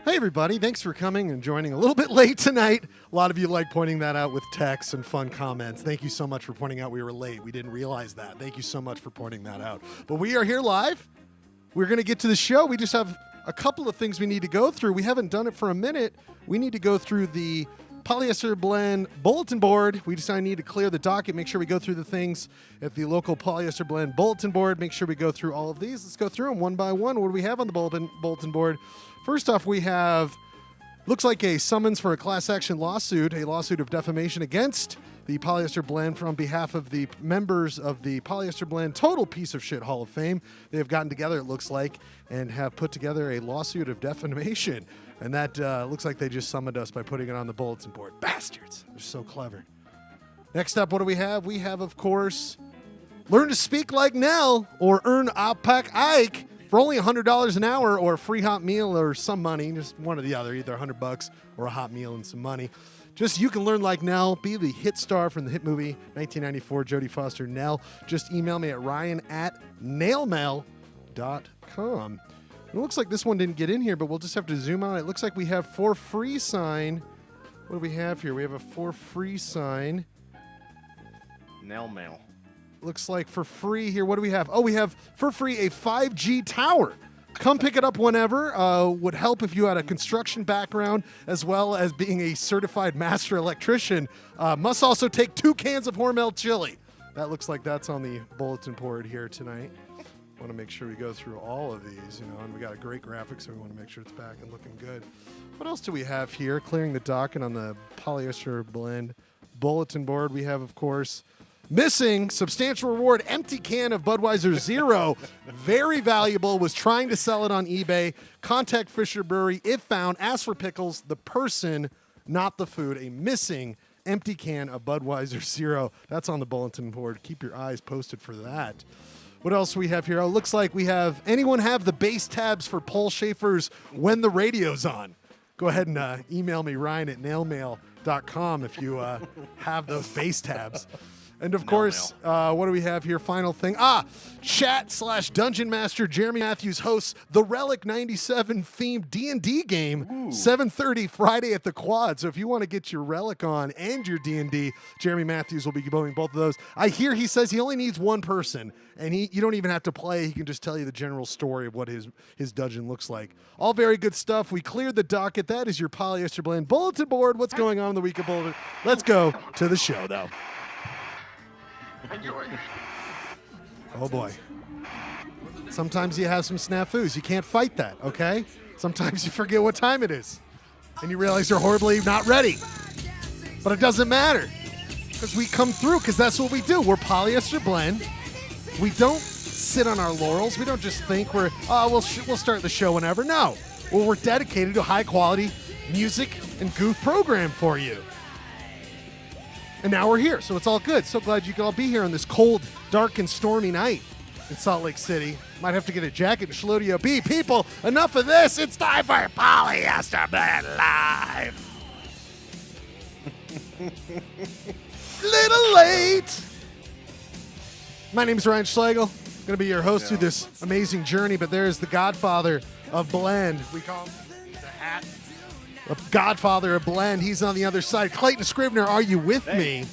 Hey, everybody. Thanks for coming and joining a little bit late tonight. A lot of you like pointing that out with texts and fun comments. Thank you so much for pointing out we were late. We didn't realize that. Thank you so much for pointing that out. But we are here live. We're going to get to the show. We just have a couple of things we need to go through. We haven't done it for a minute. We need to go through the Polyester Blend bulletin board. We just need to clear the docket, make sure we go through the things at the local Polyester Blend bulletin board, make sure we go through all of these. Let's go through them one by one. What do we have on the bulletin board? First off, we have, looks like a summons for a class action lawsuit, a lawsuit of defamation against the Polyester Blend on behalf of the members of the Polyester Blend Total Piece of Shit Hall of Fame. They have gotten together, it looks like, and have put together a lawsuit of defamation. And that looks like they just summoned us by putting it on the bulletin board. Bastards. They're so clever. Next up, what do we have? We have, of course, Learn to Speak Like Nell or Earn Outpack Ike for only $100 an hour or a free hot meal or some money. Just one or the other, either $100 or a hot meal and some money. Just you can learn like Nell, be the hit star from the hit movie 1994, Jodie Foster Nell. Just email me at ryan@nailmail.com. It looks like this one didn't get in here, but we'll just have to zoom out. It looks like we have for free sign. What do we have here? We have a for free sign. Nail mail. Looks like for free here. What do we have? Oh, we have for free a 5G tower. Come pick it up whenever. Would help if you had a construction background as well as being a certified master electrician. Must also take 2 cans of Hormel chili. That looks like that's on the bulletin board here tonight. Want to make sure we go through all of these, and we got a great graphic, so we want to make sure it's back and looking good. What else do we have here? Clearing the docket on the Polyester Blend bulletin board. We have, of course, missing substantial reward, empty can of Budweiser Zero. Very valuable. Was trying to sell it on eBay. Contact Fisher Brewery. If found, ask for pickles. The person, not the food. A missing empty can of Budweiser Zero. That's on the bulletin board. Keep your eyes posted for that. What else do we have here? Oh, looks like we have, anyone have the bass tabs for Paul Schaefer's When the Radio's On? Go ahead and email me, ryan@nailmail.com if you have those bass tabs. And of course, what do we have here? Final thing. Chat/Dungeon Master Jeremy Matthews hosts the Relic 97 themed D&D game, 7:30 Friday at the Quad. So if you want to get your Relic on and your D&D, Jeremy Matthews will be doing both of those. I hear he says he only needs one person, and you don't even have to play. He can just tell you the general story of what his dungeon looks like. All very good stuff. We cleared the docket. That is your Polyester Blend bulletin board. What's going on in the week of bulletin? Let's go to the show, though. Enjoy. Oh, boy. Sometimes you have some snafus. You can't fight that, okay? Sometimes you forget what time it is, and you realize you're horribly not ready. But it doesn't matter, because we come through, because that's what we do. We're Polyester Blend. We don't sit on our laurels. We don't just think we'll start the show whenever. No. Well, we're dedicated to high-quality music and goof program for you. And now we're here, so it's all good. So glad you could all be here on this cold, dark, and stormy night in Salt Lake City. Might have to get a jacket to Schlodio B. People, enough of this. It's time for Polyester Blend Live. Little late. My name's Ryan Schlegel. Going to be your host through this amazing journey, but there's the godfather of Blend. We call him the hat. The godfather of Blend. He's on the other side. Clayton Scribner, are you with me?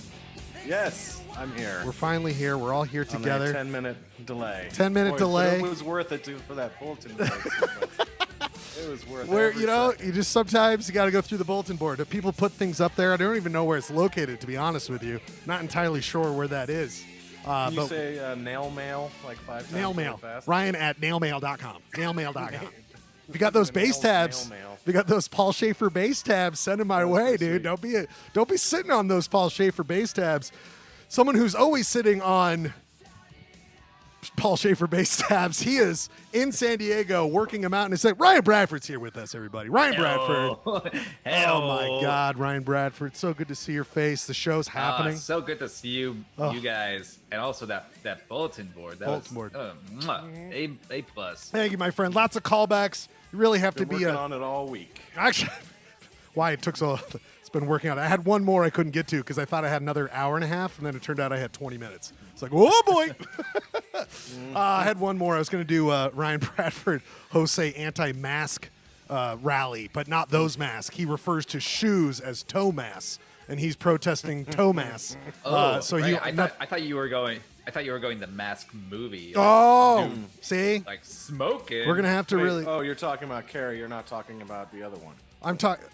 Yes, I'm here. We're finally here. We're all here together. On a 10-minute delay. 10-minute delay. It was worth it for that bulletin board. It was worth it. Where, you just sometimes you got to go through the bulletin board. If people put things up there, I don't even know where it's located, to be honest with you. Not entirely sure where that is. Can you say nail mail like 5 times? Nail mail. Fast? Ryan@nailmail.com. Nailmail.com. If you got those bass tabs, if you got those Paul Schaefer bass tabs, send them my way, dude. Don't be sitting on those Paul Schaefer bass tabs. Someone who's always sitting on Paul Schaefer bass tabs. He is in San Diego working them out, and it's like Ryan Bradford's here with us, everybody. Ryan Bradford. Oh my God, Ryan Bradford. So good to see your face. The show's happening. So good to see you guys, and also that bulletin board. Bulletin board. A plus. Thank you, my friend. Lots of callbacks. You really have to be working on it all week. Actually, why it took so. It's been working out. I had one more I couldn't get to because I thought I had another hour and a half, and then it turned out I had 20 minutes. It's like, oh boy. I had one more. I was going to do Ryan Bradford, Jose anti-mask rally, but not those masks. He refers to shoes as toe masks, and he's protesting toe masks. So right. he. I thought you were going. I thought you were going the Mask movie. See, Like smoking. we're gonna have to Wait, really. Oh, you're talking about Carrie. You're not talking about the other one. I'm talking.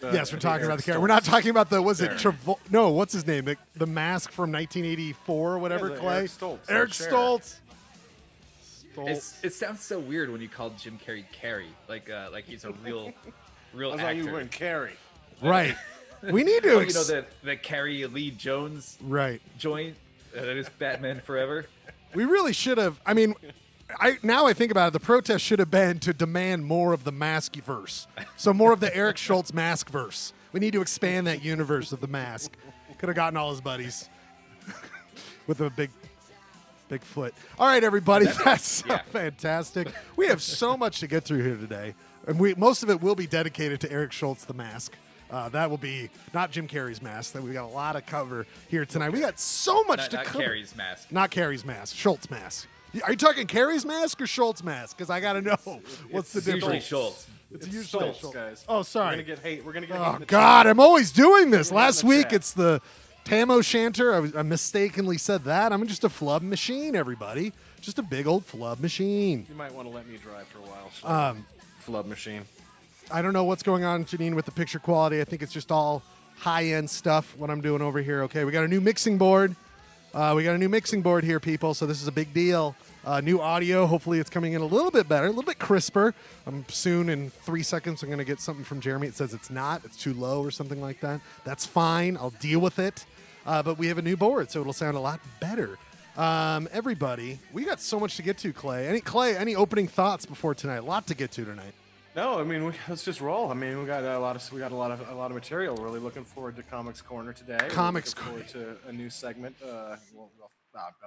Yes, we're talking about the character. Stoltz. We're not talking about the. Was it There. No, what's his name? The mask from 1984 or whatever. the Clay. Eric Stoltz, Eric Cher. Stoltz. It sounds so weird when you call Jim Carrey Carrie, like he's a real I thought actor. you went Carrie. Right. We need to. Oh, you know the Carrie Lee Jones Right. joint that is Batman Forever. We really should have. I mean, now I think about it, the protest should have been to demand more of the mask verse. So more of the Eric Schultz mask verse. We need to expand that universe of the mask. Could have gotten all his buddies with a big foot. All right, everybody, that's fantastic. We have so much to get through here today, and most of it will be dedicated to Eric Schultz, the mask. That will be not Jim Carrey's mask. That we got a lot of cover here tonight. We got so much to Not cover. Carrie's mask. Not Carrie's mask. Schultz mask. Are you talking Carrie's mask or Schultz mask? Because I got to know what's the difference. Usually Schultz. It's It's usually Stoltz, Schultz. guys. Oh, We're sorry. gonna get hate. We're gonna get hate. Oh in the God, I'm always doing this. We're gonna Last get in the week chat. it's the Tam O'Shanter. I mistakenly said that. I'm just a flub machine, everybody. Just a big old flub machine. You might want to let me drive for a while. Flub machine. I don't know what's going on, Janine, with the picture quality. I think it's just all high-end stuff, what I'm doing over here. Okay, we got a new mixing board. Here, people, so this is a big deal. New audio. Hopefully it's coming in a little bit better, a little bit crisper. Soon, in 3 seconds, I'm going to get something from Jeremy. It says it's not. It's too low or something like that. That's fine. I'll deal with it. But we have a new board, so it'll sound a lot better. Everybody, we got so much to get to, Clay. Any opening thoughts before tonight? A lot to get to tonight. No, I mean let's just roll. I mean we got a lot of material. Really looking forward to Comics Corner today. Comics Looking forward to a new segment. I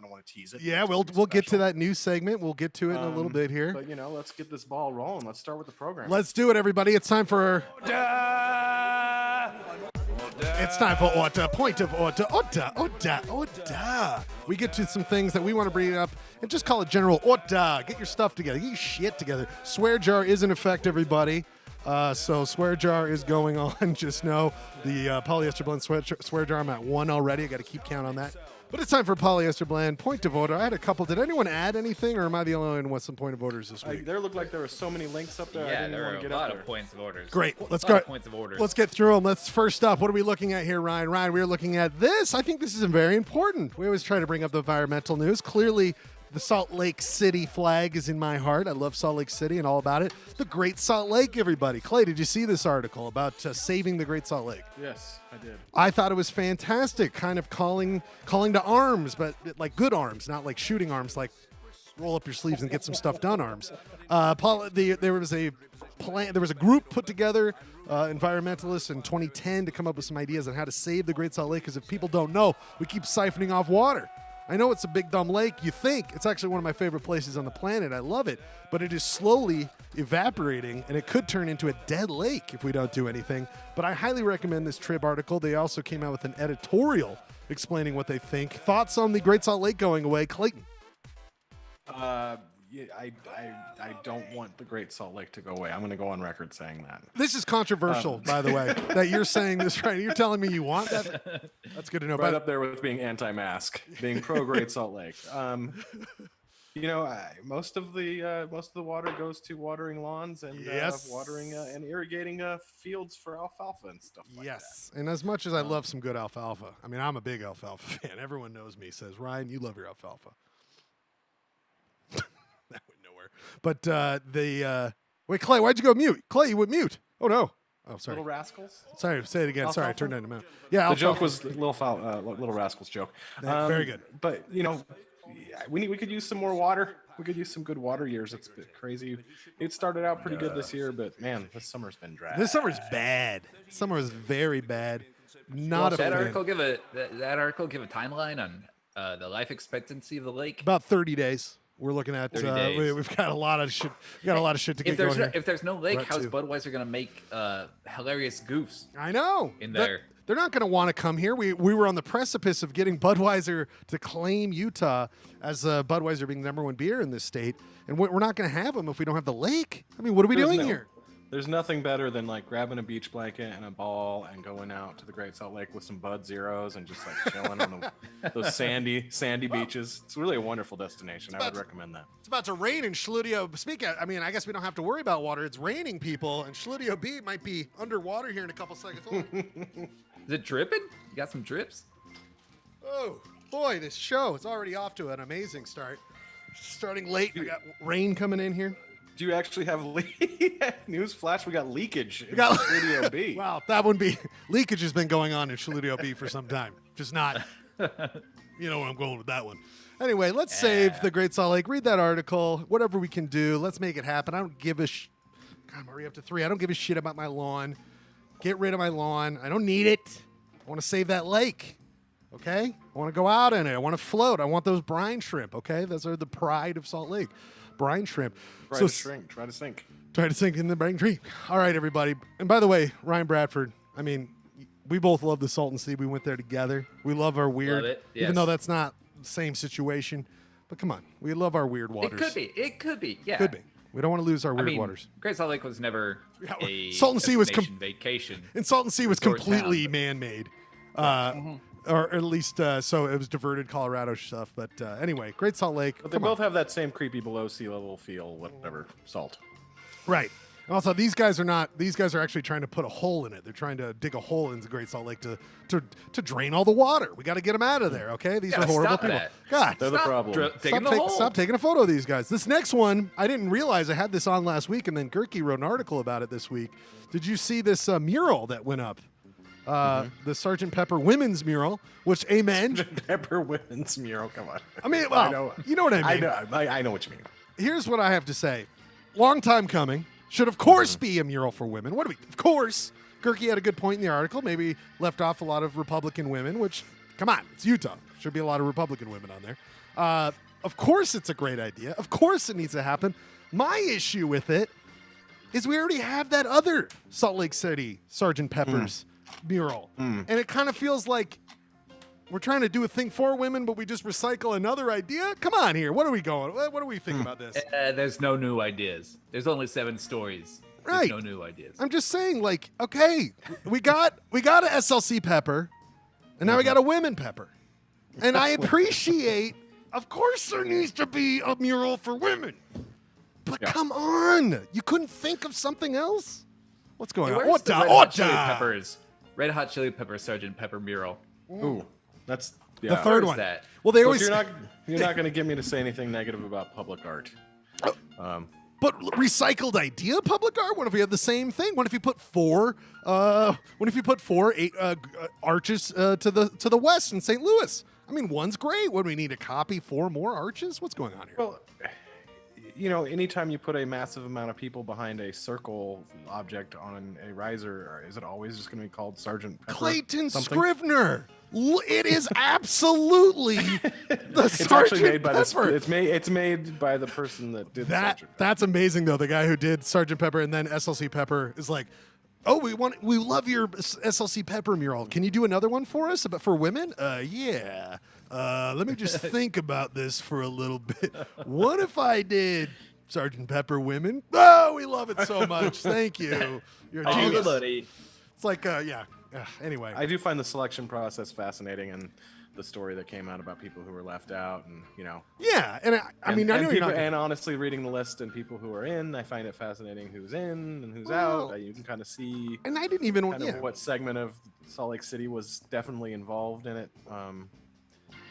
don't want to tease it. Yeah, It's we'll gonna be get to special. that new segment. We'll get to it in a little bit here. But let's get this ball rolling. Let's start with the program. Let's do it, everybody. It's time for order. Point of order. We get to some things that we want to bring up and just call it general order. Get your stuff together. Get your shit together. Swear jar is in effect, everybody. So swear jar is going on. Just know the Polyester Blend swear jar. I'm at 1 already. I got to keep count on that. But it's time for Polyester Blend. Point of order. I had a couple. Did anyone add anything, or am I the only one with some point of orders this week? There looked like there were so many links up there. I Yeah, didn't there want are to a get lot up there. of points of orders. Great. Let's A lot go. of points of orders. Let's get through them. Let's first up. What are we looking at here, Ryan? Ryan, we're looking at this. I think this is very important. We always try to bring up the environmental news. Clearly, the Salt Lake City flag is in my heart. I love Salt Lake City and all about it. The Great Salt Lake, everybody. Clay, did you see this article about saving the Great Salt Lake? Yes, I did. I thought it was fantastic, kind of calling to arms, but like good arms, not like shooting arms, like roll up your sleeves and get some stuff done arms. There was a plan. There was a group put together, environmentalists in 2010, to come up with some ideas on how to save the Great Salt Lake. Because if people don't know, we keep siphoning off water. I know it's a big dumb lake. You think it's actually one of my favorite places on the planet. I love it, but it is slowly evaporating, and it could turn into a dead lake if we don't do anything. But I highly recommend this Trib article. They also came out with an editorial explaining what they think. Thoughts on the Great Salt Lake going away, Clayton? Yeah, I don't want the Great Salt Lake to go away. I'm going to go on record saying that. This is controversial, by the way, that you're saying this right. You're telling me you want that? That's good to know. Right up there with being anti-mask, being pro Great Salt Lake. Most of the water goes to watering lawns and Yes. watering and irrigating fields for alfalfa and stuff like that. Yes, and as much as I love some good alfalfa, I mean, I'm a big alfalfa fan. Everyone knows me. Says, Ryan, you love your alfalfa. That went nowhere. But wait, Clay, why'd you go mute? Clay, you went mute. Oh no. Oh, sorry. Little Rascals. Sorry, say it again. Sorry, I Alfalfa? turned into mute. Yeah, The joke alfalfa. was Little Rascals joke. Very good. But we could use some more water. We could use some good water years. It's a bit crazy. It started out pretty good this year, but man, this summer's been dry. This summer's bad. Summer was very bad. Not a that fan. article give a timeline on the life expectancy of the lake. About 30 days. We're looking at. 30 days. We've got a lot of shit. We got a lot of shit to get going here. If there's no lake, Right, how's too. Budweiser gonna make hilarious goofs? I know. In there. They're not going to want to come here. We were on the precipice of getting Budweiser to claim Utah as Budweiser being the #1 beer in this state, and we're not going to have them if we don't have the lake. I mean, what are we doing here? There's nothing better than like grabbing a beach blanket and a ball and going out to the Great Salt Lake with some Bud Zeros and just like chilling on those sandy beaches. It's really a wonderful destination. I would recommend that. It's about to rain in Shludio. I mean, I guess we don't have to worry about water. It's raining, people, and Shludio B might be underwater here in a couple seconds. Hold on. Is it dripping? You got some drips? Oh, boy, this show is already off to an amazing start. Starting late. We got rain coming in here. Do you actually have news flash? We got leakage in Shludio B. Wow, leakage has been going on in Shludio B for some time. Just not, you know where I'm going with that one. Anyway, let's save the Great Salt Lake. Read that article. Whatever we can do, let's make it happen. I don't give a God, I'm already up to 3. I don't give a shit about my lawn. Get rid of my lawn. I don't need it. I want to save that lake. Okay? I want to go out in it. I want to float. I want those brine shrimp. Okay? Those are the pride of Salt Lake. Brine shrimp. Try to sink. Try to sink in the brine tree. All right, everybody. And by the way, Ryan Bradford, I mean, we both love the Salton Sea. We went there together. We love our weird, love it. Yes. Even though that's not the same situation. But come on. We love our weird waters. It could be. Yeah. Could be. We don't want to lose our weird waters. Great Salt Lake was never a Salton Sea was vacation. And Salton Sea was completely man-made. Or at least, so it was diverted Colorado stuff. But anyway, Great Salt Lake. But they both have that same creepy below sea level feel, whatever, salt. Right. And also, these guys are actually trying to put a hole in it. They're trying to dig a hole into Great Salt Lake to drain all the water. We got to get them out of there, okay? These are horrible people. God. They're the problem. Stop taking a photo of these guys. This next one, I didn't realize I had this on last week, and then Gerke wrote an article about it this week. Did you see this mural that went up? The Sgt. Pepper women's mural, which amen. Sgt. Pepper women's mural, come on. I mean, well, you know what I mean. I know what you mean. Here's what I have to say. Long time coming. Should, of course, be a mural for women. Of course. Gerke had a good point in the article. Maybe left off a lot of Republican women, which, come on, it's Utah. Should be a lot of Republican women on there. Of course it's a great idea. Of course it needs to happen. My issue with it is we already have that other Salt Lake City Sgt. Pepper's mural. And it kind of feels like we're trying to do a thing for women, but we just recycle another idea. Come on here. What are we going? What do we think about this? There's no new ideas. There's only 7 stories. Right. There's no new ideas. I'm just saying, like, okay, we got a SLC Pepper, and now we got a women Pepper. And I appreciate, of course there needs to be a mural for women. But come on. You couldn't think of something else? What's going on? Where's the Red Hot Chili Peppers? Red Hot Chili Pepper Sgt. Pepper mural. Ooh, that's the third one. That? Well, they always. You're not going to get me to say anything negative about public art. But recycled idea, public art. What if we have the same thing? What if you put 4? What if you put 4 arches to the west in St. Louis? I mean, one's great. What do we need to copy 4 more arches? What's going on here? Well, you know, anytime you put a massive amount of people behind a circle object on a riser, is it always just going to be called Sgt. Pepper? Clayton Scrivener. It is absolutely the It's actually made by Pepper. It's made by the person that did that. Sgt. Pepper. That's amazing, though. The guy who did Sgt. Pepper and then SLC Pepper is like, oh, we love your SLC Pepper mural. Can you do another one for us, but for women? Yeah. Let me just think about this for a little bit. What if I did Sgt. Pepper women? Oh, we love it so much. Thank you. You're a genius. It's like, yeah. Anyway. I do find the selection process fascinating and the story that came out about people who were left out and, you know. Yeah. And I mean, I know you're not. And honestly, reading the list and people who are in, I find it fascinating who's in and who's out. You can kind of see. And I didn't even what segment of Salt Lake City was definitely involved in it.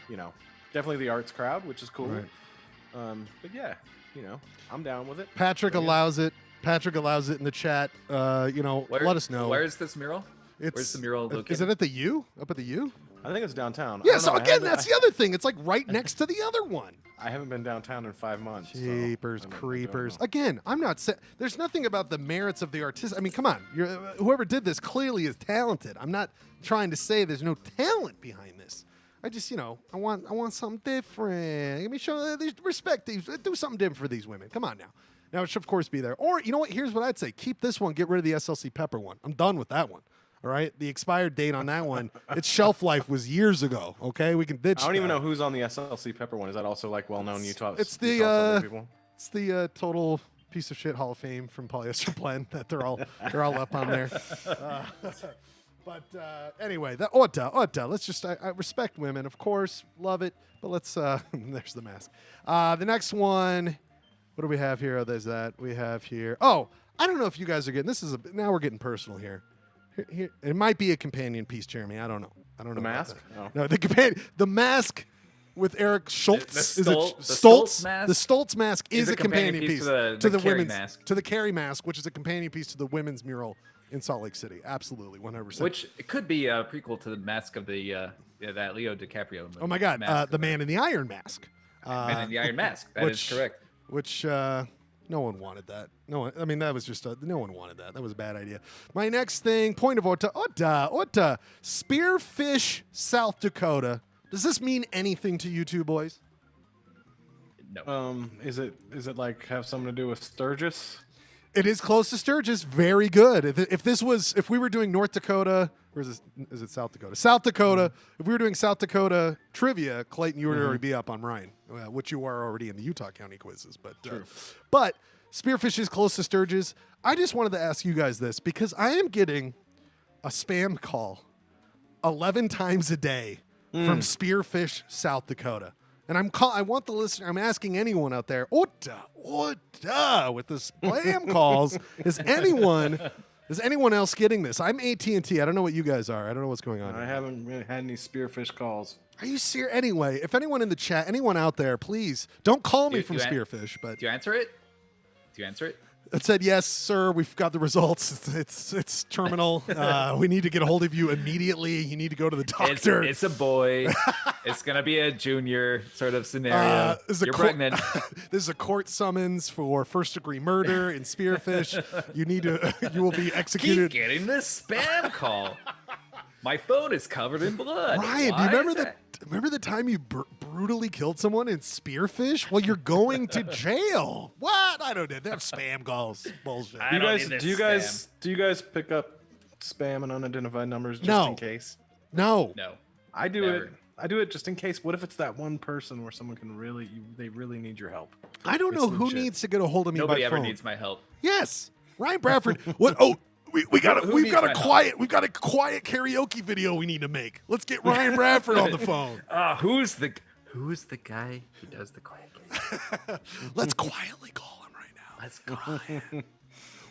You know, definitely the arts crowd, which is cool. Right. But yeah, you know, I'm down with it. Patrick allows it. Patrick allows it in the chat. You know, let us know. Where is this mural? Where's the mural located? Is it at the U? Up at the U? I think it's downtown. Yeah, so again, that's the other thing. It's like right next to the other one. I haven't been downtown in 5 months. Jeepers creepers. Again, I'm not saying there's nothing about the merits of the artist. I mean, come on. Whoever did this clearly is talented. I'm not trying to say there's no talent behind this. I just, you know, I want something different. Let me show these respect. Do something different for these women. Come on now. Now it should of course be there. Or you know what? Here's what I'd say: keep this one. Get rid of the SLC Pepper one. I'm done with that one. All right, the expired date on that one, its shelf life was years ago. Okay, we can ditch. I don't even know who's on the SLC Pepper one. Is that also like well-known Utah? It's the people? it's the total piece of shit Hall of Fame from Polyester Blend that they're all up on there. But anyway, that Ota. Let's just I respect women, of course, love it. But let's there's the mask. The next one, what do we have here? Oh, there's that we have here. Oh, I don't know if you guys are getting this. Now we're getting personal here. Here, it might be a companion piece, Jeremy. I don't know. The mask? Oh. No, the mask with Eric Schultz. The Is it Stoltz mask? The Stoltz mask is a companion piece to the Carrie women's mask. to the Carrie mask, which is a companion piece to the women's mural in Salt Lake City. Absolutely, 100%. Which it could be a prequel to the mask of the that Leo DiCaprio movie. Oh my God, the Man in the Iron Mask. Man in the Iron Mask. That is correct. Which no one wanted that. No one. I mean, that was just no one wanted that. That was a bad idea. My next thing, point of Ota, Spearfish, South Dakota. Does this mean anything to you two boys? No. Is it like have something to do with Sturgis? It is close to Sturgis. Very good. If we were doing North Dakota, or is it South Dakota? South Dakota. If we were doing South Dakota trivia, Clayton, you would already be up on Ryan, which you are already in the Utah County quizzes. But Spearfish is close to Sturgis. I just wanted to ask you guys this because I am getting a spam call 11 times a day from Spearfish, South Dakota. And I want the listener, I'm asking anyone out there, Ota, with the spam calls, is anyone else getting this? I'm AT&T. I don't know what you guys are. I don't know what's going on. I haven't really had any Spearfish calls. Are you serious? Anyway, if anyone in the chat, anyone out there, please don't call me from Spearfish. But do you answer it? It said, yes, sir, we've got the results. It's terminal. We need to get a hold of you immediately. You need to go to the doctor. It's a boy. It's going to be a junior sort of scenario. You're pregnant. This is a court summons for first-degree murder in Spearfish. You will be executed. Keep getting this spam call. My phone is covered in blood. Ryan, do you remember the time you brutally killed someone in Spearfish? Well, you're going to jail. What? I don't know. They have spam calls. Bullshit. Do you guys pick up spam and unidentified numbers just in case? No. I do it. I do it just in case. What if it's that one person where someone can they really need your help? I don't know who needs to get a hold of me Nobody by phone. ever needs my help. Yes. Ryan Bradford. What? Oh, we've got a quiet karaoke video we need to make. Let's get Ryan Bradford on the phone. Who's the guy who does the quiet karaoke? Let's quietly call him right now. Let's call him.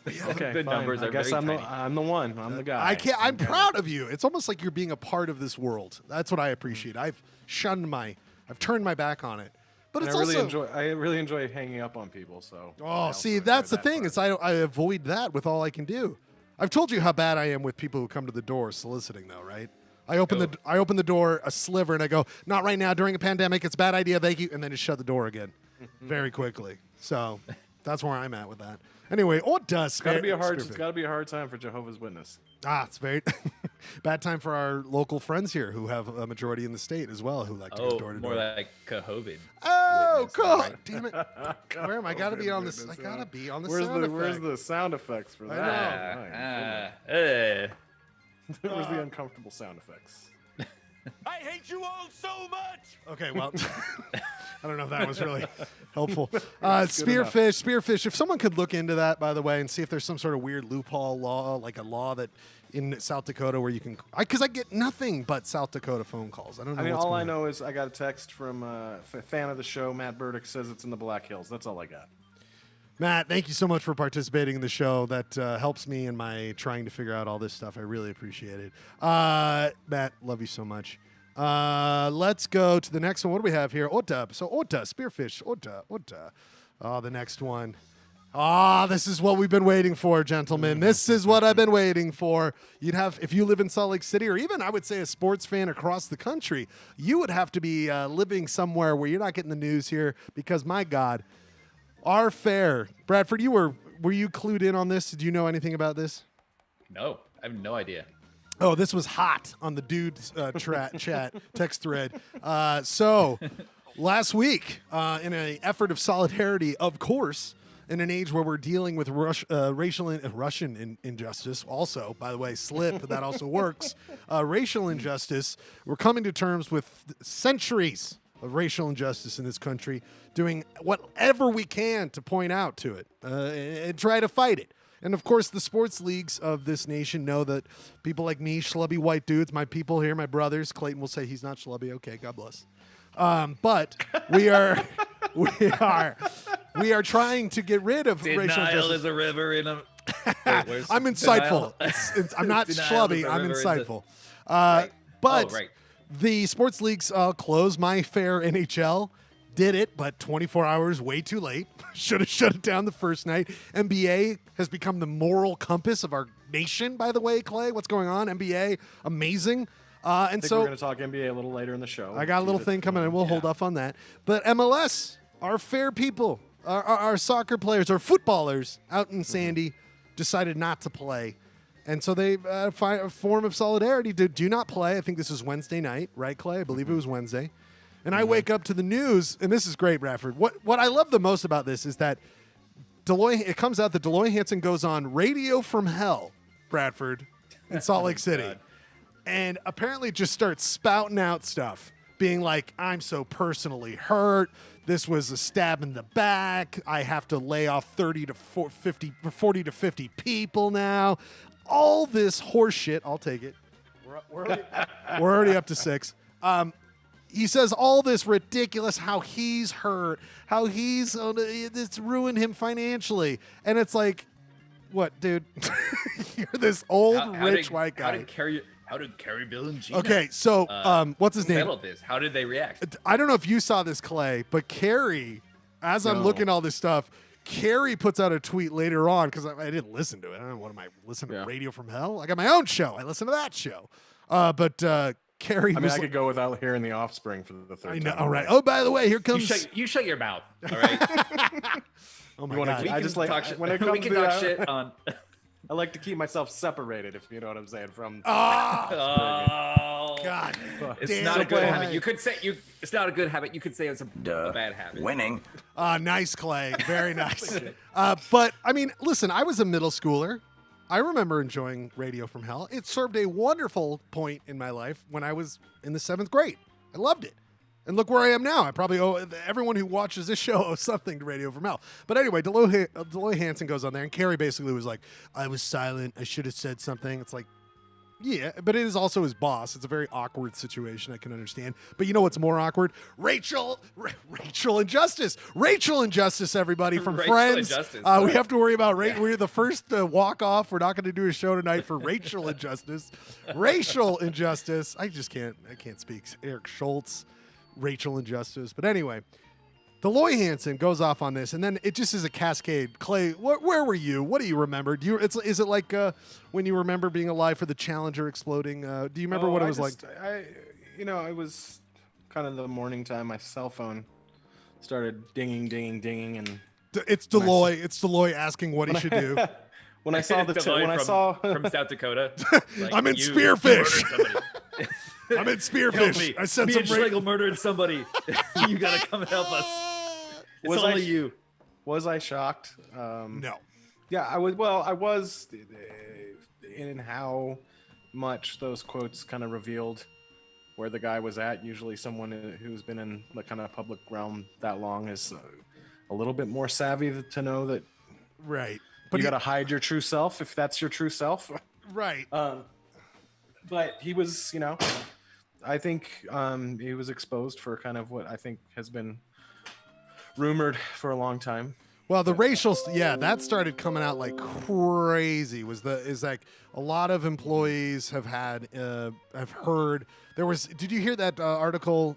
Okay, the numbers I are guess very I'm the one. I'm the guy. I'm proud of you. It's almost like you're being a part of this world. That's what I appreciate. I've turned my back on it. But it's I really enjoy hanging up on people. So. Oh, see, that's the thing. Is I avoid that with all I can do. I've told you how bad I am with people who come to the door soliciting, though, right? I open the door a sliver and I go, not right now during a pandemic. It's a bad idea. Thank you, and then just shut the door again, very quickly. So that's where I'm at with that. Anyway, it's got to be a hard time for Jehovah's Witness. It's very bad time for our local friends here who have a majority in the state as well who like to go door to door. More like Cahovid. Oh, God, damn it! Where am I? Gotta be on this. I gotta be on the sound effect. Where's the sound effects for that? I know. Where's the uncomfortable sound effects? I hate you all so much. Okay, well, I don't know if that was really helpful. Spearfish. If someone could look into that, by the way, and see if there's some sort of weird loophole law, like a law that in South Dakota where you can, because I get nothing but South Dakota phone calls. I don't know. All I know is I got a text from a fan of the show, Matt Burdick, says it's in the Black Hills. That's all I got. Matt, thank you so much for participating in the show. That helps me in my trying to figure out all this stuff. I really appreciate it. Matt, love you so much. Let's go to the next one. What do we have here? Ota. So Ota, Spearfish. Ota. The next one. This is what we've been waiting for, gentlemen. This is what I've been waiting for. If you live in Salt Lake City, or even I would say a sports fan across the country, you would have to be living somewhere where you're not getting the news here because, my God, our fair. Bradford, were you clued in on this? Did you know anything about this? No, I have no idea. Oh, this was hot on the dude's chat text thread. So last week, in an effort of solidarity, of course, in an age where we're dealing with Russian injustice, also, by the way, slip, that also works, racial injustice, we're coming to terms with centuries of racial injustice in this country, doing whatever we can to point out to it and try to fight it. And of course, the sports leagues of this nation know that people like me, schlubby white dudes, my people here, my brothers, Clayton will say he's not schlubby. Okay, God bless. But we are trying to get rid of racial Denial injustice. is a river in a. Wait, I'm insightful. I'm not Denial is schlubby. a I'm river in insightful. Right. But Oh, right. the sports leagues closed. My fair NHL did it, but 24 hours way too late. Should have shut it down the first night. NBA has become the moral compass of our nation, by the way, Clay. What's going on? NBA, amazing. I And think so we're going to talk NBA a little later in the show. I got a little thing coming in. We'll hold off on that. But MLS, our fair people, our soccer players, our footballers out in Sandy decided not to play. And so they find a form of solidarity to do not play. I think this is Wednesday night, right, Clay? I believe it was Wednesday. And I wake up to the news, and this is great, Bradford. What I love the most about this is that it comes out that Deloy Hansen goes on Radio from Hell, Bradford, in Salt Lake City. God. And apparently just starts spouting out stuff, being like, I'm so personally hurt. This was a stab in the back. I have to lay off 40 to 50 people now. All this horse shit. I'll take it. We're already up to 6. He says all this ridiculous, how he's hurt, how it's ruined him financially. And it's like, what, dude? You're this old, rich white guy. How did Carrie, Bill, and Gina? Okay, so what's his name? settle this? How did they react? I don't know if you saw this, Clay, but Carrie, as I'm looking at all this stuff, Carrie puts out a tweet later on because I didn't listen to it. I don't know, what am I listening to? Radio from Hell? I got my own show. I listen to that show. But Carrie, I mean, I could go without hearing the Offspring for the third I know. time. All right. Oh, by the way, here comes. You shut your mouth. All right. Oh my wanna God. keep- I just like talk shit. when it We comes can to talk that- shit on. I like to keep myself separated, if you know what I'm saying. From Oh God. It's Damn not a it, good boy. habit. You could say It's not a good habit. You could say it's a bad habit. Winning. Nice, Clay. Very nice. But I mean, listen, I was a middle schooler. I remember enjoying Radio from Hell. It served a wonderful point in my life when I was in the 7th grade. I loved it. And look where I am now. I probably owe everyone who watches this show owes something to Radio from Hell. But anyway, Deloy Hansen goes on there, and Carrie basically was like, I was silent. I should have said something. It's like, yeah, but it is also his boss. It's a very awkward situation. I can understand. But you know what's more awkward? Rachel Injustice. Rachel Injustice, everybody, from Rachel Friends. Injustice. We have to worry about We're the first walk-off. We're not going to do a show tonight for Rachel Injustice. Racial Injustice. I can't speak. Eric Schultz. Racial Injustice. But anyway, Deloy Hansen goes off on this, and then it just is a cascade. Clay, where were you? What do you remember? Is it like when you remember being alive for the Challenger exploding? Do you remember what it was like? It was kind of the morning time. My cell phone started dinging, and It's Deloy. It's Deloy asking what he should do. when I saw from South Dakota, like, I'm in you Spearfish. murdered somebody. I'm in Help Spearfish. me. I said Me some and Schlegel murdered somebody. You gotta come and help us. It's Was only I- you. Was I shocked? No. Yeah, I was. Well, I was in how much those quotes kind of revealed where the guy was at. Usually, someone who's been in the kind of public realm that long is a little bit more savvy to know that Right. you got to hide your true self if that's your true self. Right. But he was, I think he was exposed for kind of what I think has been rumored for a long time. Well, the racial, that started coming out like crazy. Is like a lot of employees have heard. Did you hear that article?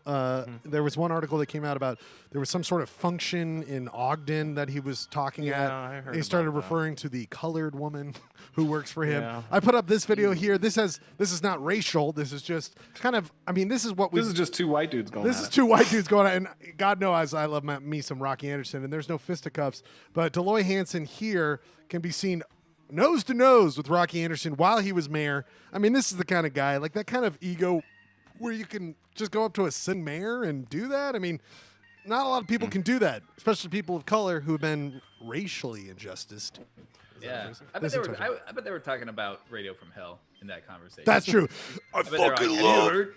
There was one article that came out about there was some sort of function in Ogden that he was talking at. I heard He started about that. referring to the colored woman who works for him. Yeah. I put up this video here. This is not racial. This is just kind of. I mean, this is what we. This is just two white dudes going. This at is it. two white dudes going on, and God knows I love me some Rocky Anderson, and there's no fisticuffs. But Deloy Hansen here can be seen nose to nose with Rocky Anderson while he was mayor. I mean, this is the kind of guy, like that kind of ego where you can just go up to a sitting mayor and do that. I mean, not a lot of people can do that, especially people of color who have been racially injusticed. Yeah, I bet they were talking about Radio from Hell in that conversation. That's true. I I bet they were like, fucking have you love. heard?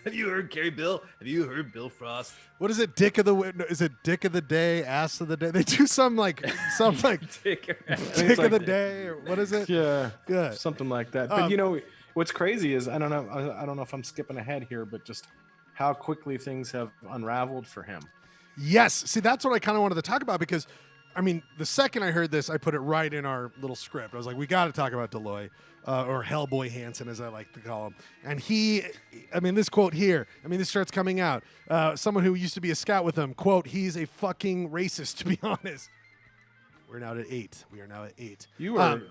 Have you heard Carrie Bill? Have you heard Bill Frost? What is it? Dick of the is it Dick of the Day? Ass of the Day? They do some like Dick. Dick of the Day or what is it? Yeah, something like that. But what's crazy is I don't know if I'm skipping ahead here, but just how quickly things have unraveled for him. Yes. See, that's what I kind of wanted to talk about because, I mean, the second I heard this, I put it right in our little script. I was like, we got to talk about Deloy, or Hellboy Hansen, as I like to call him. And this quote here, this starts coming out. Someone who used to be a scout with him, quote, he's a fucking racist, to be honest. We're now at 8. We are now at 8. You are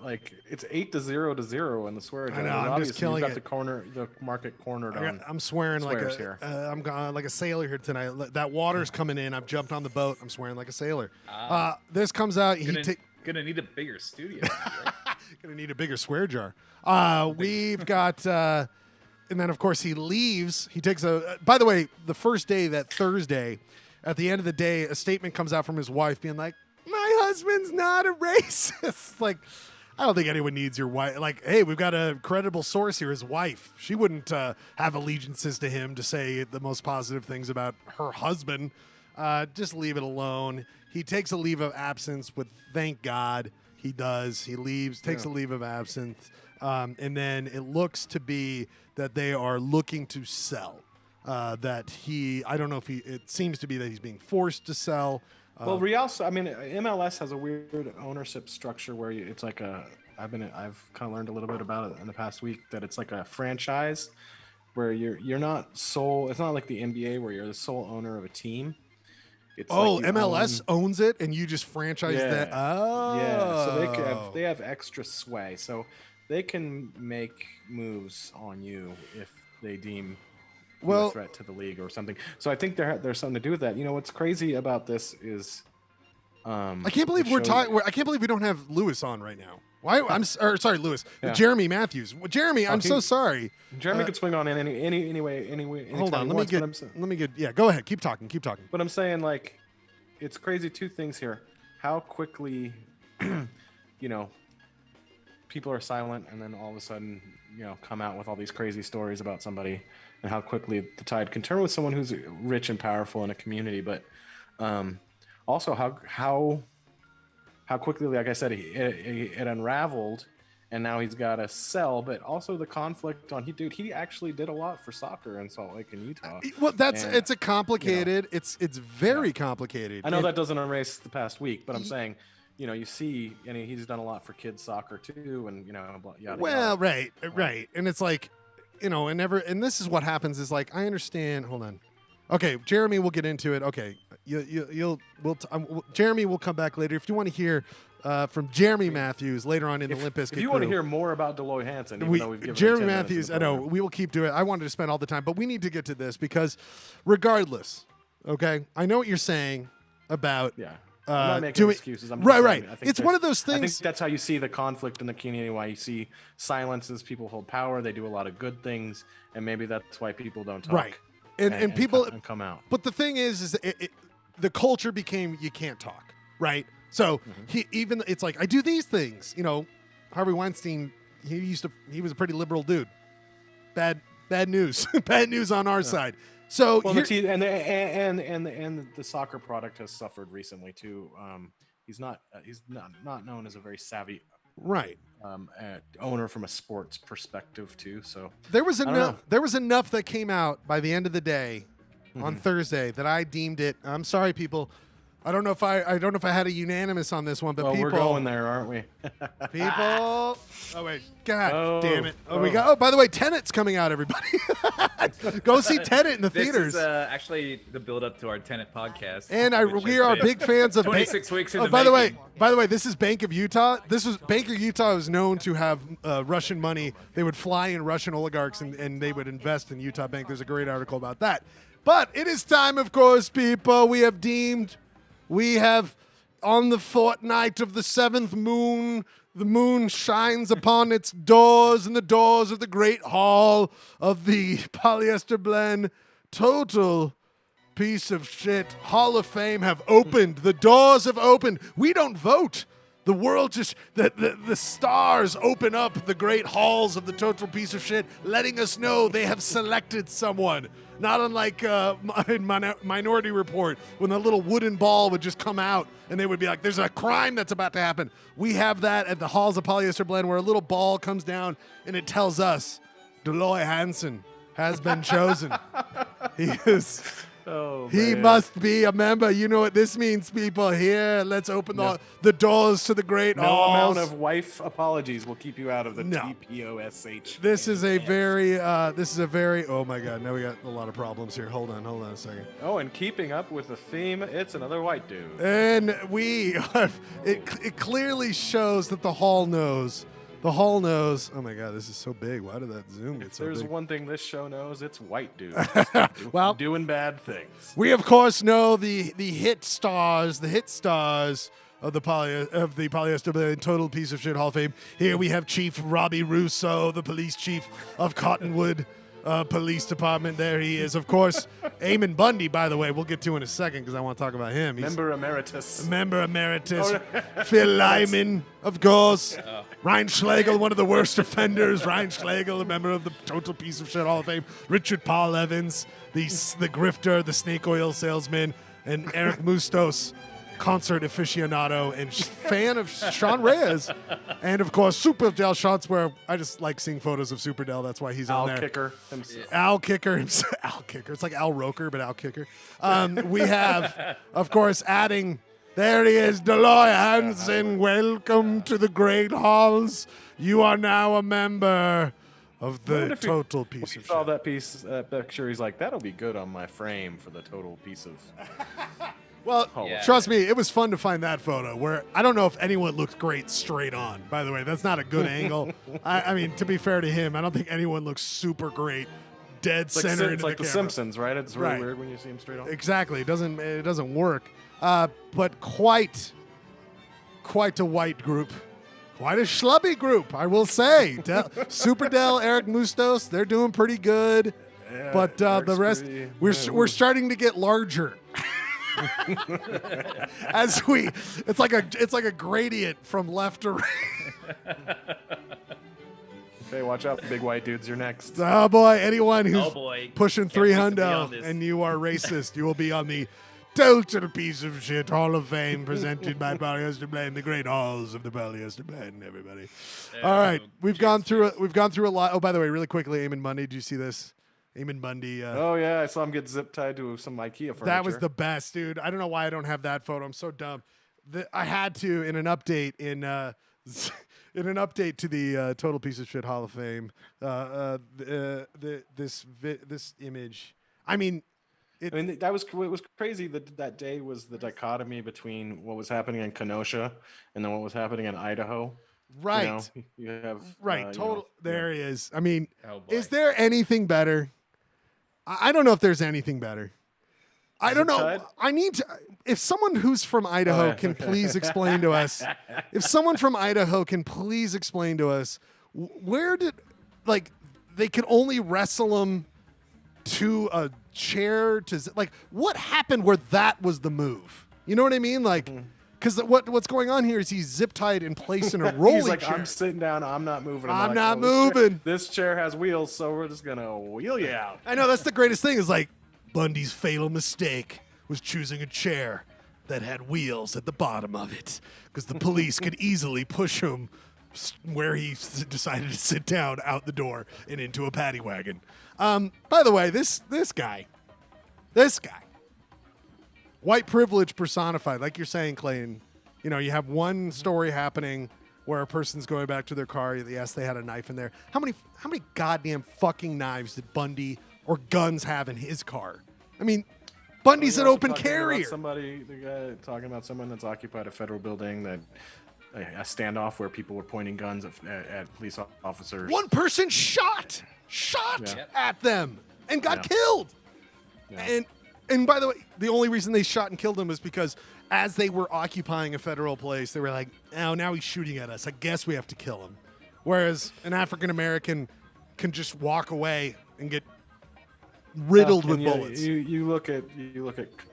it's 8-0 in the swear jar. I know, I'm just killing it. The market cornered on. I'm swearing like here. I'm like a sailor here tonight. That water's coming in. I've jumped on the boat. I'm swearing like a sailor. This comes out. Gonna need a bigger studio. Right? Gonna need a bigger swear jar. We've got, and then of course he leaves. He takes by the way, the first day, that Thursday, at the end of the day, a statement comes out from his wife being like, my husband's not a racist. Like, I don't think anyone needs your wife. Like, hey, we've got a credible source here, his wife. She wouldn't have allegiances to him to say the most positive things about her husband. Just leave it alone. He takes a leave of absence with, thank God he does. He leaves, takes a leave of absence. And then it looks to be that they are looking to sell. I don't know if it seems to be that he's being forced to sell. Well, MLS has a weird ownership structure where it's like I've kind of learned a little bit about it in the past week, that it's like a franchise where you're not sole. It's not like the NBA where you're the sole owner of a team. It's MLS owns it and you just franchise that. Oh, yeah. So they have extra sway, so they can make moves on you if they deem a threat to the league or something. So I think there's something to do with that. What's crazy about this is, I can't believe I can't believe we don't have Lewis on right now. Why? Sorry, Lewis. Yeah. Jeremy Matthews. Jeremy, I'm so sorry. Jeremy could swing on anyway. Hold on. Let me get. Yeah, go ahead. Keep talking. But I'm saying, like, it's crazy. Two things here: how quickly, people are silent, and then all of a sudden, come out with all these crazy stories about somebody, and how quickly the tide can turn with someone who's rich and powerful in a community. But also how quickly, like I said, it unraveled, and now he's got to sell. But also the conflict he actually did a lot for soccer in Salt Lake and Utah. Well, it's a complicated. It's very complicated. I know that doesn't erase the past week, but I'm saying, you see, and he's done a lot for kids soccer too, and yada. Well, right, and it's like, and this is what happens is, like, I understand. Hold on. Okay, Jeremy, we'll get into it. Okay, Jeremy will come back later. If you want to hear from Jeremy Matthews later on in the Limp Bizkit If you want to hear more about Deloy Hansen, even though we've given Jeremy Matthews, I know we will keep doing it. I wanted to spend all the time, but we need to get to this because, regardless, okay, I know what you're saying about I'm not making excuses. I'm right. It's one of those things. I think that's how you see the conflict in the community. Why you see silences, people hold power. They do a lot of good things, and maybe that's why people don't talk. Right. And people come out. But the thing is the culture became you can't talk, right? So it's like I do these things. Harvey Weinstein, he was a pretty liberal dude. Bad news, bad news on our side. So the soccer product has suffered recently too. He's not known as a very savvy owner from a sports perspective too. So there was enough that came out by the end of the day on Thursday that I deemed it. I'm sorry, people. I don't know if I had a unanimous on this one, but people, we're going there, aren't we? People. Oh wait, God damn it! We got. Oh, by the way, Tenet's coming out, everybody. Go see Tenet in the theaters. This is actually the build-up to our Tenet podcast, and we are big fans of 26 weeks in the by the way, this is Bank of Utah. Bank of Utah is known to have Russian money. They would fly in Russian oligarchs and they would invest in Utah Bank. There's a great article about that. But it is time, of course, people. We have, on the fortnight of the seventh moon, the moon shines upon its doors and the doors of the great hall of the Polyester Blend total piece of shit Hall of Fame have opened. The doors have opened. We don't vote. The world just, the stars open up the great halls of the total piece of shit, letting us know they have selected someone. Not unlike in Minority Report, when the little wooden ball would just come out and they would be like, there's a crime that's about to happen. We have that at the halls of Polyester Blend, where a little ball comes down and it tells us, Deloy Hansen has been chosen. He is... Oh, he man. must be a member. You know what this means, people. Here, let's open the doors to the great No halls. amount of wife apologies will keep you out of the No. TPOSH. This is a very, oh my God, now we got a lot of problems here. Hold on a second. Oh, and keeping up with the theme, it's another white dude. And it clearly shows that the hall knows. The hall knows. Oh my God, this is so big. Why did that zoom get so There's big? one thing this show knows, it's white dudes Well, doing bad things. we of course know the hit stars of the Polyester Blend Total Piece of Shit Hall of Fame. Here we have Chief Robbie Russo, the police chief of Cottonwood Police Department. There he is. Of course, Eamon Bundy, by the way, we'll get to in a second because I want to talk about him. He's Member emeritus. Member Emeritus. Phil Lyman, of course. Ryan Schlegel, one of the worst offenders. Ryan Schlegel, a member of the Total Piece of Shit Hall of Fame. Richard Paul Evans, the grifter, the snake oil salesman. And Eric Mustos, concert aficionado and fan of Sean Reyes. And, of course, Super Del shots, where I just like seeing photos of Super Del. That's why he's on there. Kicker himself. Al Kicker himself. Al Kicker. It's like Al Roker, but Al Kicker. We have, of course, adding... There he is, Deloy Hansen. Welcome to the great halls. You are now a member of the Total Piece of saw Shit. that picture, he's like, that'll be good on my frame for the Total Piece of... Well, Yeah. trust me, it was fun to find that photo where I don't know if anyone looked great straight on. By the way, that's not a good angle. I mean, to be fair to him, I don't think anyone looks super great dead center. It's like the camera. Simpsons, right? It's really Right. weird when you see him straight on. Exactly. It doesn't work. But quite a white group. Quite a schlubby group, I will say. Super Del, Eric Mustos, they're doing pretty good. Yeah, But the Eric's rest, pretty- we're starting to get larger. It's like a gradient from left to right. Okay, watch out, big white dudes. You're next. Oh boy, anyone who's Oh, boy. pushing Can't 3 wait to be on hundo this. and you are racist, you will be on the Total Piece of Shit Hall of Fame presented by Polyester Blend, the great halls of the Polyester Blend, everybody. All right, we've gone through a lot. Oh, by the way, really quickly, Eamon Bundy, did you see this? Eamon Bundy. Oh yeah, I saw him get zip tied to some IKEA furniture. That was the best, dude. I don't know why I don't have that photo. I'm so dumb. I had to in an update in an update to the Total Piece of Shit Hall of Fame. This image. I mean, I mean, it was crazy that day was the dichotomy between what was happening in Kenosha and then what was happening in Idaho. right, You have right. Total. There he is. I mean, Oh, boy. is there anything better? I don't know if there's anything better. I don't know. Tide? I need to. If someone who's from Idaho yeah. can please explain to us, if someone from Idaho can please explain to us, where did, like, they could only wrestle him to a chair like, what happened where that was the move? You know what I mean? Like, because what's going on here is he's zip tied in place in a rolling He's like, chair. I'm sitting down, I'm not moving. I'm like, not "Oh, moving." This chair has wheels, so we're just gonna wheel you out. I know, that's the greatest thing is like Bundy's fatal mistake was choosing a chair that had wheels at the bottom of it because the police could easily push him where he decided to sit down out the door and into a paddy wagon. By the way, this guy, white privilege personified, like you're saying, Clayton. You know, you have one story happening where a person's going back to their car. Yes, they had a knife in there. How many goddamn fucking knives did Bundy or guns have in his car? I mean, Bundy's You're an also open talking about carrier. The guy talking about someone that's occupied a federal building, that a standoff where people were pointing guns at police officers. One person shot Yeah. at them and got Yeah. killed. Yeah. And by the way, the only reason they shot and killed him was because as they were occupying a federal place, they were like, "Oh, now he's shooting at us. I guess we have to kill him." Whereas an African American can just walk away and get riddled with And bullets. You look at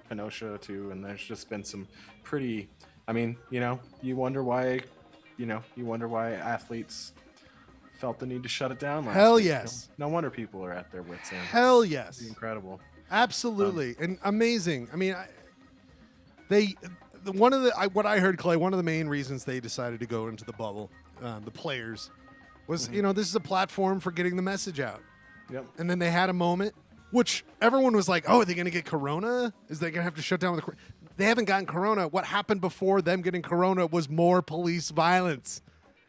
Kenosha too, and there's just been some pretty. I mean, you know, you wonder why you wonder why athletes felt the need to shut it down. Hell week. yes. No wonder people are at their wits' end. Hell yes. It's incredible. Absolutely. And amazing. I mean, what I heard, Clay, one of the main reasons they decided to go into the bubble, the players, was, this is a platform for getting the message out. Yep. And then they had a moment, which everyone was like, oh, are they going to get corona? Is they going to have to shut down with the They haven't gotten corona. What happened before them getting corona was more police violence.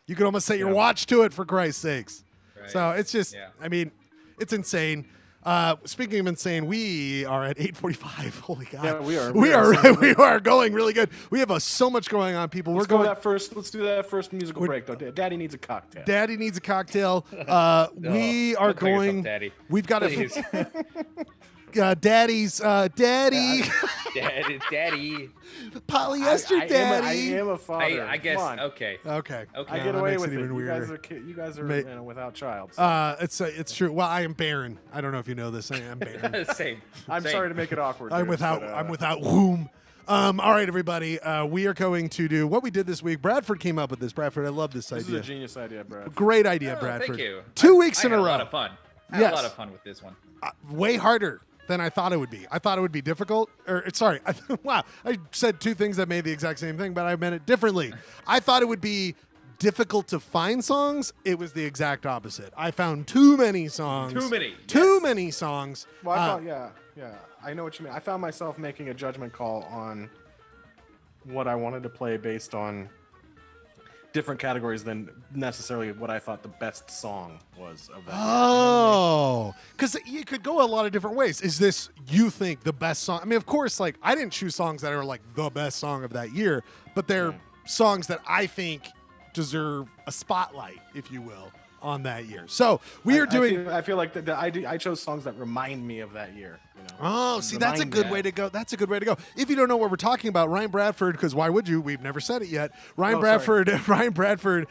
You could almost set your watch to it, for Christ's sakes. Right. So it's just, I mean, it's insane. Speaking of insane, we are at 8:45. Holy God! Yeah, we are. We are going really good. We have so much going on, people. Let's do that first musical break, though. Daddy needs a cocktail. Daddy needs a cocktail. We are going. Daddy. We've got a. Daddy's daddy. Daddy. Polyester daddy. I am a father. I guess. Okay. I get away with it. You guys are without child. So. It's true. Well, I am barren. I don't know if you know this. I am barren. Same. I'm sorry to make it awkward. I'm without womb. All right, everybody. We are going to do what we did this week. Bradford came up with this. Bradford, I love this idea. This is a genius idea, Brad. Great idea, Bradford. Thank you. 2 weeks in a row. I had a lot of fun. I had a lot of fun with this one. Way harder than I thought it would be. I thought it would be difficult. Wow. I said two things that made the exact same thing, but I meant it differently. I thought it would be difficult to find songs. It was the exact opposite. I found too many songs. Too many songs. Well, I thought, yeah. I know what you mean. I found myself making a judgment call on what I wanted to play based on different categories than necessarily what I thought the best song was of that. Oh, because you could go a lot of different ways. Is this, you think, the best song? I mean, of course, like, I didn't choose songs that are like the best song of that year, but they're songs that I think deserve a spotlight, if you will, on that year. So we are doing. I feel like I chose songs that remind me of that year. Oh, see, that's a good way to go. That's a good way to go. If you don't know what we're talking about, Ryan Bradford, because why would you? We've never said it yet. Ryan Bradford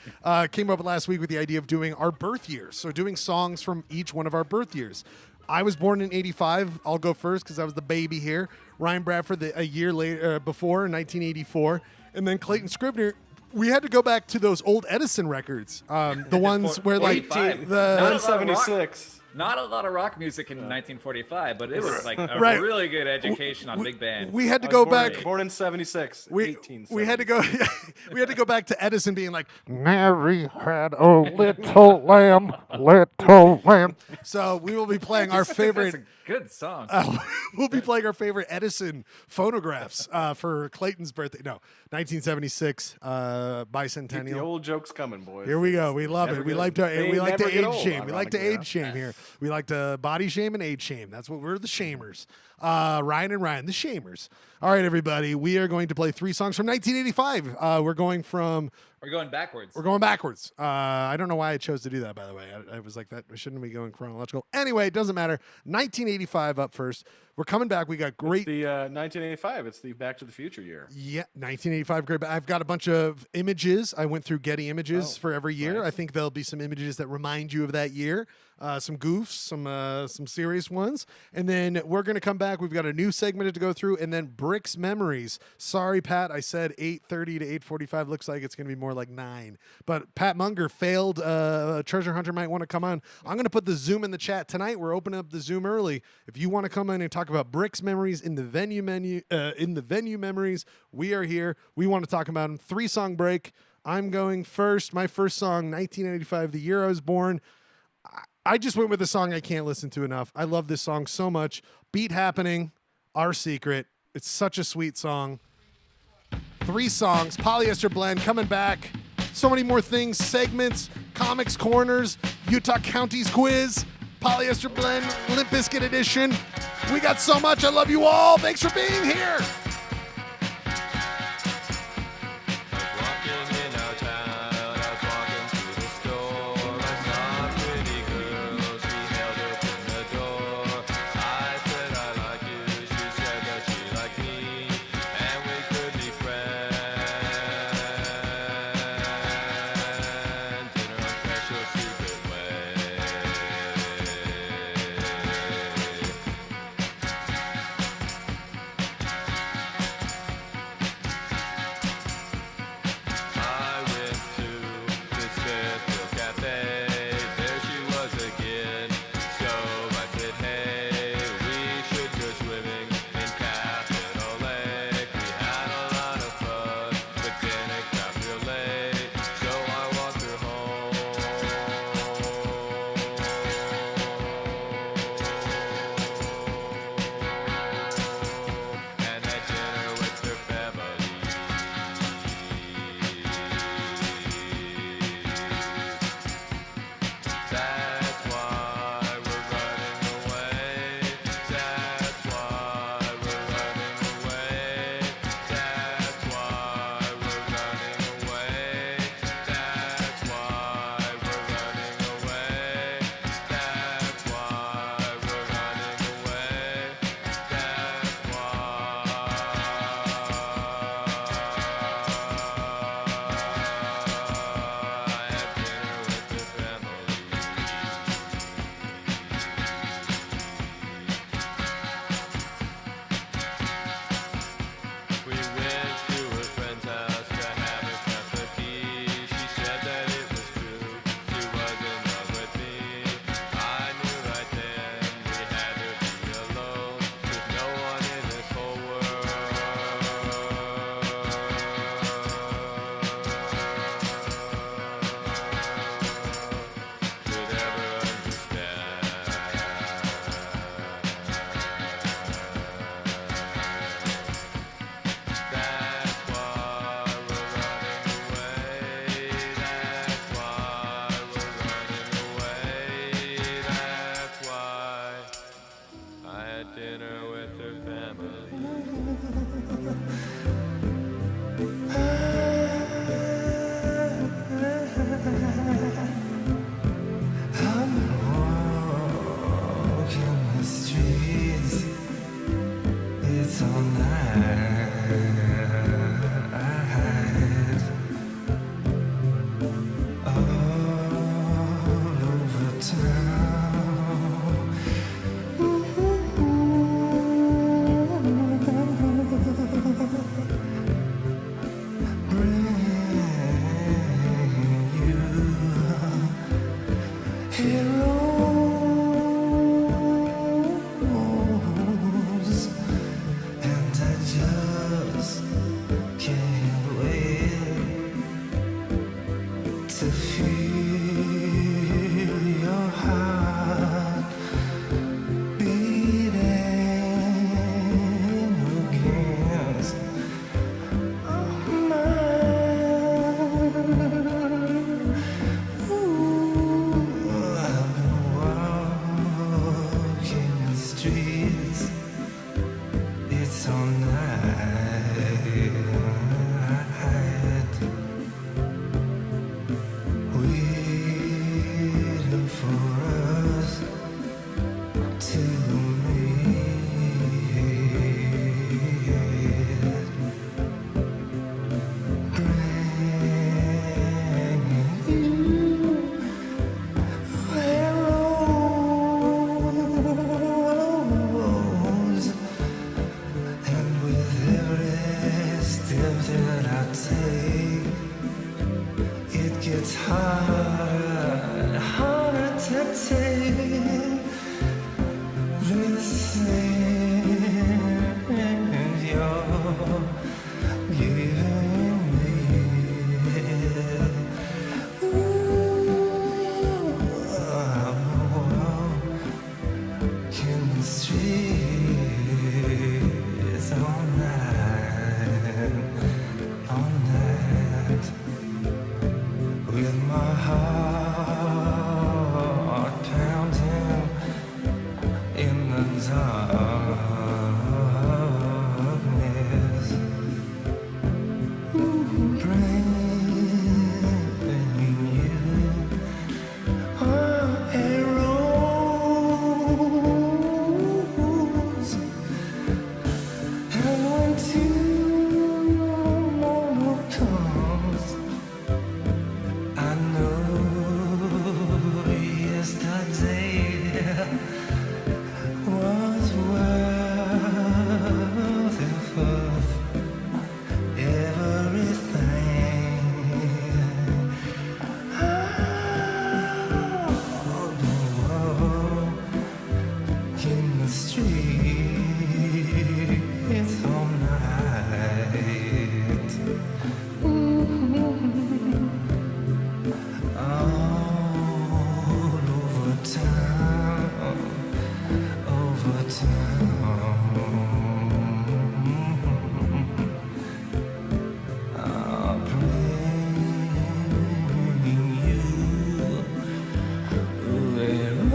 came up last week with the idea of doing our birth years. So doing songs from each one of our birth years. I was born in 85. I'll go first because I was the baby here. Ryan Bradford a year later, before, in 1984. And then Clayton Scribner. We had to go back to those old Edison records, the ones where like the 176. Not a lot of rock music in 1945, but it was like a really good education on big band. We had to go back. Born in 76. We had to go. We had to go back to Edison being like, Mary had a little lamb, little lamb. So we will be playing our favorite. That's a good song. We'll be playing our favorite Edison phonographs for Clayton's birthday. No, 1976 bicentennial. Keep the old jokes coming, boys. Here we go. We love it. We like to age shame. We like to age shame here. We like to body shame and age shame. That's what we're, the shamers. Ryan and Ryan, the shamers. All right, everybody. We are going to play 3 songs from 1985. We're going backwards. We're going backwards. I don't know why I chose to do that, by the way. I was like, that shouldn't be going chronological. Anyway, it doesn't matter. 1985 up first. We're coming back. We got great. It's the 1985. It's the Back to the Future year. Yeah, 1985. Great. I've got a bunch of images. I went through Getty Images for every year. Nice. I think there'll be some images that remind you of that year. Some goofs, some serious ones, and then we're gonna come back. We've got a new segment to go through, and then Bricks Memories. Sorry, Pat, I said 8:30 to 8:45. Looks like it's gonna be more like 9. But Pat Munger failed. Treasure Hunter might want to come on. I'm gonna put the Zoom in the chat tonight. We're opening up the Zoom early. If you want to come in and talk about Bricks Memories in the venue memories, we are here. We want to talk about them. 3-song break. I'm going first. My first song, 1985, the year I was born. I just went with a song I can't listen to enough. I love this song so much. Beat Happening, Our Secret. It's such a sweet song. 3 songs, Polyester Blend coming back. So many more things, segments, comics corners, Utah Counties quiz, Polyester Blend, Limp Bizkit edition. We got so much. I love you all. Thanks for being here. gets harder, harder to take this thing you're giving me. In the streets all night, with my heart pounding in the darkness, bringing you arrows, and when tomorrow comes, I know yesterday was worth everything. In the streets all night. All over town, over town. I'll bring you arrows.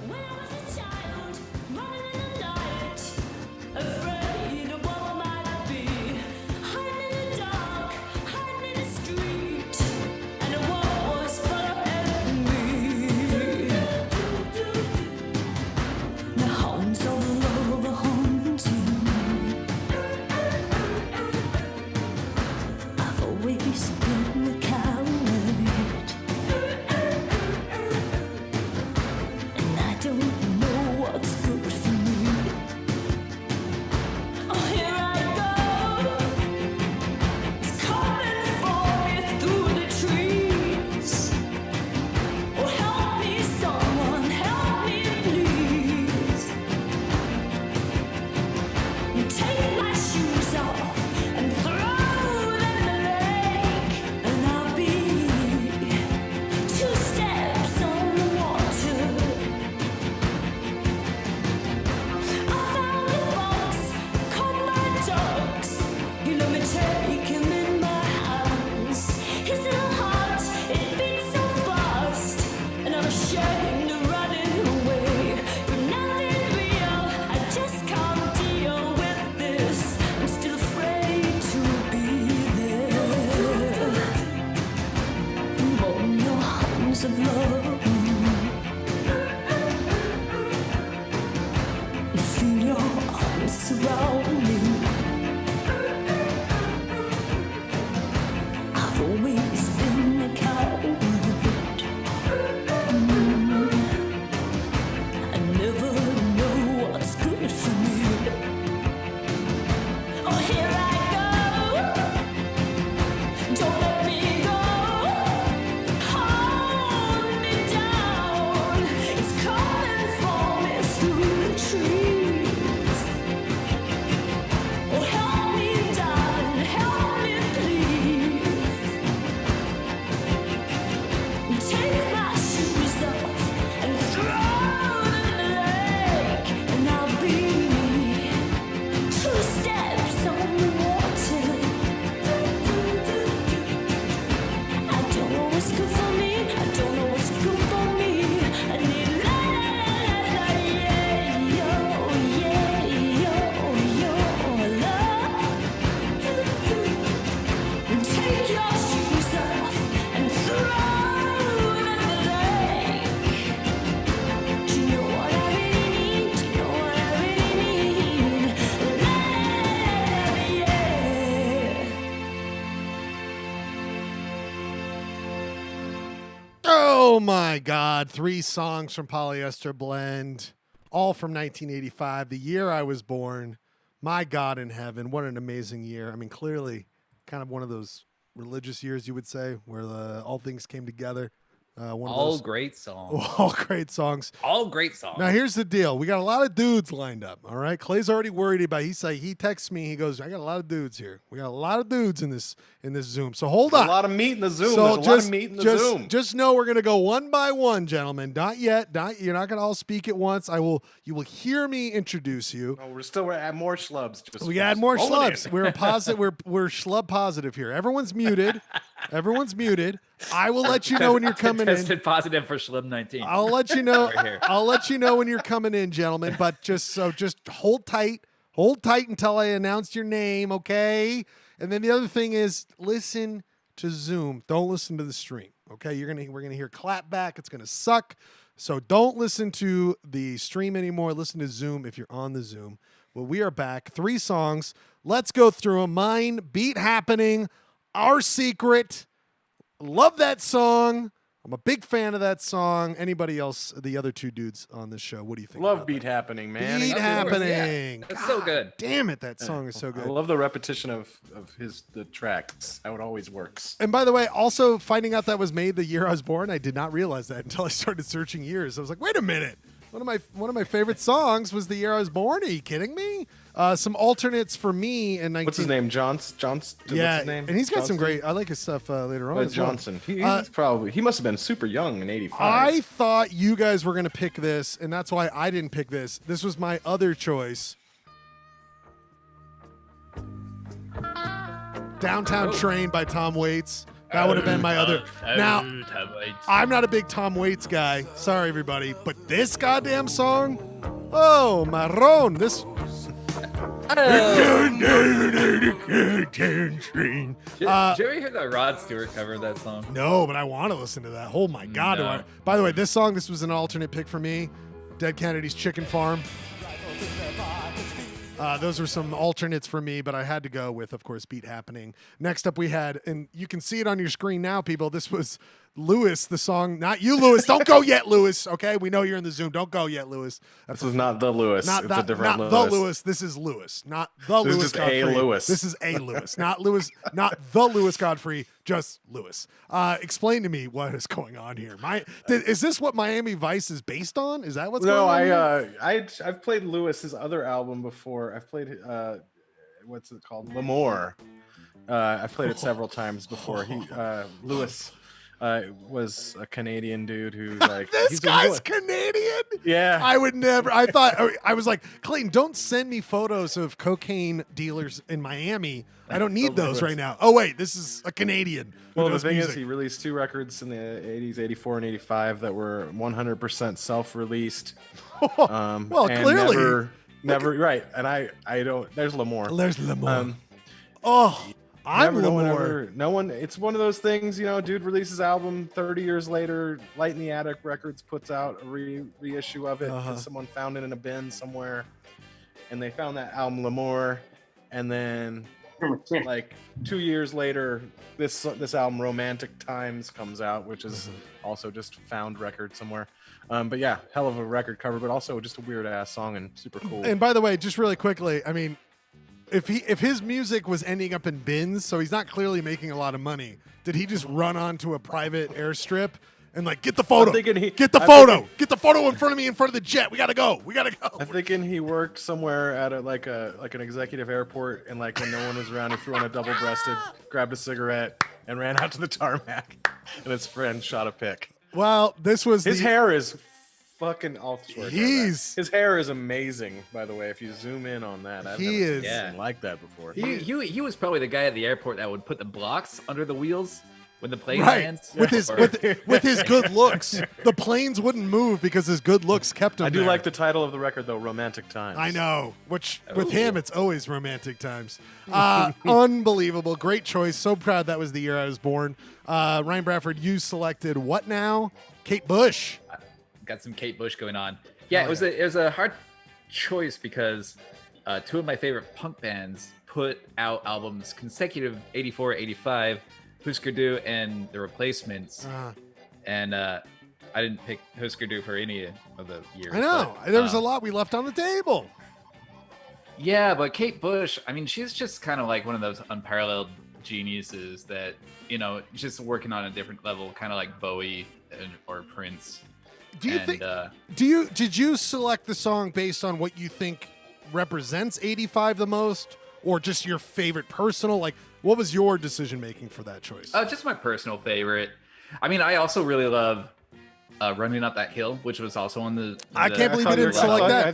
When I was a child, running in the night, afraid of what I might be, hiding in the dark, hiding in the street, and the world was following me. The homes all over haunting. I've always been a coward, and I don't know what's good for me. Oh, here I go. It's coming for me through the trees. Oh, help me, someone, help me, please. Take my shoes off and throw them in the lake, and I'll be 2 steps on the water. I found the fox, caught my dogs. You let me take him in my hands. His little heart, it beats so fast, and I'm ashamed of running away. You're nothing real, I just can't deal with this. I'm still afraid to be there. Warm your arms of love. Feel your arms surround me. I've always been a coward. I never know what's good for me. Oh, here I go. Don't let me go. Hold me down. It's coming for me through the trees. Oh, help me, darling, help me, please. Take my shoes off and throw them in the lake, and I'll be 2 steps on the water. I don't know what's good for me. I don't know what's good for me. I need la la la la yeah yo love. Take your shoes off and throw them in the Oh my God. 3 songs from Polyester Blend, all from 1985, the year I was born. My God in heaven. What an amazing year. I mean, clearly kind of one of those religious years, you would say, where all things came together. One of All those great songs. all great songs. All great songs. Now here's the deal: we got a lot of dudes lined up. All right, Clay's already worried about. He texts me. He goes, "I got a lot of dudes here. We got a lot of dudes in this Zoom. So hold on. A lot of meat in the Zoom. So There's a lot of meat in the Zoom. Just know we're gonna go one by one, gentlemen. Not yet. You're not gonna all speak at once. You will hear me introduce you. Oh, we're at more schlubs. We add more roll it schlubs. in. We're positive. We're schlub positive here. Everyone's muted. Everyone's muted. I will let you know when you're coming in. Tested positive for Schlub 19. I'll let you know. Right here. I'll let you know when you're coming in, gentlemen. But just hold tight. Hold tight until I announce your name, okay? And then the other thing is listen to Zoom. Don't listen to the stream. Okay? We're gonna hear clap back. It's gonna suck. So don't listen to the stream anymore. Listen to Zoom if you're on the Zoom. Well, we are back. 3 songs. Let's go through them. Mine, Beat Happening, Our Secret. Love that song. I'm a big fan of that song. Anybody else, the other 2 dudes on this show, what do you think? Love about Beat that? Happening, man. Beat Of course, Happening. yeah. It's so good. Damn it, that song is so I good. love the repetition of the tracks. How it always works. And by the way, also finding out that was made the year I was born, I did not realize that until I started searching years. I was like, wait a minute. One of my favorite songs was the year I was born. Are you kidding me? Some alternates for me in 19. What's his name? Johnson. Yeah, What's his name? and he's got some Johnston? great. I like his stuff later on. as well. Johnson. He must have been super young in '85. I thought you guys were going to pick this, and that's why I didn't pick this. This was my other choice. Downtown Train by Tom Waits. That would have been my other. Now, I'm not a big Tom Waits guy. Sorry, everybody. But this goddamn song, oh, marron. This. Did you ever hear that Rod Stewart cover of that song? No, but I want to listen to that. Oh, my God. No. By the way, this was an alternate pick for me. Dead Kennedy's Chicken Farm. Those were some alternates for me, but I had to go with, of course, Beat Happening. Next up we had, and you can see it on your screen now, people, this was Lewis, the song. Not you, Lewis. Don't go yet, Lewis. Okay? We know you're in the Zoom. Don't go yet, Lewis. This is not the Lewis. It's a different not Lewis. the Lewis. This is Lewis. Not the This is Lewis just Godfrey. a Lewis. This is a Lewis. Not Lewis. Not the Lewis Godfrey. Just Lewis. Explain to me what is going on here. Is this what Miami Vice is based on? Is that what's going on? No, I've played Lewis's other album before. I've played what's it called? L'Amour. I've played it several times before. Lewis was a Canadian dude who like This guy's Canadian? Yeah. I would never. I was like, Clayton, don't send me photos of cocaine dealers in Miami. I don't need those right now. Oh, wait, this is a Canadian. who Well, the does thing music. is, he released 2 records in the 80s, 84 and 85, that were 100% self-released. Well, and clearly. never right. And I don't. There's L'Amour. There's L'Amour. Um, I'm no one L'Amour. ever. No one. It's one of those things. Dude releases album 30 years later. Light in the Attic Records puts out a reissue of it. 'Cause someone found it in a bin somewhere, and they found that album L'Amour, and then like 2 years later, this album Romantic Times comes out, which is also just found record somewhere. But yeah, hell of a record cover, but also just a weird ass song and super cool. And by the way, just really quickly, I mean, if his music was ending up in bins, so he's not clearly making a lot of money, did he just run onto a private airstrip and like get the photo? Get the photo in front of me, in front of the jet. We gotta go. I'm thinking he worked somewhere at an executive airport, and like when no one was around, he threw on a double-breasted, grabbed a cigarette, and ran out to the tarmac. And his friend shot a pic. Well, this was His hair is fucking off the chart. He's- His hair is amazing, by the way. If you zoom in on that, I've He never is- seen anything like that before. He was probably the guy at the airport that would put the blocks under the wheels when the plane right lands. with his with his good looks. The planes wouldn't move because his good looks kept him. I do there. like the title of the record though, Romantic Times. I know, which with him, it's always romantic times. Unbelievable. Great choice. So proud that was the year I was born. Ryan Bradford, you selected what now? Kate Bush. Got some Kate Bush going on. Yeah, it was a hard choice because 2 of my favorite punk bands put out albums consecutive 84, 85, Husker Du and The Replacements. And I didn't pick Husker Du for any of the years. I know. but, There was a lot we left on the table. Yeah, but Kate Bush, I mean, she's just kind of like one of those unparalleled geniuses that, just working on a different level, kind of like Bowie or Prince. Do you think? Did you select the song based on what you think represents 85 the most, or just your favorite personal? Like, what was your decision making for that choice? Just my personal favorite. I mean, I also really love Running Up That Hill, which was also on the. I can't believe I you thought didn't your- select that.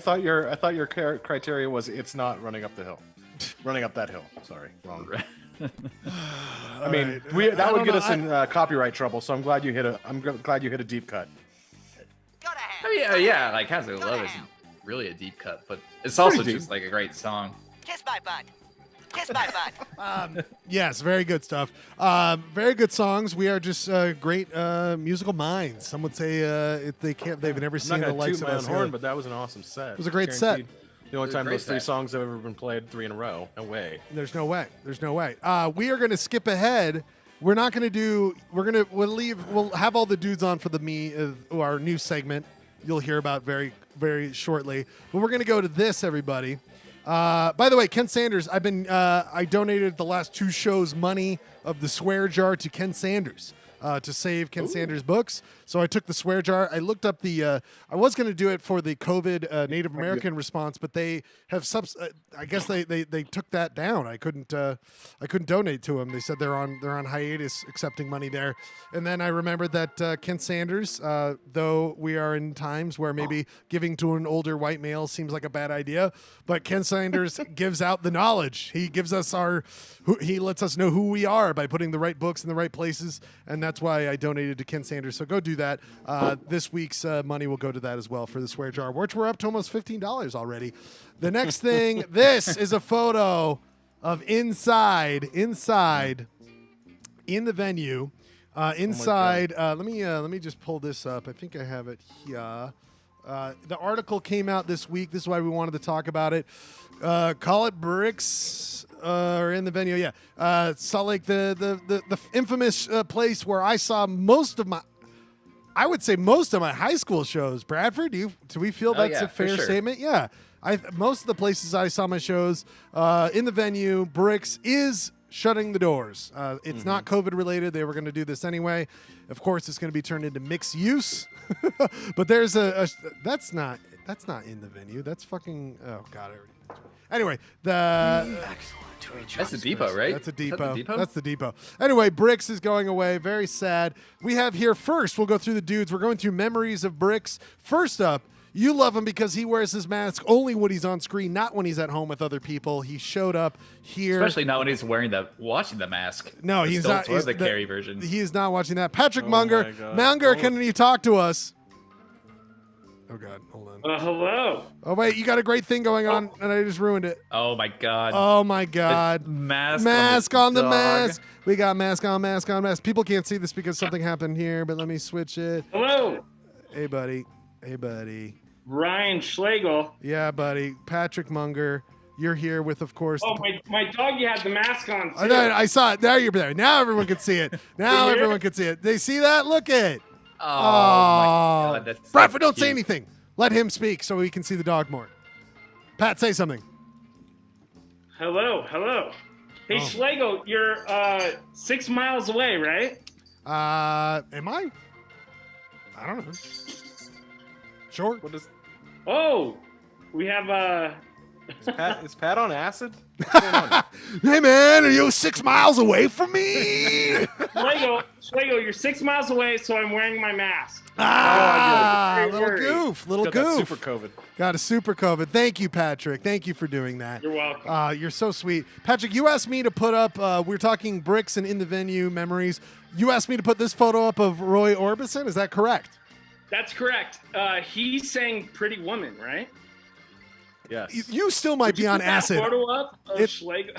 I thought your criteria was it's not running up the hill, running up that hill. Sorry, wrong. I mean, right. that I would don't get know. us in copyright trouble. So I'm glad you hit a deep cut. I mean, yeah, like Hazard Love isn't really a deep cut, but it's also just like a great song. Kiss my butt. Kiss my butt. Yes, very good stuff. Very good songs. We are just great musical minds. Some would say if they've never I'm seen not the gonna likes toot of my us. own horn, but that was an awesome set. It was a great set. The only It was a time great those three set. songs have ever been played 3 in a row. No way. There's no way. There's no way. We are going to skip ahead. We're not going to do. We'll have all the dudes on for our new segment. You'll hear about very, very shortly. But we're going to go to this, everybody. By the way, Ken Sanders. I donated the last 2 shows money of the swear jar to Ken Sanders to save Ken Sanders books. So I took the swear jar. I looked up I was going to do it for the COVID Native American response, but they have I guess they took that down. I couldn't donate to them. They said they're on hiatus accepting money there. And then I remembered that Ken Sanders, though we are in times where maybe giving to an older white male seems like a bad idea, but Ken Sanders gives out the knowledge. He gives us he lets us know who we are by putting the right books in the right places, and that's why I donated to Ken Sanders. So go do that. This week's money will go to that as well for the swear jar, which we're up to almost $15 already. The next thing, this is a photo of inside in the venue. Inside, let me just pull this up. I think I have it here. The article came out this week. This is why we wanted to talk about it. Call it bricks or in the venue. Yeah. Salt Lake, the infamous place where I saw most of my high school shows. Bradford, do we feel that's yeah, a fair for sure. statement? Yeah. Most of the places I saw my shows in the venue, Bricks is shutting the doors. It's not COVID related. They were going to do this anyway. Of course, it's going to be turned into mixed use. But there's that's not in the venue. That's fucking I already. Anyway, That's the depot, right? That's a Is that the depot. depot? That's the depot. Anyway, Bricks is going away. Very sad. We have here first, we'll go through the dudes. We're going through memories of Bricks. First up, you love him because he wears his mask only when he's on screen, not when he's at home with other people. He showed up here. Especially not when he's watching the mask. No, The he's stilts not. Or He's the carry version. He is not watching that. Patrick Oh Munger. my God. Munger, Oh. can you talk to us? Oh, God. Hold on. Hello. Oh, wait. You got a great thing going on, and I just ruined it. Oh my god. Oh, my God. Mask on the dog. mask. We got mask on mask. People can't see this because something happened here, but let me switch it. Hello. Hey, buddy. Hey, buddy. Ryan Schlegel. Yeah, buddy. Patrick Munger. You're here with, of course. Oh, my doggy had the mask on, too. I saw it. Now you're there. Now everyone can see it. Now You hear everyone it? can see it. They see that? Look at it. Oh, my god. That's so Bradford, don't say cute. anything. Let him speak so we can see the dog more. Pat, say something. Hello. Hey, Oh. Schlegel, you're 6 miles away, right? Am I? I don't know. Sure. What is Oh, we have is Pat on acid? What's going on? Hey, man, are you 6 miles away from me? Schlegel, you're 6 miles away, so I'm wearing my mask. Ah, Don't little worry. goof. Little Got that goof. super COVID. Got a super COVID. Thank you, Patrick. Thank you for doing that. You're welcome. You're so sweet. Patrick, you asked me to put up, we're talking Bricks and in the venue memories. You asked me to put this photo up of Roy Orbison. Is that correct? That's correct. He sang Pretty Woman, right? Yes. You still might be on Put that acid. photo up of It- Schlegel,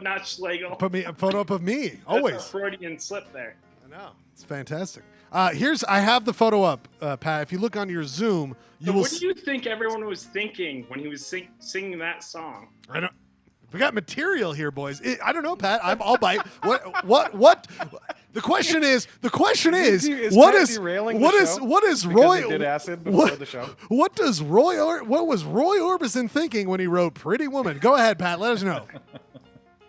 not Schlegel. Put me a photo up of me. That's Always. a Freudian slip there. I know. It's fantastic. I have the photo up, Pat. If you look on your Zoom, you So will. what do you think everyone was thinking when he was singing that song? I don't. We got material here, boys. I don't know, Pat. I'll bite. What? The question is, what is Roy? Did acid before the show? What was Roy Orbison thinking when he wrote Pretty Woman? Go ahead, Pat. Let us know.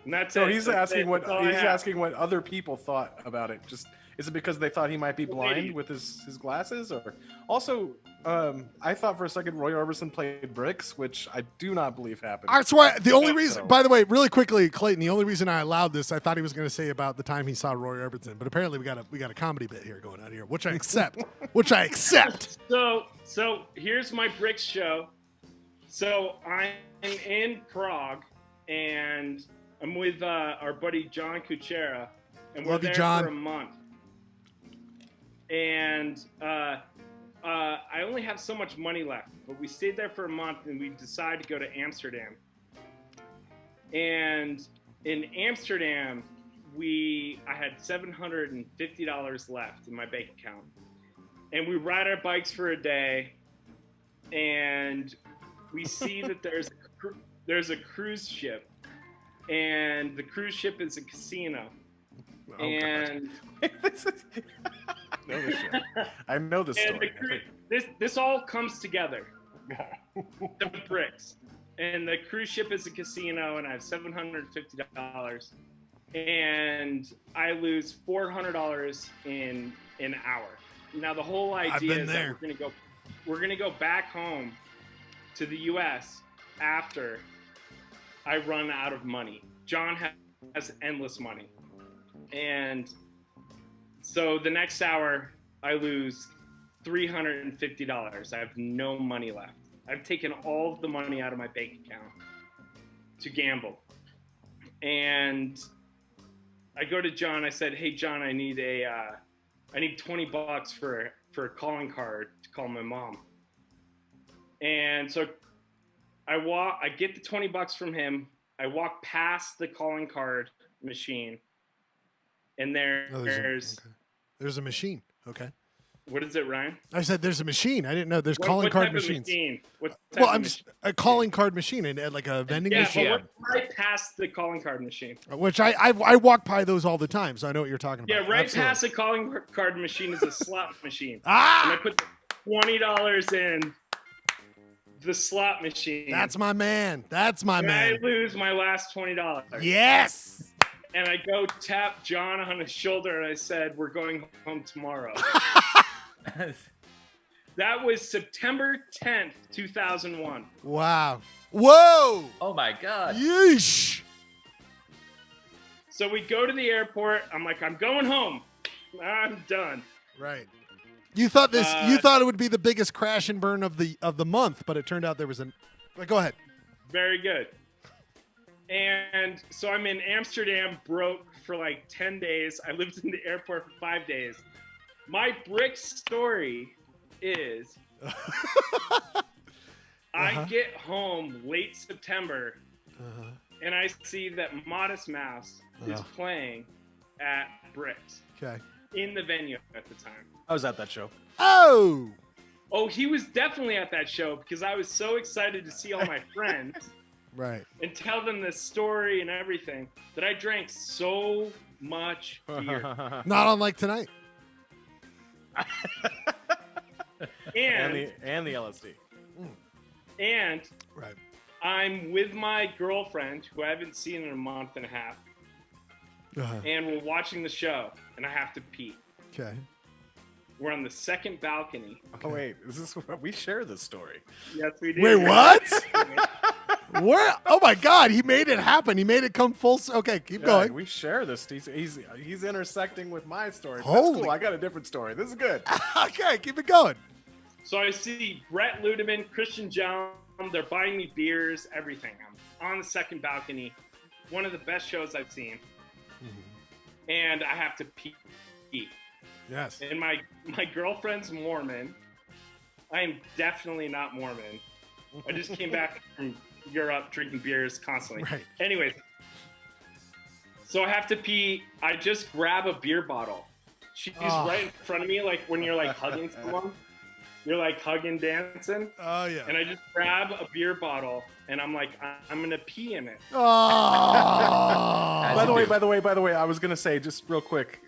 And that's So it. he's That's asking it. what That's all I he's have. asking what other people thought about it. Just is it because they thought he might be blind with his glasses, or also I thought for a second Roy Orbison played bricks, which I do not believe happened. That's why the only reason. So- By the way, really quickly, Clayton. The only reason I allowed this, I thought he was going to say about the time he saw Roy Orbison, but apparently we got a comedy bit here going on here, which I accept. So here's my bricks show. So I'm in Prague, and I'm with our buddy John Kuchera, and we're Love you, there John. for a month. And I only have so much money left, but we stayed there for a month, and we decided to go to Amsterdam. And in Amsterdam, I had $750 left in my bank account, and we ride our bikes for a day, and we see that there's a cruise ship, and the cruise ship is a casino. Oh, And I know the and story. this all comes together. The bricks, and the cruise ship is a casino, and I have $750, and I lose $400 in an hour. Now the whole idea been is there. that we're gonna go back home to the U.S. after I run out of money. John has endless money, and so the next hour I lose $350. I have no money left. I've taken all of the money out of my bank account to gamble, and I go to John. I said, "Hey, John, I need $20 for a calling card to call my mom." And so I get the $20 from him. I walk past the calling card machine, and there's a machine. Okay. What is it, Ryan? I said there's a machine. I didn't know there's calling card type of machines. machine? What type Well, of I'm machine? a calling card machine and like a vending Yeah, machine, but we're right past the calling card machine. which I walk by those all the time, so I know what you're talking about. Yeah, right Absolutely. past the calling card machine is a slot machine. Ah! And I put $20 in the slot machine. That's my man. That's my and man. I lose my last $20. Yes. And I go tap John on his shoulder, and I said, "We're going home tomorrow." That was September 10th, 2001. Wow. Whoa. Oh my God. Yeesh. So we go to the airport. I'm like, "I'm going home. I'm done." Right. You thought you thought it would be the biggest crash and burn of the month, but it turned out there was go ahead. Very good. And so I'm in Amsterdam, broke for like 10 days. I lived in the airport for 5 days. My brick story is I get home late September, and I see that Modest Mouse is playing at Bricks Okay. in the venue at the time. I was at that show. Oh. Oh, he was definitely at that show because I was so excited to see all my friends Right. and tell them the story and everything that I drank so much beer. Not unlike tonight. and the LSD. And Right. I'm with my girlfriend, who I haven't seen in a month and a half, and we're watching the show, and I have to pee. Okay. We're on the second balcony. Oh wait, is this we share this story? Yes, we do. Wait, what? Where? Oh my God! He made it happen. He made it come full. Okay, keep going. We share this. He's intersecting with my story. Holy- That's cool. I got a different story. This is good. Okay, keep it going. So I see Brett Ludeman, Christian John. They're buying me beers, everything. I'm on the second balcony. One of the best shows I've seen. And I have to pee. Yes. And my girlfriend's Mormon. I am definitely not Mormon. I just came back from Europe drinking beers constantly. Right. Anyways, so I have to pee. I just grab a beer bottle. She's right in front of me, like when you're like hugging someone. you're like hugging, dancing, Oh yeah. and I just grab a beer bottle and I'm like, I'm gonna pee in it. Oh. By the way, I was gonna say just real quick,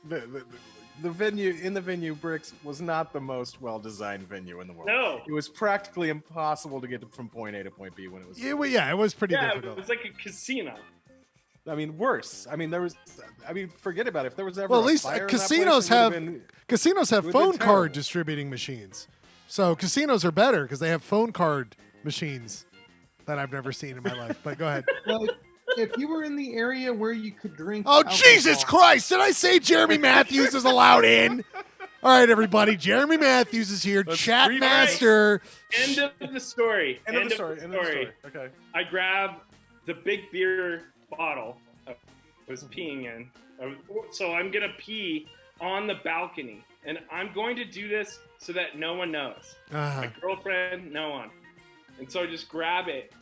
the venue Bricks was not the most well-designed venue in the world. No. It was practically impossible to get from point A to point B when it was. It was pretty Yeah, difficult. it was like a casino. I mean, worse. I mean, forget about it. If there was ever Well, at a least fire in that casinos place, it have would've been- casinos have it would've been phone card terrible. distributing machines. So casinos are better because they have phone card machines that I've never seen in my life. But go ahead. Well, if you were in the area where you could drink. Oh, alcohol- Jesus Christ! Did I say Jeremy Matthews is allowed in? All right, everybody. Jeremy Matthews is here. Let's Chat read master. End of the story. End of the story. Okay. I grab the big beer bottle I was peeing in. So I'm going to pee on the balcony. And I'm going to do this so that no one knows. Uh-huh. My girlfriend, no one. And so I just grab it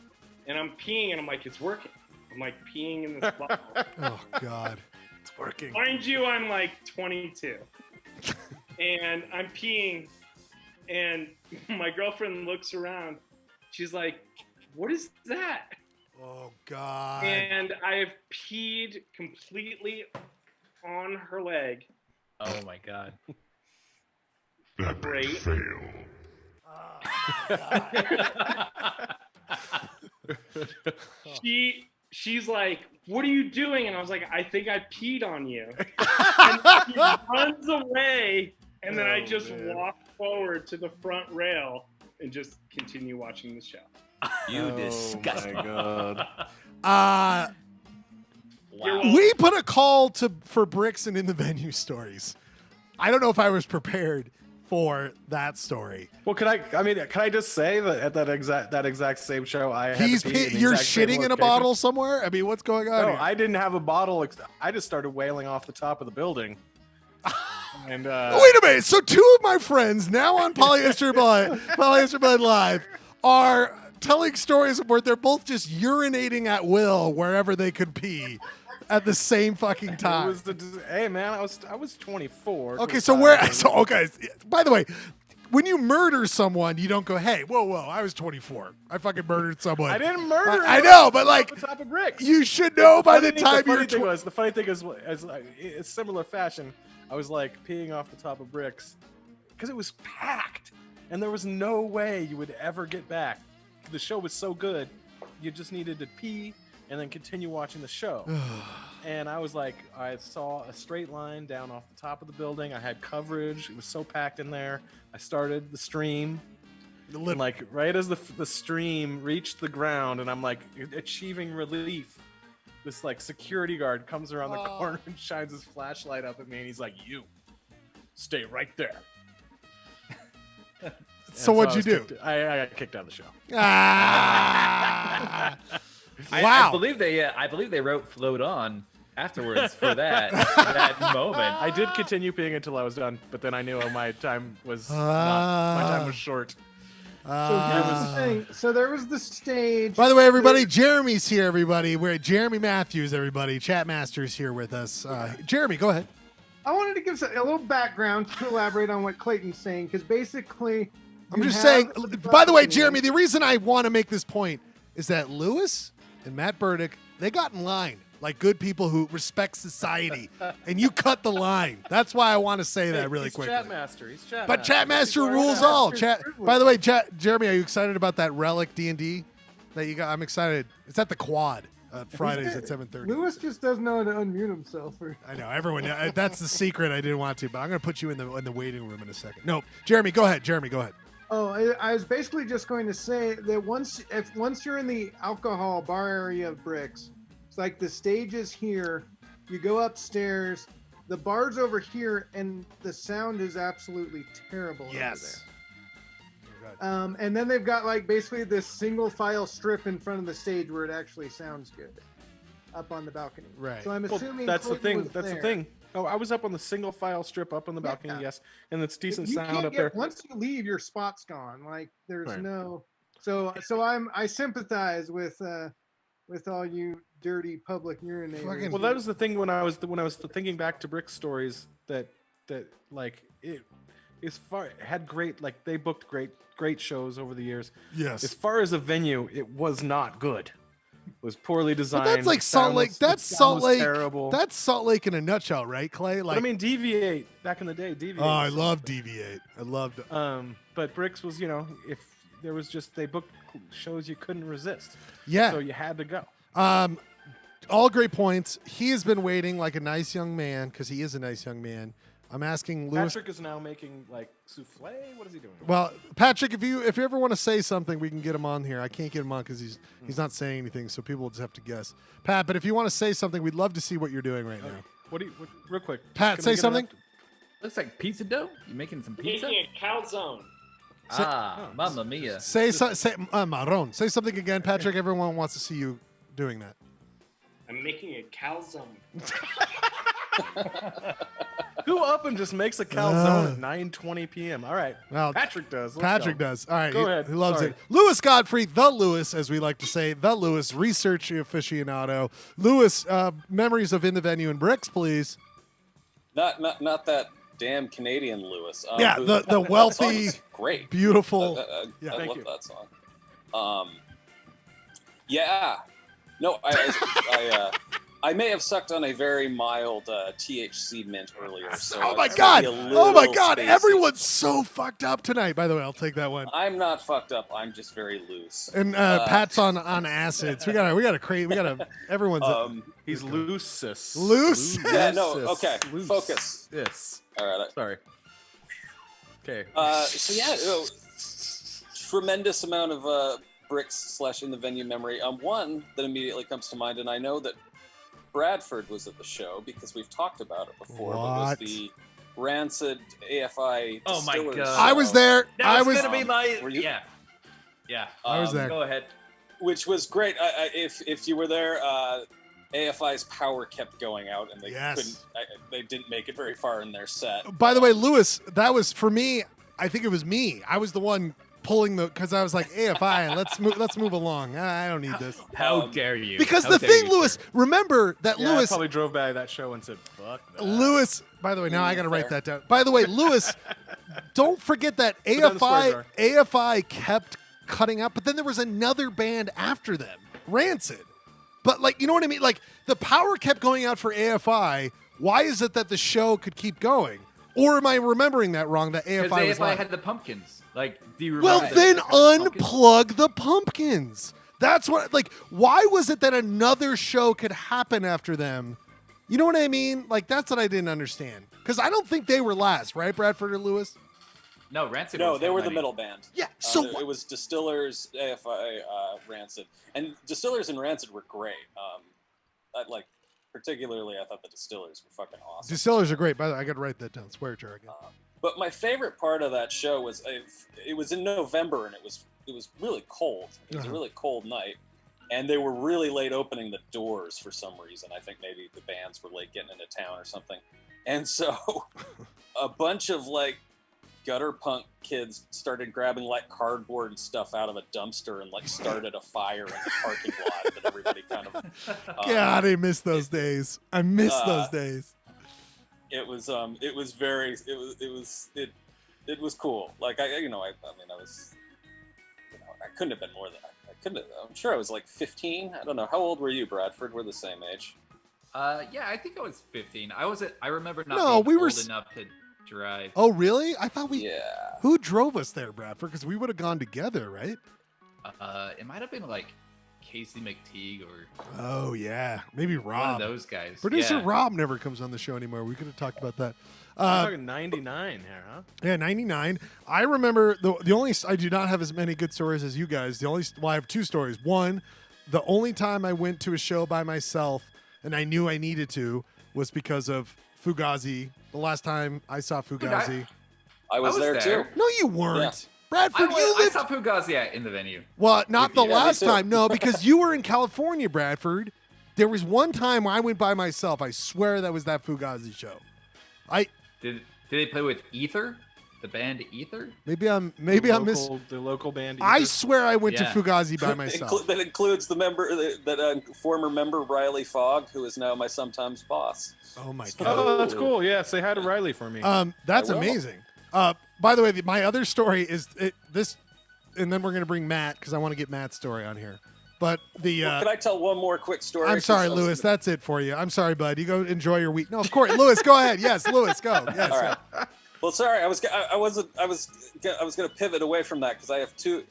and I'm peeing and I'm like, it's working. I'm like peeing in this bottle. Oh, God. It's working. Mind you, I'm like 22. And I'm peeing and my girlfriend looks around. She's like, what is that? Oh, God. And I have peed completely on her leg. Oh my god. Great. She's like, what are you doing? And I was like, I think I peed on you. And she runs away, and then I just walk forward to the front rail and just continue watching the show. You disgusting. Oh my god. Uh, You're welcome. we put a call for Bricks and in the venue stories. I don't know if I was prepared for that story. Well, can I just say that at that exact same show, I had to He's pee in the you're exact same shitting in a location? bottle somewhere? I mean, what's going on No, here? I didn't have a bottle. I just started wailing off the top of the building. And Wait a minute. So two of my friends now on Polyester Blend Live are telling stories where they're both just urinating at will wherever they could pee at the same fucking time. Hey man, I was 24. Okay, so okay. By the way, when you murder someone, you don't go, "Hey, whoa, I was 24. I fucking murdered someone." I didn't murder. I know, but like, off the top of bricks. you should know by the time you're. The funny thing is, in similar fashion, I was like peeing off the top of bricks because it was packed, and there was no way you would ever get back. The show was so good, you just needed to pee and then continue watching the show. And I was like, I saw a straight line down off the top of the building. I had coverage. It was so packed in there. I started the stream. And like right as the stream reached the ground and I'm like achieving relief, this like security guard comes around the corner and shines his flashlight up at me and he's like, you stay right there. So what'd you do? I got kicked out of the show. Ah. I Wow. believe they wrote "Float On" afterwards for that moment. I did continue peeing until I was done, but then I knew my time was my time was short. So here's the thing. So there was the stage. By the way, everybody, Jeremy's here, everybody. We're at Jeremy Matthews, everybody. Chat Master's here with us. Jeremy, go ahead. I wanted to give a little background to elaborate on what Clayton's saying, because basically, I'm you just have saying, the by the way, balcony. Jeremy, the reason I want to make this point is that Lewis and Matt Burdick, they got in line like good people who respect society, and you cut the line. That's why I want to say that really He's quickly. Chat Master. He's Chat But Master. Chat Master Chat rules all. Master's Chat. privilege. By the way, Jeremy, are you excited about that Relic D&D that you got? I'm excited. It's at the Quad Fridays at 7:30. Lewis just doesn't know how to unmute himself. I know everyone. That's the secret. I didn't want to, but I'm going to put you in the waiting room in a second. No, Jeremy, go ahead. Jeremy, go ahead. Oh, I was basically just going to say that once you're in the alcohol bar area of Bricks, it's like the stage is here. You go upstairs, the bar's over here, and the sound is absolutely terrible over Yes. there. And then they've got like basically this single file strip in front of the stage where it actually sounds good, up on the balcony. Right. So I'm Well, assuming that's the Clayton thing. was That's the there. thing. Oh, I was up on the single file strip up on the balcony, Yeah. yes, and it's decent You sound can't up get- there. Once you leave, your spot's gone. Like there's Right. no. So I sympathize with all you dirty public urinators. Fucking- Well, that was the thing when I was thinking back to Brick stories that like as far had great like they booked great shows over the years. Yes. As far as a venue, it was not good. It was poorly designed. But that's like the Salt sound Lake. was- That's the sound Salt was Lake. Terrible. That's Salt Lake in a nutshell, right, Clay? Like, But I mean, Deviate back in the day. Deviate. oh, I was love something. Deviate. I loved. But Bricks was, if there was just they booked shows you couldn't resist. Yeah. So you had to go. All great points. He has been waiting like a nice young man because he is a nice young man. I'm asking Lewis. Patrick is now making like souffle. What is he doing? Well, Patrick, if you ever want to say something, we can get him on here. I can't get him on because he's not saying anything, so people will just have to guess. Pat, but if you want to say something, we'd love to see what you're doing right now. Real quick. Pat, Can say we get it something. up? Looks like pizza dough. You making some pizza? Making a calzone. Mamma mia. Say Marron. Say something again, Patrick. Everyone wants to see you doing that. I'm making a calzone. Who up and just makes a calzone at 9:20 p.m.? All right. Well, Patrick does. Let's Patrick go. does. All right. Go he, ahead. He loves Sorry. it. Lewis Godfrey, the Lewis, as we like to say, the Lewis, research aficionado. Lewis, memories of In the Venue and Bricks, please. Not that damn Canadian Lewis. Yeah, who- the that wealthy, song is great. beautiful. I Thank love you. that song. Yeah. No, I may have sucked on a very mild THC mint earlier. So Oh my it's God! gonna be a Oh my little God! spacey. Everyone's so fucked up tonight. By the way, I'll take that one. I'm not fucked up. I'm just very loose. And Pat's on acids. We gotta create. We gotta. Everyone's He's loose. loose. Yeah, no, okay, Loose. focus. Yes. All right. Sorry. Okay. So yeah, tremendous amount of Bricks / In the Venue memory. One that immediately comes to mind, and I know that Bradford was at the show because we've talked about it before. But it was What? the Rancid AFI Oh my Distillers God. show, I was there. That was I was. gonna be my. Were you? Yeah. I was there. Go ahead. which was great. If you were there, AFI's power kept going out, and they Yes. couldn't. They didn't make it very far in their set. By the way, Lewis, that was for me. I think it was me. I was the one pulling because I was like AFI. Let's move along. I don't need this. How dare you? Because How the dare thing, you, Lewis, sir. remember that Yeah, I Lewis. probably drove by that show and said, "Fuck that." Lewis, by the way, now I got to write Fair. that down. By the way, Lewis, don't forget that it down the square AFI kept cutting out, but then there was another band after them, Rancid. But like, you know what I mean? Like the power kept going out for AFI. Why is it that the show could keep going? Or am I remembering that wrong? That Because AFI was AFI live? had the pumpkins. Like, do you Well, remember? then the pumpkins? unplug the pumpkins. That's what, like, why was it that another show could happen after them? You know what I mean? Like, that's what I didn't understand. Because I don't think they were last, right, Bradford or Lewis? No, Rancid. No, was they were the headlining. middle band. Yeah, so it was Distillers, AFI, Rancid, and Distillers and Rancid were great. Particularly, I thought the Distillers were fucking awesome. Distillers are great. By the way, I got to write that down. Swear jar again. But my favorite part of that show was it was in November and it was really cold. It was a really cold night, and they were really late opening the doors for some reason. I think maybe the bands were late getting into town or something, and so a bunch of like gutter punk kids started grabbing like cardboard and stuff out of a dumpster and like started a fire in the parking lot that everybody kind of God, I miss those days. I miss those days. it was cool. Like I couldn't have been more than I'm sure I was like 15. I don't know. How old were you, Bradford? We're the same age. Yeah, I think I was 15. I remember not No, being we were old enough to drive. Oh, really? I thought we. Yeah. Who drove us there, Bradford? Because we would have gone together, right? It might have been like Casey McTeague or Oh, yeah. Maybe one Rob. of those guys. Producer Yeah. Rob never comes on the show anymore. We could have talked about that. We're talking 99 here, huh? Yeah, 99. I remember the only I do not have as many good stories as you guys. I have two stories. One, the only time I went to a show by myself and I knew I needed to was because of Fugazi. The last time I saw Fugazi. I was there too. No, you weren't. Yeah. Bradford, you I lived. saw Fugazi in the venue. Well, not the Yeah, me last too. time. No, because you were in California, Bradford. There was one time I went by myself. I swear that was that Fugazi show. Did they play with Ether? The band Ether? Maybe I'm miss. The local band. I Ether. swear I went Yeah. to Fugazi by myself. That includes the former member Riley Fogg, who is now my sometimes boss. Oh my god. Oh, that's cool. Yeah, say hi to Riley for me. That's I will. amazing. By the way, my other story is this, and then we're going to bring Matt because I want to get Matt's story on here. But the Can I tell one more quick story? I'm sorry, Lewis. That's it for you. I'm sorry, bud. You go enjoy your week. No, of course, Lewis. Go ahead. Yes, Lewis, go. Yes. All right. Well, sorry, I was going to pivot away from that because I have two.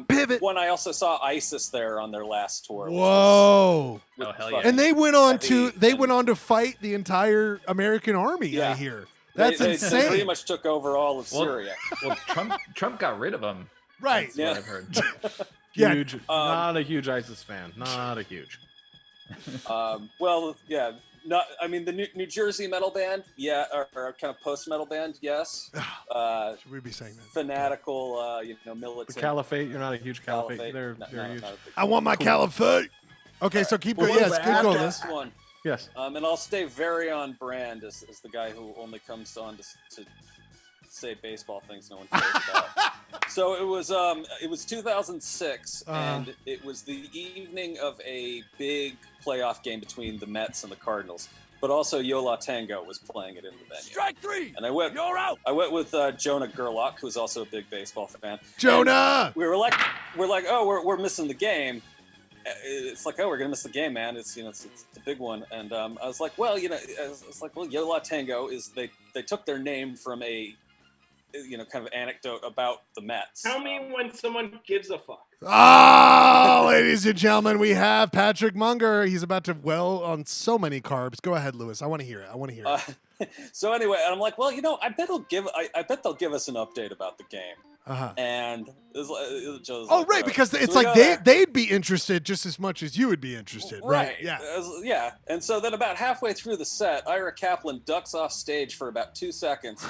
Pivot. One, I also saw ISIS there on their last tour. Oh Whoa. hell yeah! And they went on to heavy went on to fight the entire American army. Yeah. I hear that's They insane. pretty much took over all of Well, Syria. Well, Trump got rid of them. Right. That's what I've heard. Yeah. Huge. Not a huge ISIS fan. Not a huge. Well, yeah. Not. I mean, the New Jersey metal band, yeah, or kind of post metal band, yes. Should we be saying that? Fanatical, militant. The Caliphate. You're not a huge Caliphate. Caliphate. They're No, huge. not a big I want my caliphate. Okay, so keep going. Well, Yes, the good going. last one. Yes. And I'll stay very on brand as the guy who only comes on to say baseball things no one cares about. So it was 2006, and it was the evening of a big playoff game between the Mets and the Cardinals. But also Yo La Tango was playing it in the venue. Strike three. And I went. You're out. I went with Jonah Gerlach, who's also a big baseball fan. Jonah. And we're like, oh, we're missing the game. It's like, oh, we're gonna miss the game, man. It's it's a big one. And I was like, well, it's like, well, Yo La Tango is they took their name from a kind of anecdote about the Mets. Tell me when someone gives a fuck. Oh, ladies and gentlemen, we have Patrick Munger. He's about to well on so many carbs. Go ahead, Lewis. I want to hear it. So anyway, and I'm like, well, I bet they'll give us an update about the game. And it was oh, right, because it's like they'd be interested just as much as you would be interested, right? Yeah, yeah. And so then about halfway through the set, Ira Kaplan ducks off stage for about 2 seconds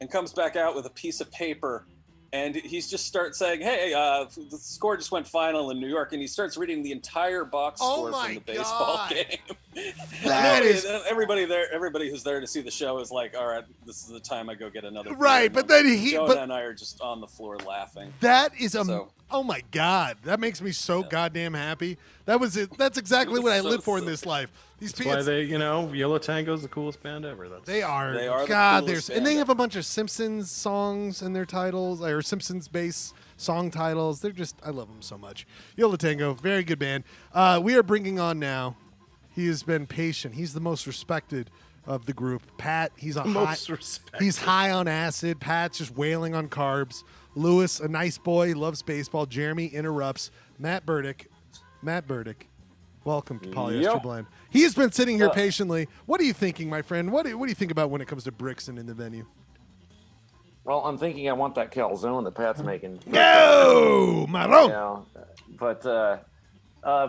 and comes back out with a piece of paper. And he just starts saying, hey, the score just went final in New York. And he starts reading the entire box score from the baseball game. Everybody who's there to see the show is like, all right, this is the time I go get another beer. Right, but then Jonah and I are just on the floor laughing. That is oh my God, that makes me so goddamn happy. That was it. That's exactly what I live for in this life. These That's why they, Yellow Tango's the coolest band ever. They are. God, and they have a bunch of Simpsons songs in their titles, or Simpsons based song titles. They're just, I love them so much. Yola Tango, very good band. We are bringing on now. He has been patient. He's the most respected of the group. Pat, he's he's high on acid. Pat's just wailing on carbs. Lewis, a nice boy, loves baseball. Jeremy interrupts. Matt Burdick, welcome to Polyester Blend. He has been sitting here patiently. What are you thinking, my friend? What do you think about when it comes to Brixton in the venue? Well, I'm thinking I want that calzone that Pat's making. No, Marron.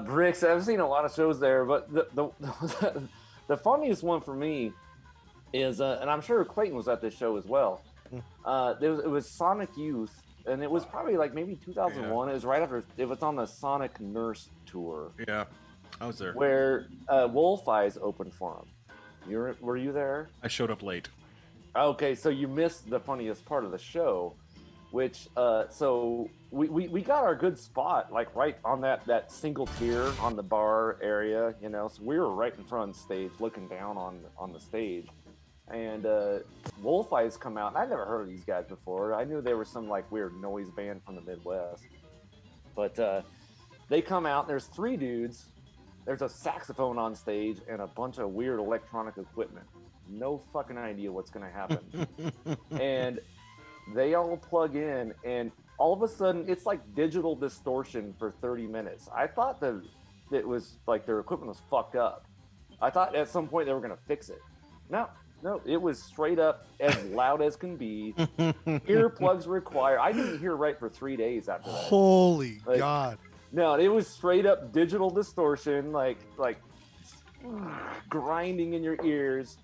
Bricks, I've seen a lot of shows there, but the funniest one for me is, and I'm sure Clayton was at this show as well. It was Sonic Youth, and it was probably like maybe 2001. Yeah. It was right after, it was on the Sonic Nurse tour. Yeah, I was there. Where Wolf Eyes opened for him. Were you there? I showed up late. Okay, so you missed the funniest part of the show, which so we got our good spot, like right on that single tier on the bar area, so we were right in front of the stage looking down on the stage. And Wolf Eyes come out, and I never heard of these guys before. I knew they were some like weird noise band from the Midwest, but they come out, and there's 3 dudes, there's a saxophone on stage and a bunch of weird electronic equipment. No fucking idea what's gonna happen. And they all plug in, and all of a sudden it's like digital distortion for 30 minutes. I thought that it was like their equipment was fucked up. I thought at some point they were gonna fix it. No, it was straight up as loud as can be. Earplugs required. I didn't hear right for 3 days after that. Holy God. No, it was straight up digital distortion, like grinding in your ears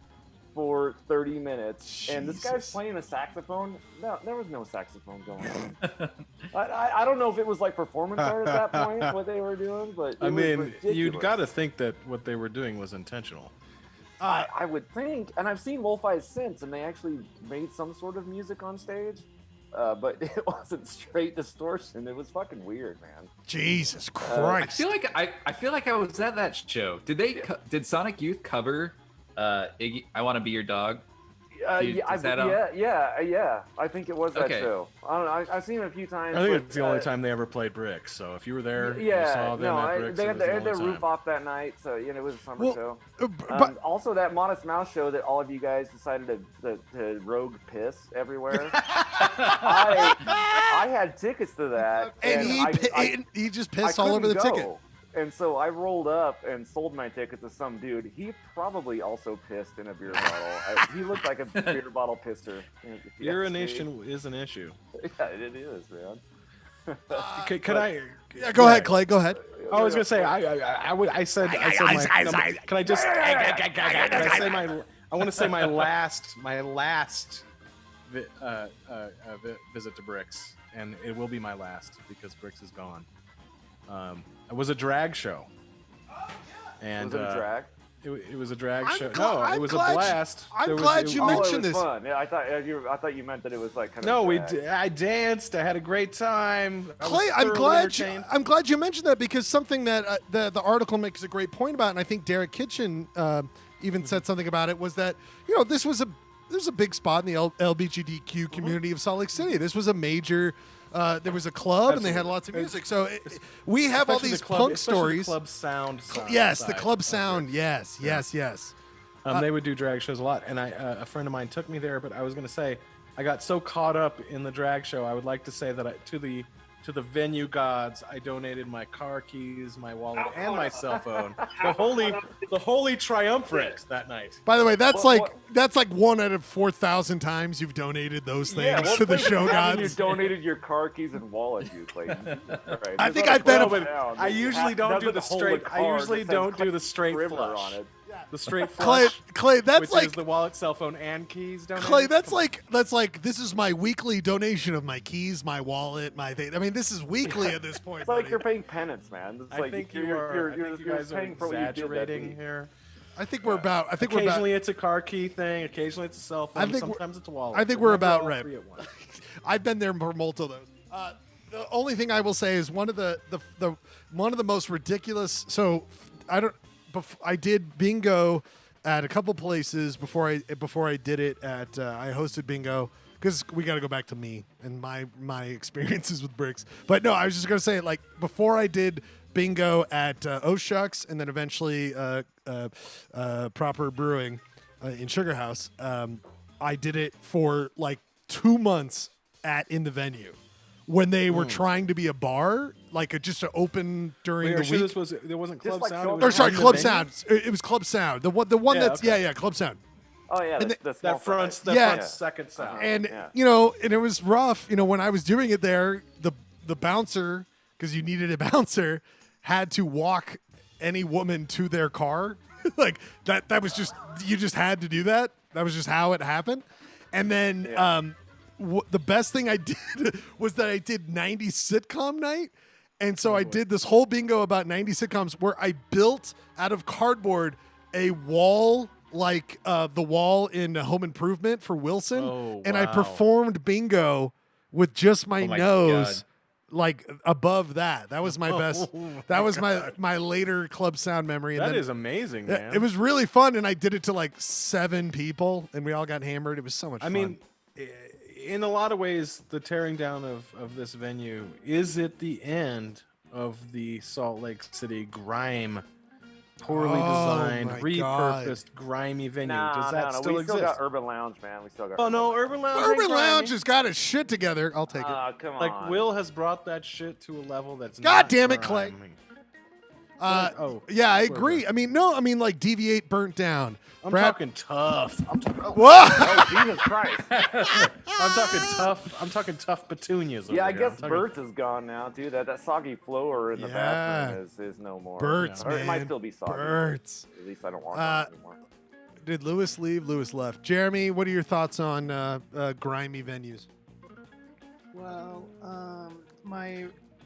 for 30 minutes. Jesus. And this guy's playing a saxophone. No, there was no saxophone going on. I don't know if it was like performance art at that point, what they were doing, but I mean, you'd got to think that what they were doing was intentional. I would think, and I've seen Wolf Eyes since, and they actually made some sort of music on stage, but it wasn't straight distortion. It was fucking weird, man. Jesus Christ! I feel like I was at that show. Did Sonic Youth cover Iggy, I Want to Be Your Dog? Is that on? yeah. I think it was that Okay. show. I don't know. I've seen it a few times. I think but, it's the only time they ever played Bricks. So if you were there, you Yeah, saw them at Bricks. they it had, was the their only roof time. off that night, so it was a summer Well, show. but Also, that Modest Mouse show that all of you guys decided to rogue piss everywhere. I had tickets to that, and he just pissed all over the ticket. And so I rolled up and sold my ticket to some dude. He probably also pissed in a beer bottle. He looked like a beer bottle pisser. Urination is an issue. Yeah, it is, man. Could I? Yeah, go ahead, Clay. Go ahead. I was gonna say I said my. Can I just? Can I say my? I want to say my last visit to Bricks, and it will be my last because Bricks is gone. It was a drag show. And was it a drag? It was a drag show. I'm It was a glad blast. I'm glad you mentioned it was this. Fun. Yeah, I thought you meant that it was like kind No, of. I danced. I had a great time. Clay, I'm glad you mentioned that because something that the article makes a great point about, and I think Derek Kitchen even said something about it, was that this was a big spot in the LGBTQ community of Salt Lake City. This was a major. There was a club and they had lots of music. So we have all these punk stories. The club sound. Yes, the club sound. Yes. They would do drag shows a lot, and a friend of mine took me there. But I was going to say, I got so caught up in the drag show. I would like to say that to the venue gods, I donated my car keys, my wallet, and my cell phone. The holy triumvirate that night. By the way, that's like 1 out of 4,000 times you've donated those things to the show gods. You donated your car keys and wallet, you Clayton. Right. I think I've been. I usually don't do the straight. I usually don't do the straight flush on it. The straight flush. Clay, that's which like is the wallet, cell phone, and keys. Clay, that's like this is my weekly donation of my keys, my wallet, my thing. I mean, this is weekly at this point. It's like you're paying penance, man. It's I like think you're you guys are paying for what you did that exaggerating week. here. I think we're about. Occasionally it's a car key thing. Occasionally it's a cell phone. Sometimes it's a wallet. I think but we're never about all right. three at once. I've been there for multiple of those. The only thing I will say is one of the most ridiculous. So I did bingo at a couple places before I did it at. I hosted bingo because we got to go back to me and my experiences with Bricks. But no, I was just gonna say like before I did bingo at Oh Shucks and then eventually Proper Brewing in Sugar House. I did it for like 2 months in the venue when they were trying to be a bar, like just to open during the week. There wasn't Club like Sound. Or sorry, Club Sound. It was Club Sound. The one that's okay. Club Sound. Oh yeah, And the That front's second sound. And and it was rough. When I was doing it there, the bouncer, because you needed a bouncer, had to walk any woman to their car. Like that was just you just had to do that. That was just how it happened. And then the best thing I did was that I did 90s sitcom night. And so I did this whole bingo about 90s sitcoms where I built out of cardboard a wall like the wall in Home Improvement for Wilson. And I performed bingo with just my nose like above that. That was my best. That was my later Club Sound memory. And That is amazing, man. It was really fun. And I did it to like 7 people and we all got hammered. It was so much fun. I mean, in a lot of ways, the tearing down of this venue, is it the end of the Salt Lake City grime? Poorly designed, repurposed, grimy venue. Does that still we exist? Still got Urban Lounge, man. We still got. Oh no, Urban Lounge. Urban Lounge has got his shit together. I'll take it. Come on. Like Will has brought that shit to a level that's. God not damn it, Clay. grimy. Yeah, I agree. I mean, like Deviate burnt down. I'm talking tough. Whoa! Oh Jesus Christ! I'm talking tough petunias. Yeah, I over here. guess Bert's is gone now, dude. That soggy floor in the bathroom is no more. Bert's, Or it might man. still be soggy. Bert's. At least I don't want it anymore. Did Lewis leave? Lewis left. Jeremy, what are your thoughts on grimy venues? Well,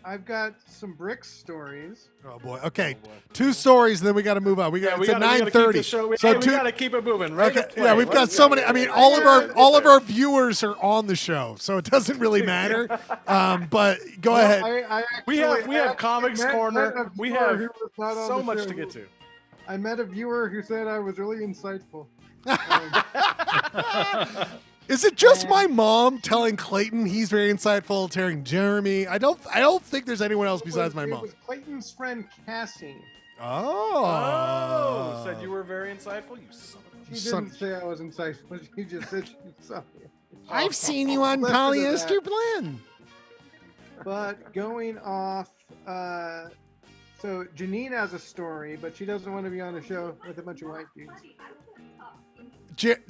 I've got some Bricks stories. Oh boy. Okay, 2 stories, and then we got to move on. It's at 9:30. So So we gotta keep it moving, right? Okay, yeah, we've got so many. I mean, all of our viewers are on the show, so it doesn't really matter. But go ahead. We have Comics Corner. We have who was not on so the much show. to get to. I met a viewer who said I was really insightful. Is it just my mom telling Clayton he's very insightful, telling Jeremy? I don't think there's anyone else besides my It mom. was Clayton's friend Cassie. Oh, said you were very insightful. You son of a. She didn't say I was insightful. She just said she saw me. I've seen you on Listen to Polyester that. Blend. But going off, so Janine has a story, but she doesn't want to be on a show with a bunch of white dudes.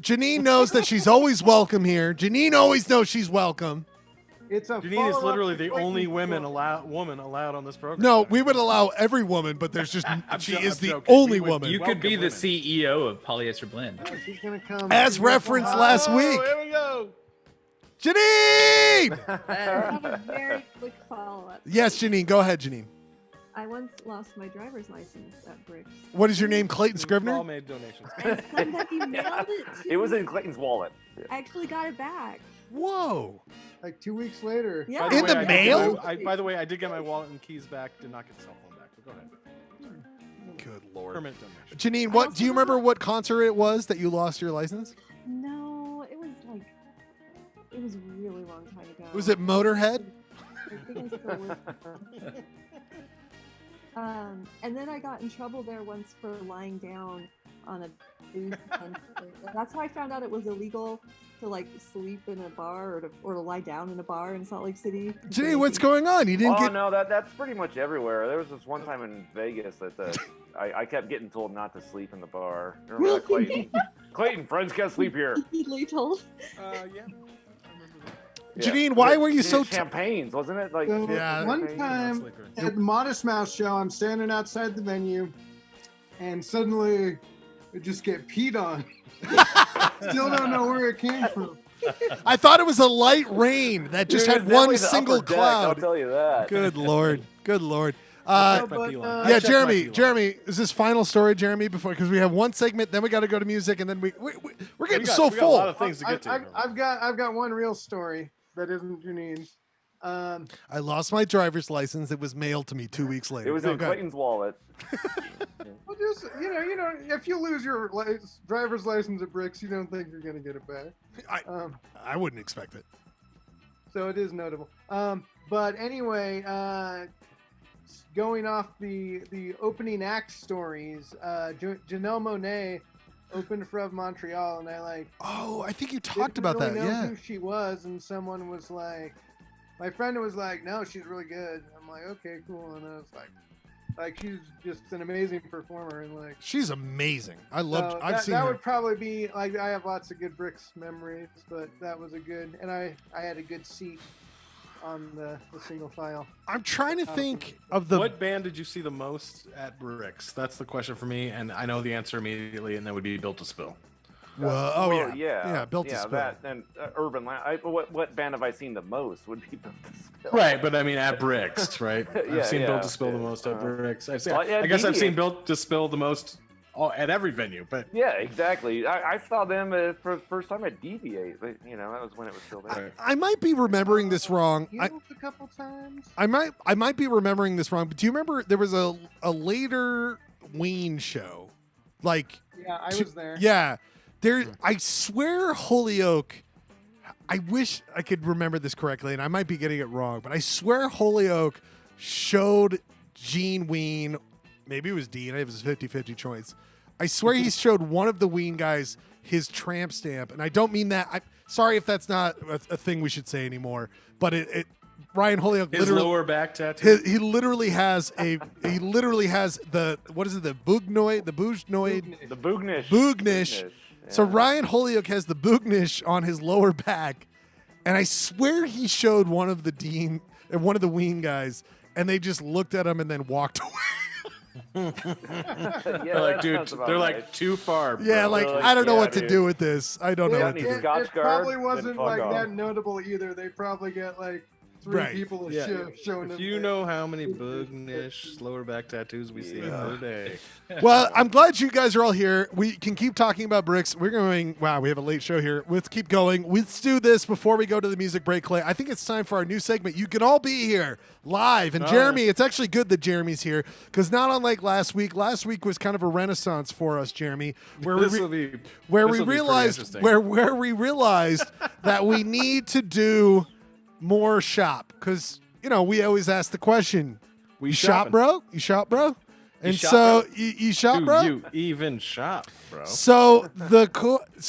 Janine knows that she's always welcome here. Janine always knows she's welcome. It's a Janine is follow-up literally to the Clayton's only woman story. allowed on this program. No, we would allow every woman, but there's just she is I'm the joking. only We would- woman. You could be the Welcome CEO of Polyester Blend. Oh, she's gonna come. As she's gonna referenced come last out. week. Here we go. Janine! I have a very quick follow-up. Yes, Janine. Go ahead, Janine. I once lost my driver's license at Bricks. What is your name? Clayton All Scrivener? made donations. And somebody mailed it to It was me. in Clayton's wallet. I actually got it back. Whoa. Like 2 weeks later. Yeah. In the mail? By the way, I did get my wallet and keys back. Did not get the cell phone back. But go ahead. Good Lord. Permanent donation. Janine, what do you remember what concert it was that you lost your license? No, it was a really long time ago. Was it Motorhead? I think I still live. And then I got in trouble there once for lying down on a booth. And that's how I found out it was illegal to like sleep in a bar or to lie down in a bar in Salt Lake City. Janine, what's going on? You didn't Oh get. no, that's pretty much everywhere. There was this one time in Vegas that I kept getting told not to sleep in the bar. Remember that, Clayton? Clayton, friends can't sleep here. Repeatedly told. Yeah. Janine, why were you so champagnes, wasn't it? Like So Yeah. one time at the Modest Mouse show, I'm standing outside the venue, and suddenly I just get peed on. Still don't know where it came from. I thought it was a light rain that just Dude, had it's definitely one the single upper deck, I'll cloud. tell you that. Good Lord. Good Lord. No, but, Yeah, Jeremy, is this final story, Jeremy? Because we have one segment, then we got to go to music, and then we're getting so we got full. a lot of things to get to. I've got one real story that isn't Janine's. I lost my driver's license. It was mailed to me 2 weeks later. It was No, in go ahead. Clayton's wallet. Well, just if you lose your driver's license at Bricks, you don't think you're gonna get it back. I wouldn't expect it. So it is notable. But anyway, going off the opening act stories, Janelle Monáe opened for Montreal, and Oh, I think you talked didn't about really that. know Yeah. who she was, and someone was like, my friend was like, no, she's really good. I'm like, okay, cool, and I was like she's just an amazing performer, and like She's amazing. I loved. so I've that, seen that her. would probably be like, I have lots of good Bricks memories, but that was a good, and I had a good seat on the single file. I'm trying to think of the. What band did you see the most at Bricks? That's the question for me, and I know the answer immediately, and that would be Built to Spill. Well, Well, yeah. Built to yeah, Spill. that and Urban. What band have I seen the most? Would be Built to Spill. Right, but I mean at Bricks, right? Yeah, I've seen yeah. Built to Spill the most at Bricks. I Well, guess I've seen Deviant. Built to Spill the most at every venue, but Yeah, exactly. I saw them for the first time at Deviate. But, that was when it was still there. I might be remembering this wrong. Healed a couple times. I might be remembering this wrong. But do you remember there was a later Ween show, like Yeah, I was there. yeah. There, I swear, Holyoke. I wish I could remember this correctly, and I might be getting it wrong, but I swear Holyoke showed Gene Ween, maybe it was Dean, it was a 50-50 choice. I swear he showed one of the Ween guys his tramp stamp, and I don't mean that. I'm sorry if that's not a thing we should say anymore, but it Ryan Holyoke his literally lower back tattoo. he literally has the what is it, the Boognoid, the Boognoid, The Boognish. Boognish. So Ryan Holyoke has the Boognish on his lower back, and I swear he showed one of the Dean and one of the Ween guys, and they just looked at him and then walked away. They're like, dude, they're like too far. Bro. Yeah, like I don't know what to do with this. I don't know what to do. It probably wasn't like that notable either. They probably get like three Right. people Yeah. showing If up you there. know how many Bugnish lower back tattoos we see per day. Well, I'm glad you guys are all here. We can keep talking about bricks. We're going, wow, we have a late show here. Let's keep going. Let's do this before we go to the music break, Clay. I think it's time for our new segment. You can all be here live. And Jeremy, it's actually good that Jeremy's here because not unlike last week was kind of a renaissance for us, Jeremy, where we realized that we need to do more shop because, we always ask the question, you shop, bro? You shop, bro? And you shop, bro? You even shop, bro. So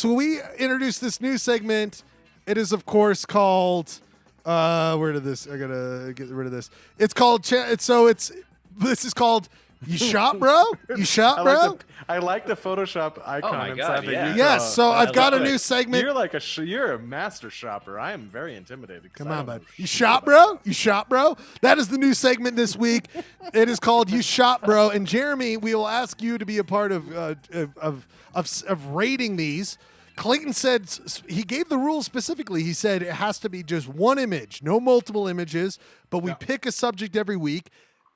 we introduced this new segment. It is, of course, called where did this? I gotta get rid of this. It's called. This is called. You shop, bro? You shop, bro? I like the Photoshop icon inside the YouTube. Yes, so I've got a new segment. You're like you're a master shopper. I am very intimidated. Come on, bud. You shop, bro? You shop, bro? That is the new segment this week. It is called You Shop, Bro. And Jeremy, we will ask you to be a part of rating these. Clayton said he gave the rules specifically. He said it has to be just one image, no multiple images, but we pick a subject every week.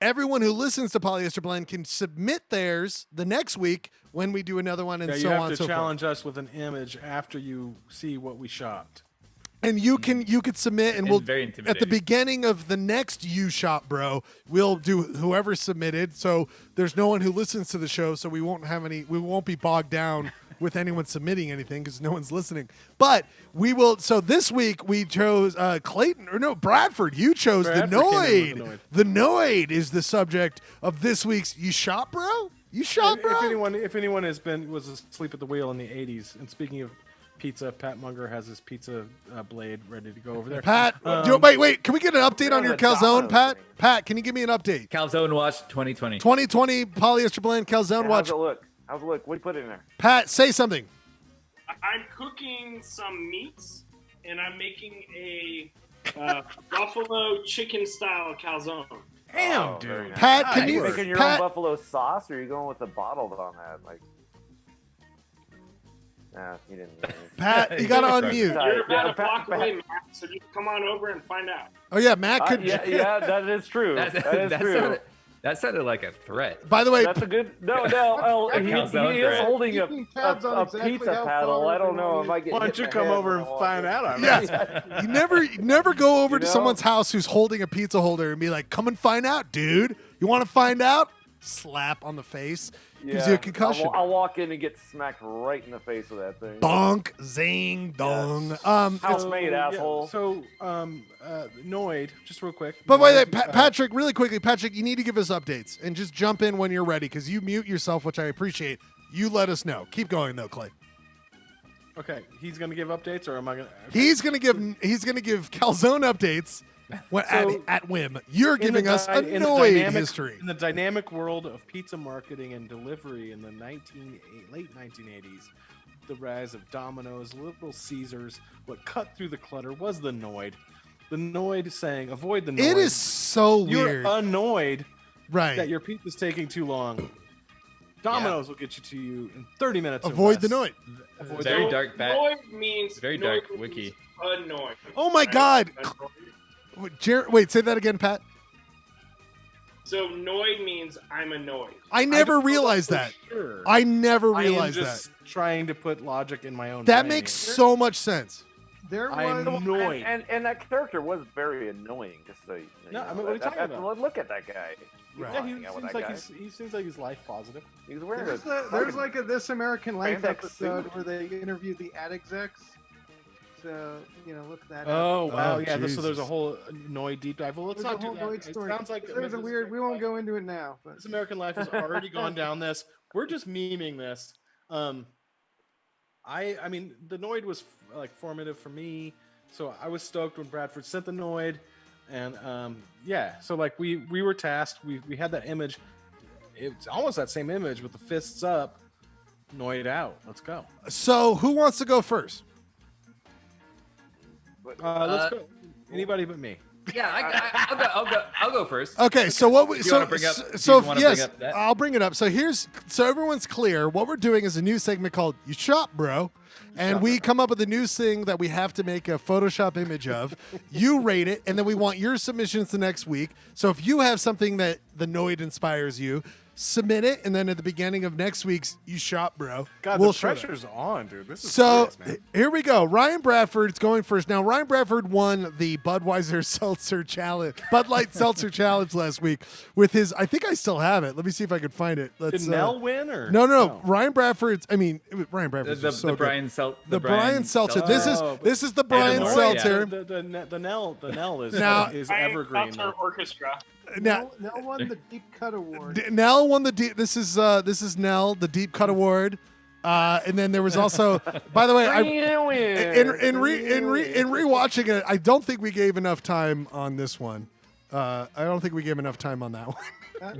Everyone who listens to Polyester Blend can submit theirs the next week when we do another one, and so on and so forth. You have to challenge us with an image after you see what we shopped. And you could submit, and we'll at the beginning of the next You Shop, bro. We'll do whoever submitted. So there's no one who listens to the show, so we won't be bogged down with anyone submitting anything because no one's listening. But we will. So this week we chose Bradford. You chose the Noid. The Noid is the subject of this week's You Shop, bro. You shop, bro. If anyone was asleep at the wheel in the '80s, and speaking of pizza, Pat Munger has his pizza blade ready to go over there. Pat, wait. Can we get an update on your calzone, Pat? Pat, can you give me an update? Calzone Watch 2020. 2020 Polyester Blend calzone watch. How's it look? What do you put in there? Pat, say something. I'm cooking some meats, and I'm making a buffalo chicken style calzone. Damn, dude. Nice. Pat, Are you making your own buffalo sauce, or are you going with the bottled on that? Nah, you didn't. Pat, you got to unmute. You're about a block away, Matt, so you come on over and find out. Oh, yeah, Matt could. Yeah, that is true. That is true. That sounded like a threat. By the way, that's a good. No. He is holding a pizza paddle. I don't know. Why don't you come over and find out? Yeah, you never go over to someone's house who's holding a pizza holder and be like, "Come and find out, dude. You want to find out?" Slap on the face. Gives you a concussion. I'll walk in and get smacked right in the face with that thing. Bonk, zing, dong. Yes. House-made asshole. So, Noid, just real quick. But wait, Patrick, really quickly, Patrick, you need to give us updates and just jump in when you're ready because you mute yourself, which I appreciate. You let us know. Keep going though, Clay. Okay, he's gonna give updates, or am I gonna? Okay. He's gonna give calzone updates. At whim. You're giving us a Noid history. In the dynamic world of pizza marketing and delivery in the late 1980s, the rise of Domino's, Little Caesars, what cut through the clutter was the Noid. The Noid saying, avoid the Noid. It is so weird. You're annoyed that your pizza's taking too long. Domino's will get you in 30 minutes. Avoid the Noid. Very dark. Noid means very dark wiki. Annoyed. Oh my God. Wait, say that again, Pat. So Noid means I'm annoyed. I never realized that. Sure. I never realized I am just trying to put logic in my own. That brain. makes so much sense. I'm annoyed. And that character was very annoying. Just so no, I mean, what are you talking about? Look at that guy. Yeah, he seems like he's life positive. He's wearing there's like a This American Life episode where they interview the ad execs. So, look that up. Oh, wow. Yeah, so there's a whole Noid deep dive. Well, let's not do that. Noid story. It sounds like there's a weird, we won't go into it now. But. This American Life has already gone down this. We're just memeing this. I mean, the Noid was formative for me. So I was stoked when Bradford sent the Noid. And so we were tasked. We had that image. It's almost that same image with the fists up, Noid out. Let's go. So who wants to go first? Let's go. Anybody but me. I'll go first. Okay, so what we You so wanna bring up- so you wanna yes, bring up that? I'll bring it up. So everyone's clear. What we're doing is a new segment called "You Shop, Bro," and we come up with a new thing that we have to make a Photoshop image of. You rate it, and then we want your submissions the next week. So if you have something that the Noid inspires you, submit it, and then at the beginning of next week's "You Shop, Bro," God, we'll the show it. pressure's on, dude. This is So serious, man. here we go. Ryan Bradford's going first. Now, Ryan Bradford won the Budweiser Seltzer Challenge, Bud Light Seltzer Challenge last week with his. I think I still have it. Let me see if I can find it. Did Nell win or No. Ryan Bradford's. I mean, Ryan Bradford's The just so Brian good. Sel- The Brian Seltzer. This is the Hey, Brian the Nell, Seltzer. The Nell is Now- is Ryan evergreen. Seltzer Orchestra. Now, Nell won the Deep Cut Award. Nell won the deep. This is Nell, the Deep Cut Award. And then there was also, by the way, in rewatching it, I don't think we gave enough time on this one. I don't think we gave enough time on that one.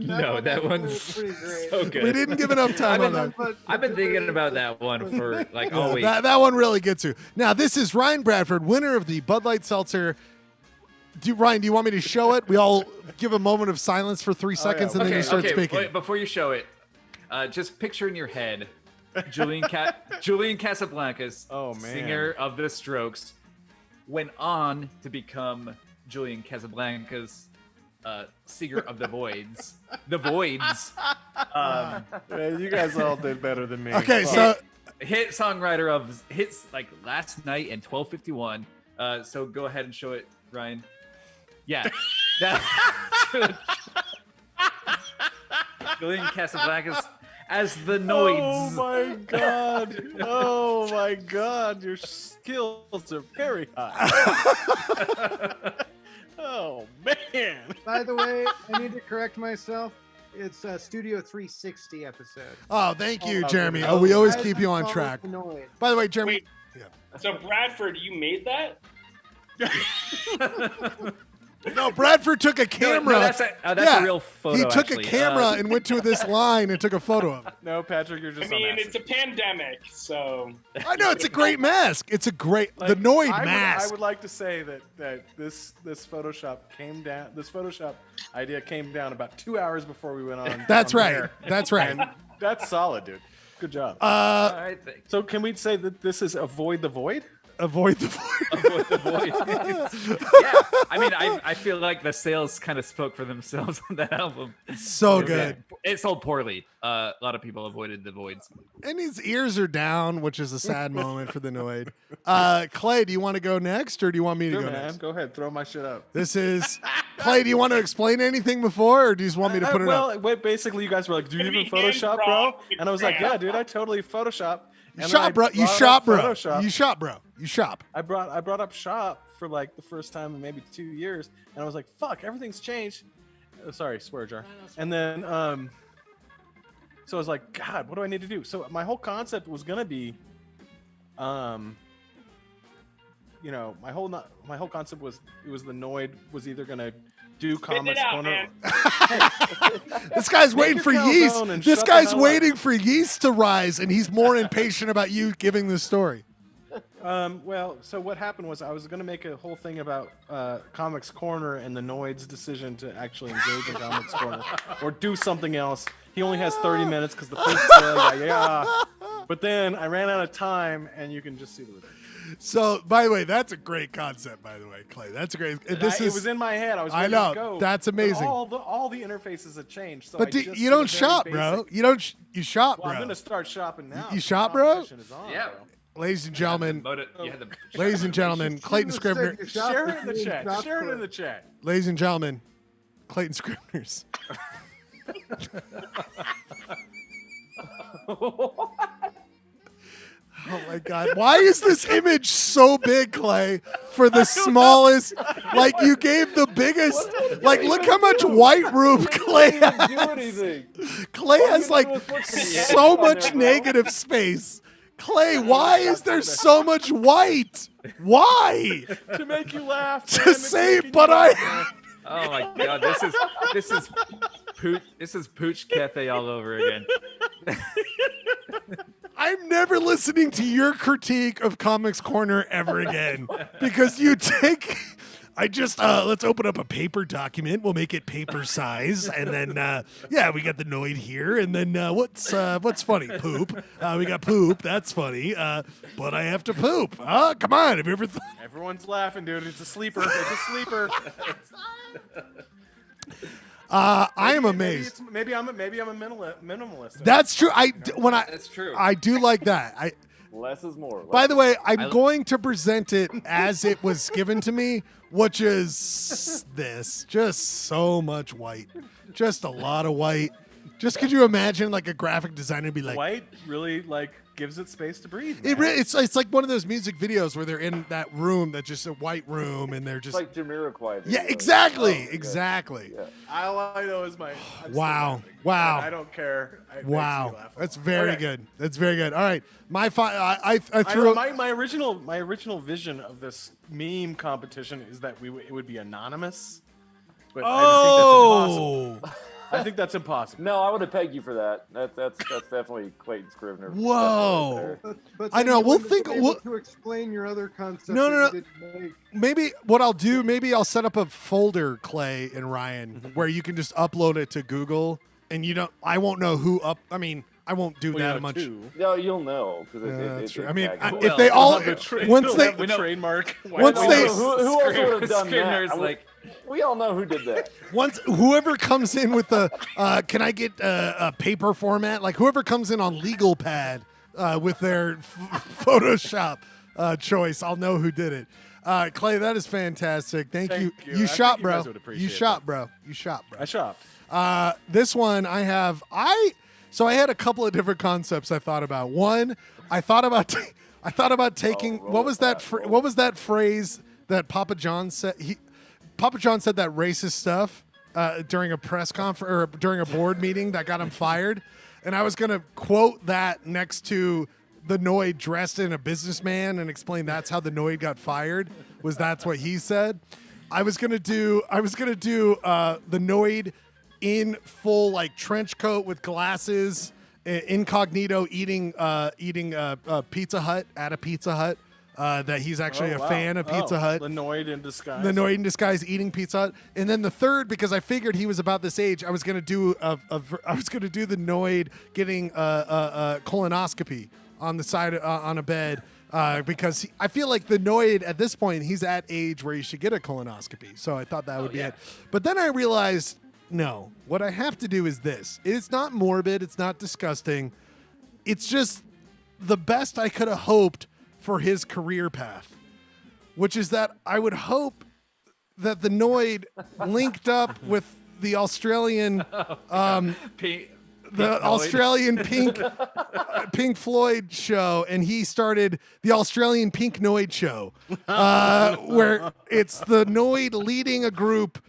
No, that one's pretty great. so good. We didn't give enough time on that. I've been thinking about that one for like all week. That one really gets you. Now, this is Ryan Bradford, winner of the Bud Light Seltzer. Ryan, do you want me to show it? We all give a moment of silence for 3 seconds, and then you start speaking. Wait, before you show it, just picture in your head Julian Casablancas, Oh, man. singer of The Strokes, went on to become Julian Casablancas, singer of The Voids. The Voids. Man, you guys all did better than me. Okay, Fuck. so Hit songwriter of hits like Last Night and 1251. So go ahead and show it, Ryan. Yeah. Julian Casablancas as the Noids. Oh my god! Oh my god! Your skills are very high. Oh man! By the way, I need to correct myself. It's a Studio 360 episode. oh, thank you, Oh, Jeremy. okay. Oh, we always Guys, keep you on I'm track. annoyed. By the way, Jeremy. Wait. So Bradford, you made that? No, Bradford took a camera. No, that's a real photo. He took actually. a camera and went to this line and took a photo of it. No, Patrick, you're I just mean, on it's a pandemic, so I know it's a great mask. It's a great the Noid mask. I would like to say that this Photoshop came down. This Photoshop idea came down about 2 hours before we went on. That's on right. air. That's right. And that's solid, dude. Good job. All right, thanks. So can we say that this is Avoid the Void? Avoid the void. Avoid the void. Yeah, I mean, I feel like the sales kind of spoke for themselves on that album. So good. It sold poorly. A lot of people avoided the voids. And his ears are down, which is a sad moment for the Noid. Clay, do you want to go next, or do you want me to Sure, go man. next? Go ahead, throw my shit up. This is Clay. Do you want to explain anything before, or do you just want me to put it up? Well, basically, you guys were like, "Do you Gonna even be Photoshop, bro?" hand-drawn And I was like, pictograph. "Yeah, dude, I totally Photoshop." You And then shop, I bro. You brought shop, up bro. Photoshop. You shop, bro. You shop. I brought up shop for like the first time in maybe 2 years, and I was like, "Fuck, everything's changed." Sorry, swear jar. And then so I was like, "God, what do I need to do?" So my whole concept was gonna be, you know, my whole concept was it was the Noid was either gonna do spit it Comics out, Corner. man. This guy's waiting your for calzone yeast. and This shut the guy's hell up. waiting for yeast to rise, and he's more impatient about you giving the story. Well, so what happened was I was going to make a whole thing about Comics Corner and the Noid's decision to actually engage in Comics Corner or do something else. He only has 30 minutes because the pizza, yeah. But then I ran out of time, and you can just see the result. So, by the way, that's a great concept. By the way, Clay, that's a great. It was in my head. I was. I Ready know. To go, That's but amazing. all the interfaces have changed. So But I do, just you did a don't very shop, basic- bro. You don't. You shop, Well, I'm bro. gonna start shopping now. You The shop, bro? competition is on, Yeah. bro. Ladies and gentlemen, You had the ladies and gentlemen, Clayton Scribner. Share it in the chat. Shop Share it for in the chat. Ladies and gentlemen, Clayton Scribner's. Oh my God! Why is this image so big, Clay? For the smallest, like you gave the biggest. Like, look how much white room Clay has. do anything. Clay has like so much negative space. Clay, why is there so much white? Why? To make you laugh. To man. It's say, making but you I. laugh, Oh my god, this is Pooch Cafe all over again. I'm never listening to your critique of Comics Corner ever again because you take. I just let's open up a paper document. We'll make it paper size, and then we got the Noid here, and then what's funny? Poop. We got poop. That's funny. But I have to poop. Come on. Have you ever? Everyone's laughing, dude. It's a sleeper. It's a sleeper. I am amazed. Maybe I'm a minimalist. That's true. That's true. I do like that. Less is more. By the way, I'm going to present it as it was given to me, which is this. Just so much white. Just a lot of white. Just could you imagine like a graphic designer be like, white really like gives it space to breathe. It's like one of those music videos where they're in that room that's just a white room and they're just like Jamiroquai. Yeah, exactly. Exactly. Yeah. All I know is my Wow. I don't care. It makes me Wow. laugh. That's very Okay. good. That's very good. All right. I threw my original vision of this meme competition is that it would be anonymous. But I think that's impossible. No, I would have pegged you for that. That's definitely Clayton Scrivener. Whoa. But I then know. you We'll wouldn't think. be able to explain your other concepts. No. that you didn't make. Maybe what I'll do, maybe I'll set up a folder, Clay and Ryan, where you can just upload it to Google, and I won't know who I mean, I won't do that much. No, you'll know because That's true. it I mean, tags if it. they all once they the trademark. Once they who else would have done Scrivener's that? We all know who did that. once whoever comes in with the can I get a paper format? Like whoever comes in on legal pad with their Photoshop choice, I'll know who did it. Clay, that is fantastic. Thank you. You I shot, think you bro. guys would appreciate You shot, bro. You shot, bro. I shopped. This one I have. So I had a couple of different concepts I thought about. One, I thought about taking what was that phrase that Papa John said? Papa John said that racist stuff during a press conference or during a board meeting that got him fired, and I was gonna quote that next to the Noid dressed in a businessman and explain that's how the Noid got fired. That's what he said. I was gonna do the Noid in full like trench coat with glasses, incognito, eating Pizza Hut at a Pizza Hut. That he's actually a fan of Pizza Hut. The Noid in disguise. The Noid in disguise eating Pizza Hut. And then the third, because I figured he was about this age, I was gonna do the Noid getting a colonoscopy on the side on a bed. Because I feel like the Noid at this point, he's at age where he should get a colonoscopy. So I thought that would be it. But then I realized, no, what I have to do is this. It's not morbid. It's not disgusting. It's just the best I could have hoped for his career path, which is that I would hope that the Noid linked up with the Australian Australian Pink Floyd show, and he started the Australian Pink Noid show, where it's the Noid leading a group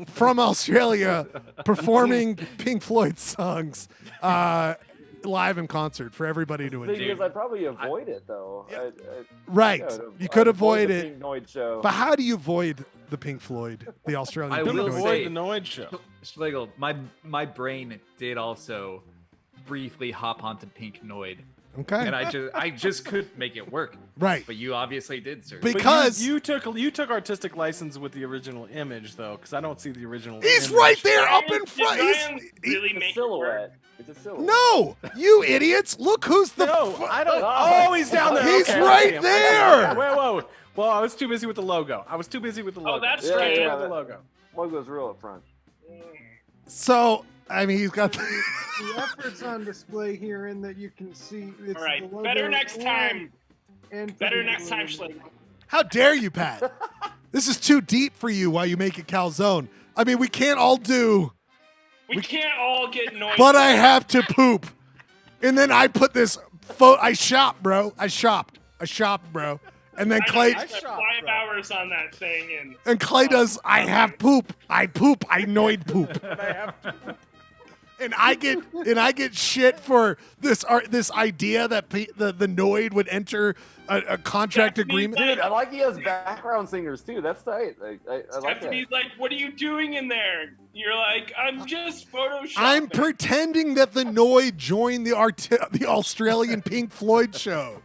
from Australia performing Pink Floyd songs live in concert for everybody to enjoy. I'd probably avoid it though. Right, you could avoid the it. Pink Noid show. But how do you avoid the Pink Floyd, the Australian? I Pink will Noid? say, the Noid show. Schlegel, my brain did also briefly hop onto Pink Noid. Okay. And I just couldn't make it work. Right. But you obviously did, sir. Because you took artistic license with the original image though, because I don't see the original. He's image. right there up in front. Really make it work. It's a silhouette. No, you idiots! Look who's the. I don't. Oh, he's down there. He's Okay, right I see him. there. Whoa. Well, I was too busy with the logo. Oh, that's Yeah, great. yeah, the logo. Logo's real up front. So I mean, he's got. The effort's on display here, in that you can see. It's All right, the logo better next time. and Better Pink next time, Floyd. Schlegel. How dare you, Pat? This is too deep for you. While you make it calzone. I mean, we can't all do. We can't all get noisy. But I have to poop, and then I put this. I shopped, bro. I shopped, bro. And then Clay. I spent 5 hours on that thing, And Clay does. I have poop. I poop. I Noid poop. And I get shit for this idea that the Noid would enter a contract agreement. Dude, I like he has background singers too. That's tight. I like that. Stephanie's like, "What are you doing in there?" You're like, "I'm just photoshopping." I'm pretending that the Noid joined the Australian Pink Floyd show.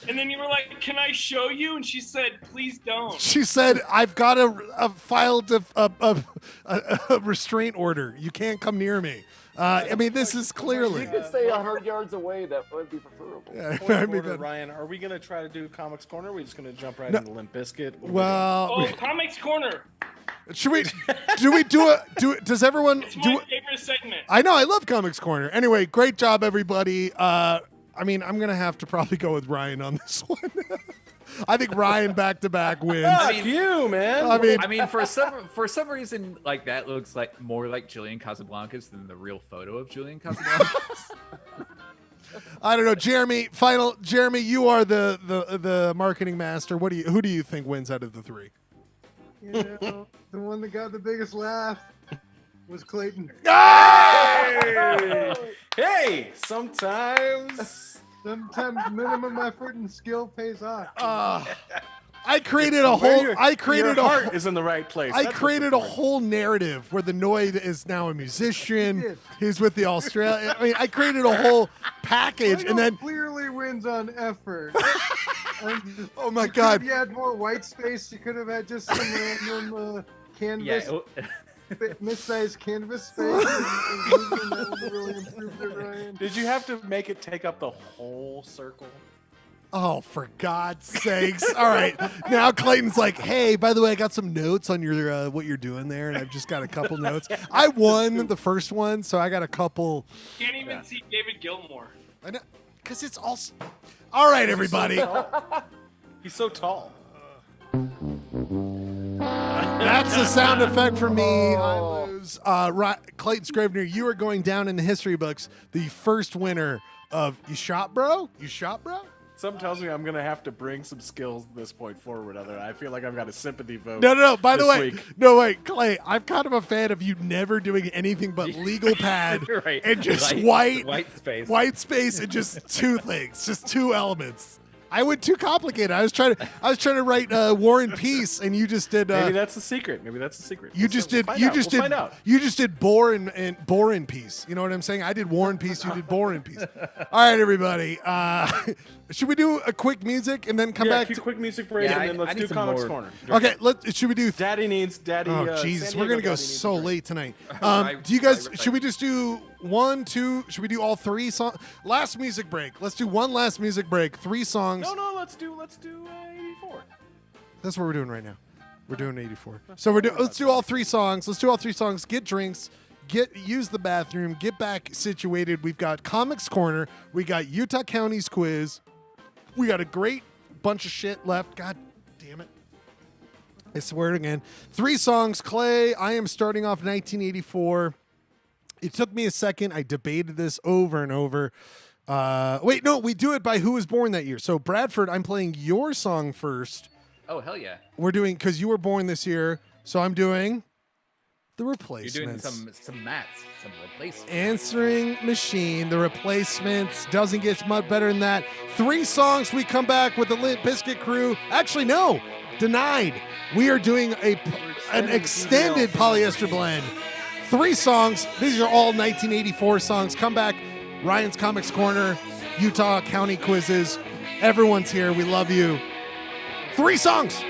And then you were like, "Can I show you?" And she said, "Please don't." She said, "I've got a filed a restraint order. You can't come near me." I mean, this is clearly. You could stay 100 yards away. That would be preferable. Yeah, Point I of mean, order, that- Ryan, are we gonna try to do Comics Corner? Or are we just gonna jump right No. into Limp Bizkit? What are we Well, Oh, Comics Corner. should we? Does everyone It's my do? favorite segment. I know I love Comics Corner. Anyway, great job, everybody. I mean, I'm gonna have to probably go with Ryan on this one. I think Ryan back to back wins. Fuck you, man. I mean, for some reason, like that looks like more like Julian Casablancas than the real photo of Julian Casablancas. I don't know, Jeremy. Jeremy, you are the marketing master. Who do you think wins out of the three? You know, the one that got the biggest laugh was Clayton. Hey, sometimes minimum effort and skill pays off. I created a whole. Your heart is in the right place. I That's created a what's whole narrative where the Noid is now a musician. He's with the Australia. I mean, I created a whole package, and then clearly wins on effort. oh my God! If you had more white space, you could have had just some random canvas, mid-sized canvas space. That would really improved it, Ryan. Did you have to make it take up the whole circle? Oh, for God's sakes! All right, now Clayton's like, "Hey, by the way, I got some notes on your what you're doing there, and I've just got a couple notes. I won the first one, so I got a couple." Can't even see David Gilmour. I know, because it's all. All right, everybody. He's so tall. That's the sound effect for me. I lose. Clayton Scrivener, you are going down in the history books, the first winner of You Shot Bro? You Shot Bro? Something tells me I'm gonna have to bring some skills at this point forward. I feel like I've got a sympathy vote. No. By the this way, week. no, wait, Clay, I'm kind of a fan of you never doing anything but legal pad Right. and just White space. and just two things, just two elements. I went too complicated. I was trying to write War and Peace, and you just did. Maybe that's the secret. You just did. We'll find out. You just did Bore and Bore and Peace. You know what I'm saying? I did War and Peace. You did Bore and Peace. All right, everybody. Should we do a quick music and then come back? Quick music break, and then let's do Comics Corner. Okay. Should we do? Daddy needs Daddy. Oh Jesus, we're gonna go so late tonight. Do you guys? Right. Should we just do 1, 2? Should we do all 3 songs? Last music break. Let's do one last music break. 3 songs. No. Let's do 84. That's what we're doing right now. We're doing 84. So let's do all 3 songs. Let's do all 3 songs. Get drinks. Use the bathroom. Get back situated. We've got Comics Corner. We got Utah County's quiz. We got a great bunch of shit left. God damn it. I swear it again. 3 songs. Clay, I am starting off 1984. It took me a second. I debated this over and over. Wait, no, we do it by who was born that year. So Bradford, I'm playing your song first. Oh hell yeah! We're doing because you were born this year. So I'm doing the Replacements. You're doing some mats, some replacements. Answering Machine, the Replacements. Doesn't get much better than that. 3 songs. We come back with the Limp Bizkit crew. Actually, no. Denied. We are doing an extended Polyester Blend. 3 songs. These are all 1984 songs. Come back. Ryan's Comics Corner, Utah County quizzes. Everyone's here. We love you. 3 songs.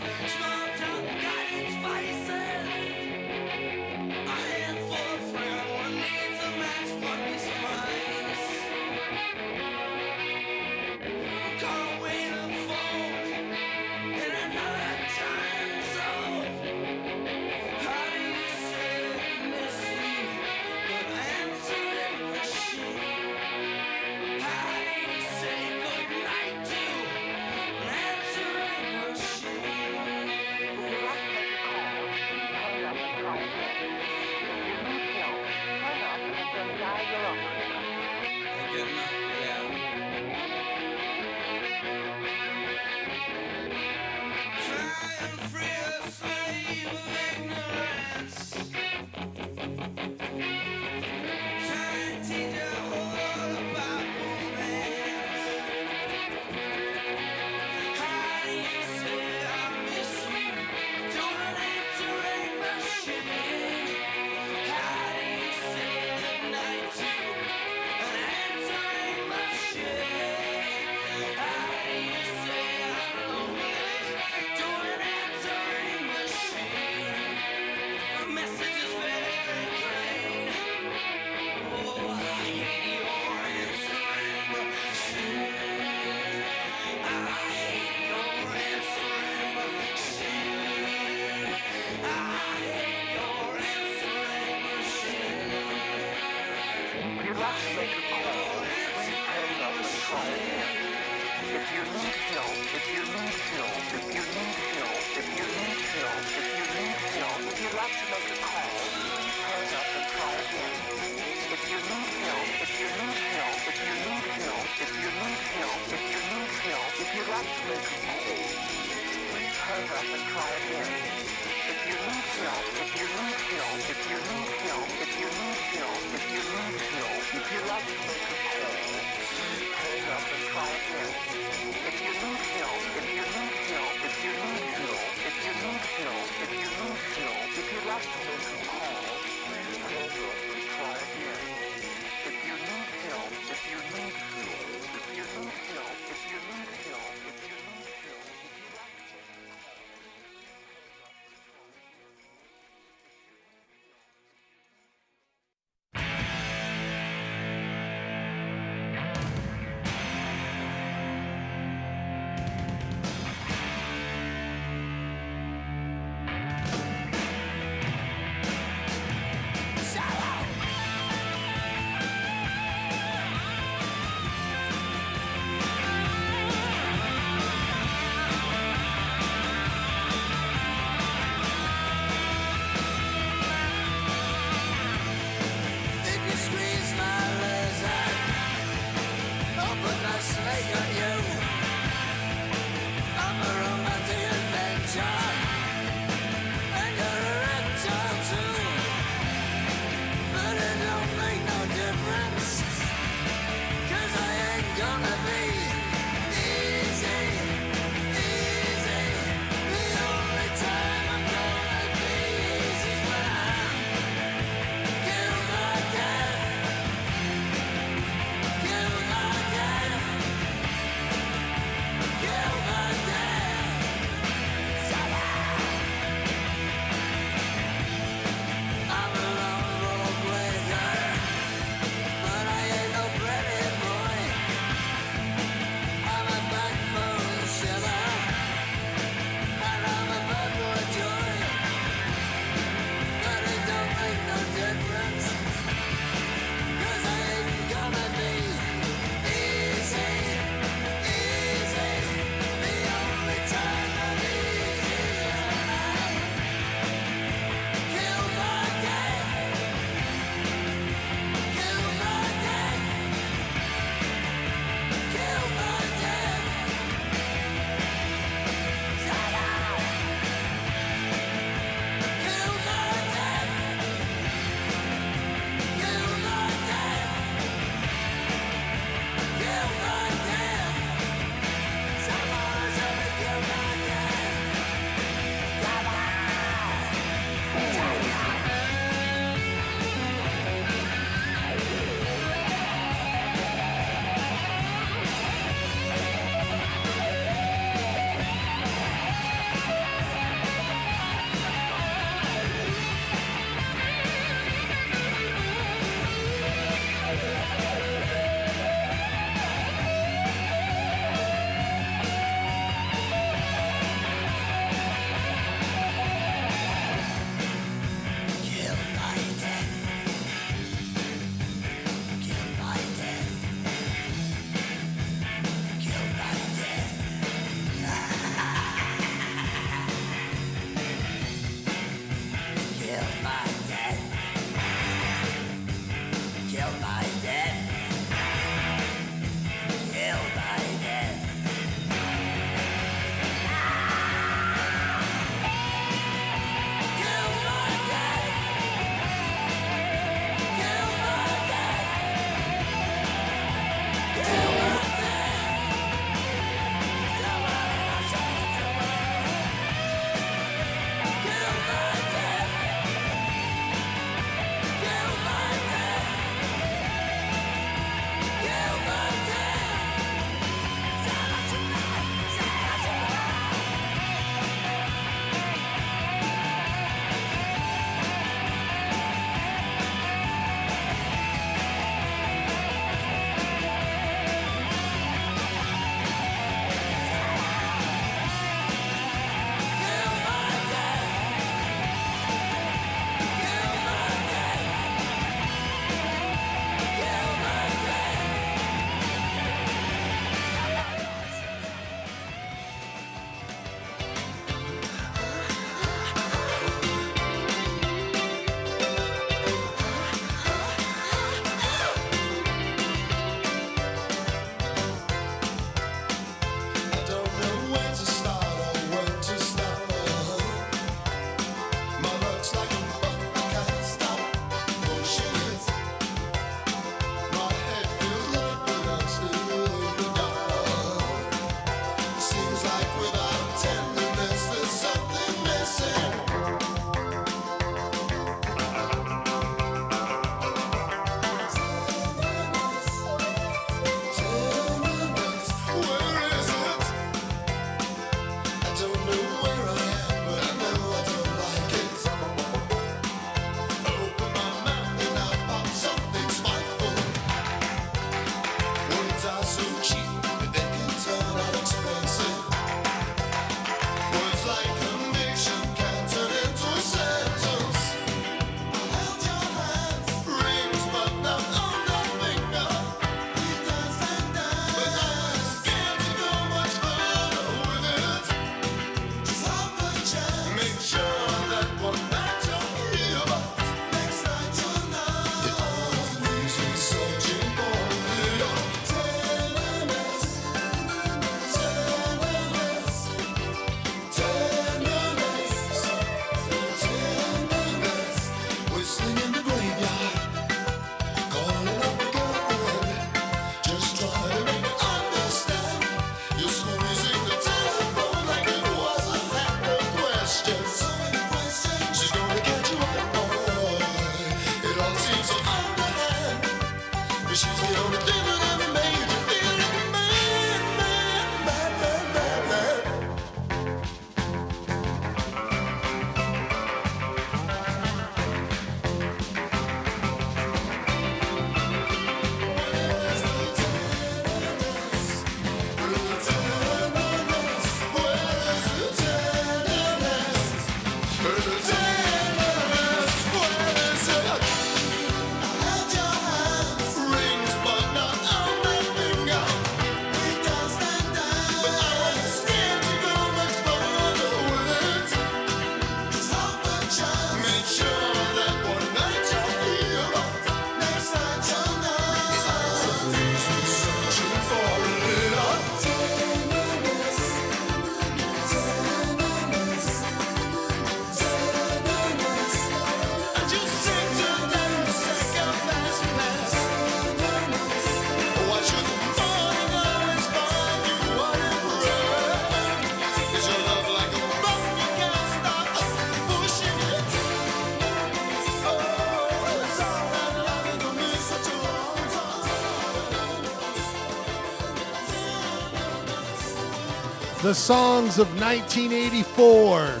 The songs of 1984,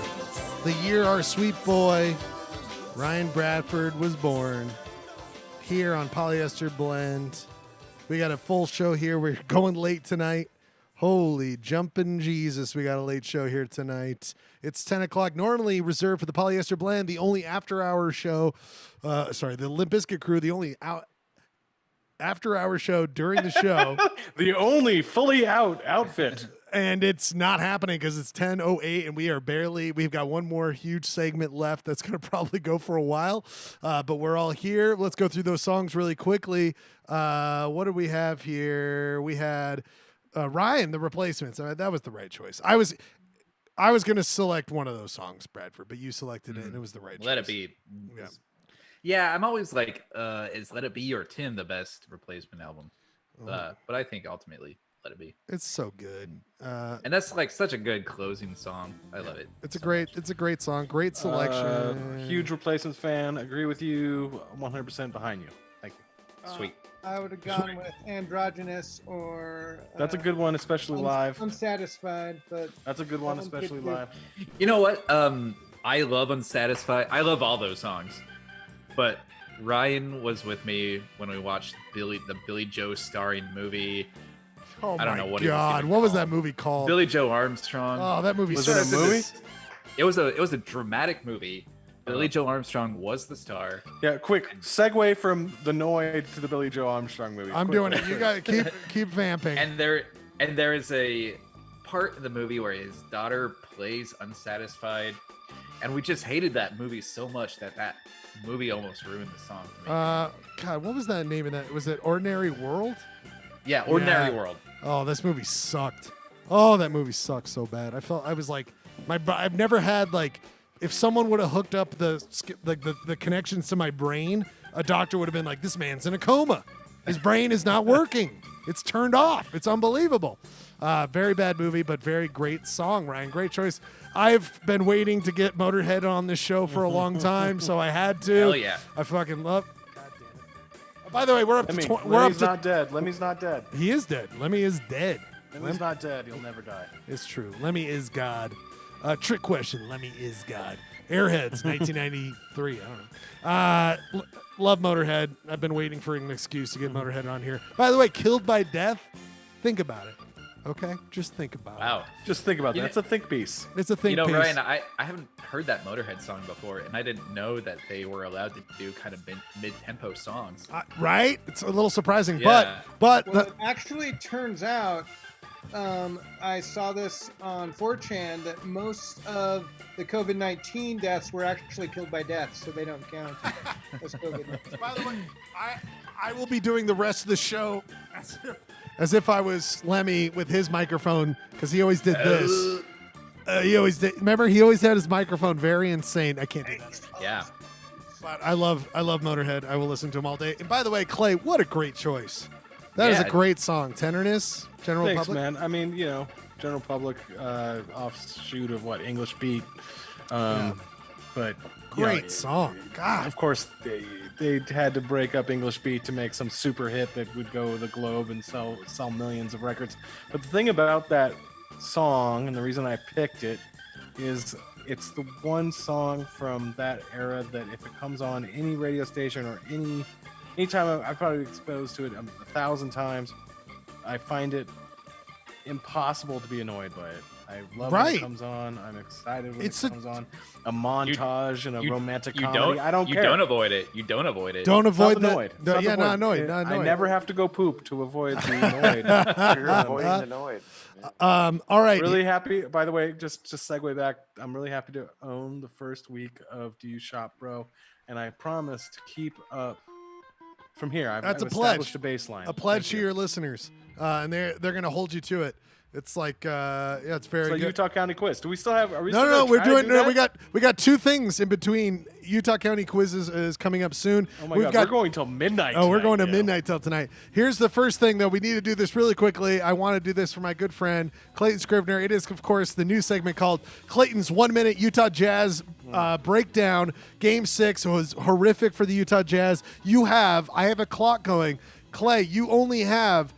the year our sweet boy Ryan Bradford was born. Here on Polyester Blend. We got a full show here. We're going late tonight. Holy jumping Jesus, we got a late show here tonight. It's 10 o'clock, normally reserved for the Polyester Blend, the only after-hour show. The Limp Bizkit crew, the only after-hour show during the show. The only fully out outfit. And it's not happening because it's 10:08 and we've got one more huge segment left that's going to probably go for a while. But we're all here. Let's go through those songs really quickly. What do we have here? We had Ryan, The Replacements. That was the right choice. I was going to select one of those songs, Bradford, but you selected it and it was the right choice. Let It Be. Yeah. Yeah, I'm always like, is Let It Be or Tim the best replacement album? But I think ultimately Let It Be. It's so good. And that's like such a good closing song. I love it. It's a great song. Great selection. Huge Replacements fan. Agree with you. 100% behind you. Thank you. Sweet. I would have gone with Androgynous or. That's a good one, especially live. Unsatisfied, but. That's a good one, especially live. You know what? I love Unsatisfied. I love all those songs. But Ryan was with me when we watched the Billy Joe starring movie. Oh I don't know my what God! What was that movie called? Billy Joe Armstrong. Oh, that movie was it a movie? It was a dramatic movie. Billy Joe Armstrong was the star. Yeah, quick segue from the Noid to the Billy Joe Armstrong movie. I'm doing it. You got to keep vamping. And there is a part in the movie where his daughter plays Unsatisfied, and we just hated that movie so much that movie almost ruined the song for me. God, what was that name of that? Was it Ordinary World? Yeah, Ordinary World. Oh, this movie sucked. Oh, that movie sucked so bad. I was like, I've never had like, if someone would have hooked up the connections to my brain, a doctor would have been like, this man's in a coma. His brain is not working. It's turned off. It's unbelievable. Very bad movie, but very great song, Ryan. Great choice. I've been waiting to get Motorhead on this show for a long time, so I had to. Hell yeah. I fucking love. God damn it. By the way, we're up to. Lemmy's not dead. Lemmy's not dead. He is dead. Lemmy is dead. Lemmy's not dead. He'll never die. It's true. Lemmy is God. Trick question. Lemmy is God. Airheads, 1993. I don't know. Love Motorhead. I've been waiting for an excuse to get Motorhead on here. By the way, Killed by Death. Think about it. Okay, just think about it. Wow. Just think about that. It's a think piece. It's a think piece. Ryan, I haven't heard that Motorhead song before, and I didn't know that they were allowed to do kind of mid-tempo songs. Right? It's a little surprising, Yeah. but Well, it actually turns out, I saw this on 4chan that most of the COVID-19 deaths were actually killed by death, so they don't count as COVID-19. By the way, I will be doing the rest of the show as if I was Lemmy with his microphone, because he always did this. He always did. Remember, he always had his microphone very insane. I can't do that. Yeah. But I love Motorhead. I will listen to him all day. And by the way, Clay, what a great choice. That is a great song. Tenderness, General Thanks, Public. man. I mean, General Public, offshoot of English Beat. But great song. God. Of course, they had to break up English Beat to make some super hit that would go the globe and sell millions of records. But the thing about that song, and the reason I picked it, is it's the one song from that era that if it comes on any radio station or anytime I've probably exposed to it 1,000 times, I find it impossible to be annoyed by it. I love when it comes on. I'm excited when it comes on. A montage and a romantic comedy. I don't care. You don't avoid it. You don't avoid it. Don't avoid not that. annoyed. No, Not yeah, the not point. annoyed. Not annoyed. I never have to go poop to avoid being annoyed. You're avoiding annoyed. All right. Really happy. By the way, just segue back. I'm really happy to own the first week of Do You Shop, Bro? And I promise to keep up from here. I've established a baseline. A pledge to your listeners, and they're going to hold you to it. It's like, it's very So good. Utah County quiz. Do we still have? Are we No, still no, gonna we're try to doing. do No, that? we got two things in between. Utah County quizzes is coming up soon. Oh my God, we're going till midnight. Oh, we're going to tonight, midnight till tonight. Here's the first thing, though. We need to do this really quickly. I want to do this for my good friend Clayton Scrivener. It is, of course, the new segment called Clayton's 1 Minute Utah Jazz Breakdown. Game 6 was horrific for the Utah Jazz. I have a clock going. Clay, you only have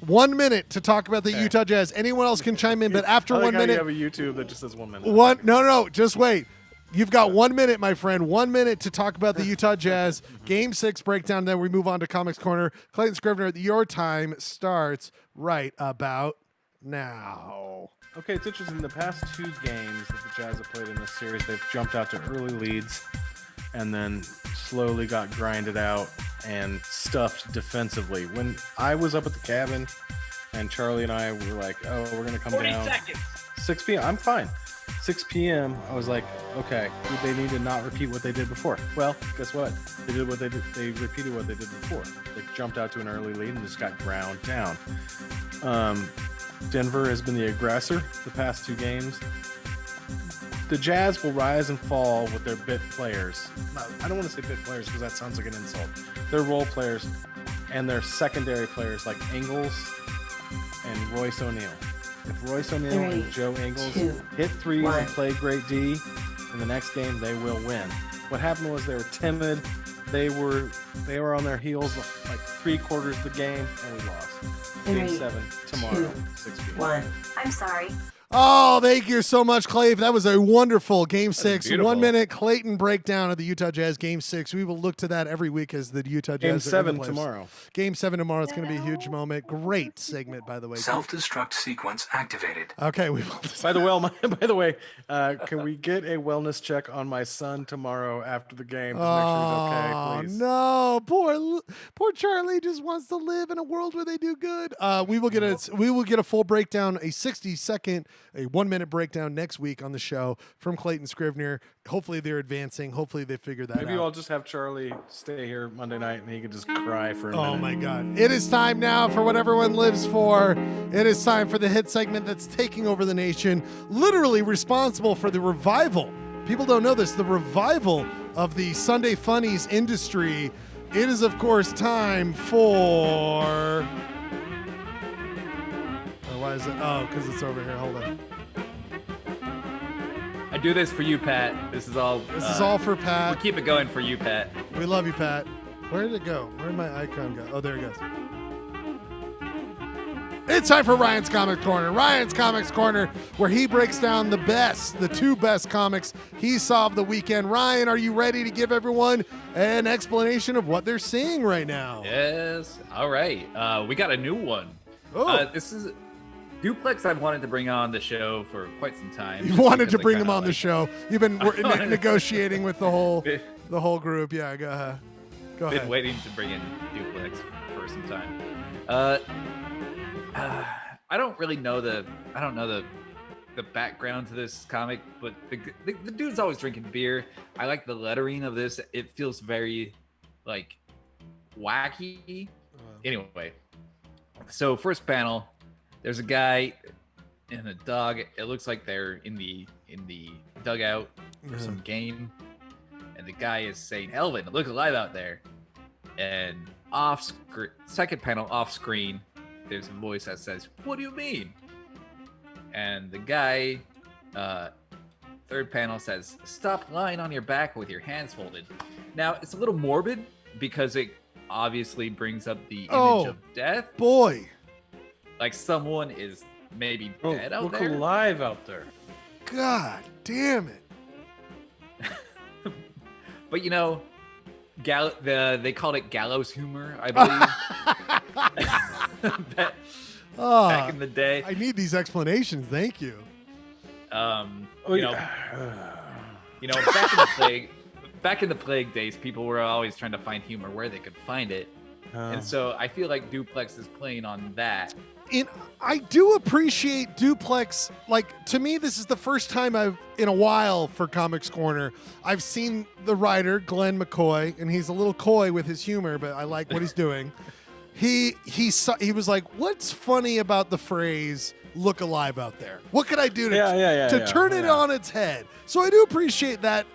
1 minute to talk about the Utah Jazz. Anyone else can chime in, but after I like 1 how minute, you have a YouTube that just says 1 minute. No, just wait. You've got 1 minute, my friend. 1 minute to talk about the Utah Jazz Game 6 breakdown. Then we move on to Comics Corner. Clayton Scrivener, your time starts right about now. Okay, it's interesting. The past 2 games that the Jazz have played in this series, they've jumped out to early leads and then slowly got grinded out and stuffed defensively. When I was up at the cabin and Charlie and I were like, oh, we're going to come 40 down. seconds. 6 p.m. I'm fine. 6 p.m. I was like, okay, they need to not repeat what they did before. Well, guess what? They did what they did. They repeated what they did before. They jumped out to an early lead and just got ground down. Denver has been the aggressor the past 2 games. The Jazz will rise and fall with their bit players. I don't want to say bit players because that sounds like an insult. They're role players and their secondary players like Ingles and Royce O'Neal. If Royce O'Neal and Joe Ingles hit threes and play great D, in the next game they will win. What happened was they were timid. They were on their heels like 3/4 of the game, and we lost. Game 7 tomorrow, 6 p.m. I'm sorry. Oh, thank you so much, Clay. That was a wonderful Game 6. beautiful. 1 minute Clayton breakdown of the Utah Jazz Game 6. We will look to that every week as the Utah Jazz. Game are in 7 the playoffs. tomorrow. Game 7 tomorrow. It's going to be a huge moment. Great segment, by the way. Self-destruct sequence activated. Okay, we will. By the way, can we get a wellness check on my son tomorrow after the game? Just make sure he's okay, please. No, poor Charlie just wants to live in a world where they do good. We will get a full breakdown, a 60-second, a 1 minute breakdown next week on the show from Clayton Scrivener. Hopefully they're advancing. Hopefully they figure that out. Maybe I'll just have Charlie stay here Monday night and he can just cry for a minute. Oh my God. It is time now for what everyone lives for. It is time for the hit segment that's taking over the nation, literally responsible for the revival. People don't know this, the revival of the Sunday Funnies industry. It is, of course, time for... Oh, why is it? Oh, because it's over here. Hold on. I do this for you, Pat. This is all. This is all for Pat. We'll keep it going for you, Pat. We love you, Pat. Where did it go? Where did my icon go? Oh, there it goes. It's time for Ryan's Comics Corner. Ryan's Comics Corner, where he breaks down the 2 best comics he saw of the weekend. Ryan, are you ready to give everyone an explanation of what they're seeing right now? Yes. All right. We got a new one. Oh. This is Duplex. I've wanted to bring on the show for quite some time. You wanted to bring him on the show. You've been negotiating with the whole group. Yeah, go ahead. Go ahead. Been waiting to bring in Duplex for some time. I don't really know the background to this comic, but the dude's always drinking beer. I like the lettering of this. It feels very like wacky. Anyway, so first panel, there's a guy and a dog. It looks like they're in the dugout for some game, and the guy is saying, "Elvin, look alive out there." And second panel off screen, there's a voice that says, "What do you mean?" And the guy, third panel says, "Stop lying on your back with your hands folded." Now, it's a little morbid because it obviously brings up the image of death. Boy. Like someone is maybe dead out look there. Look alive out there. God damn it. But you know, they called it gallows humor, I believe. Back in the day. I need these explanations. Thank you. You know, back in the plague days, people were always trying to find humor where they could find it. And so I feel like Duplex is playing on that. And I do appreciate Duplex. Like, to me, this is the first time in a while for Comics Corner, I've seen the writer, Glenn McCoy, and he's a little coy with his humor, but I like what he's doing. He was like, what's funny about the phrase "look alive out there"? What could I do to turn it on its head? So I do appreciate that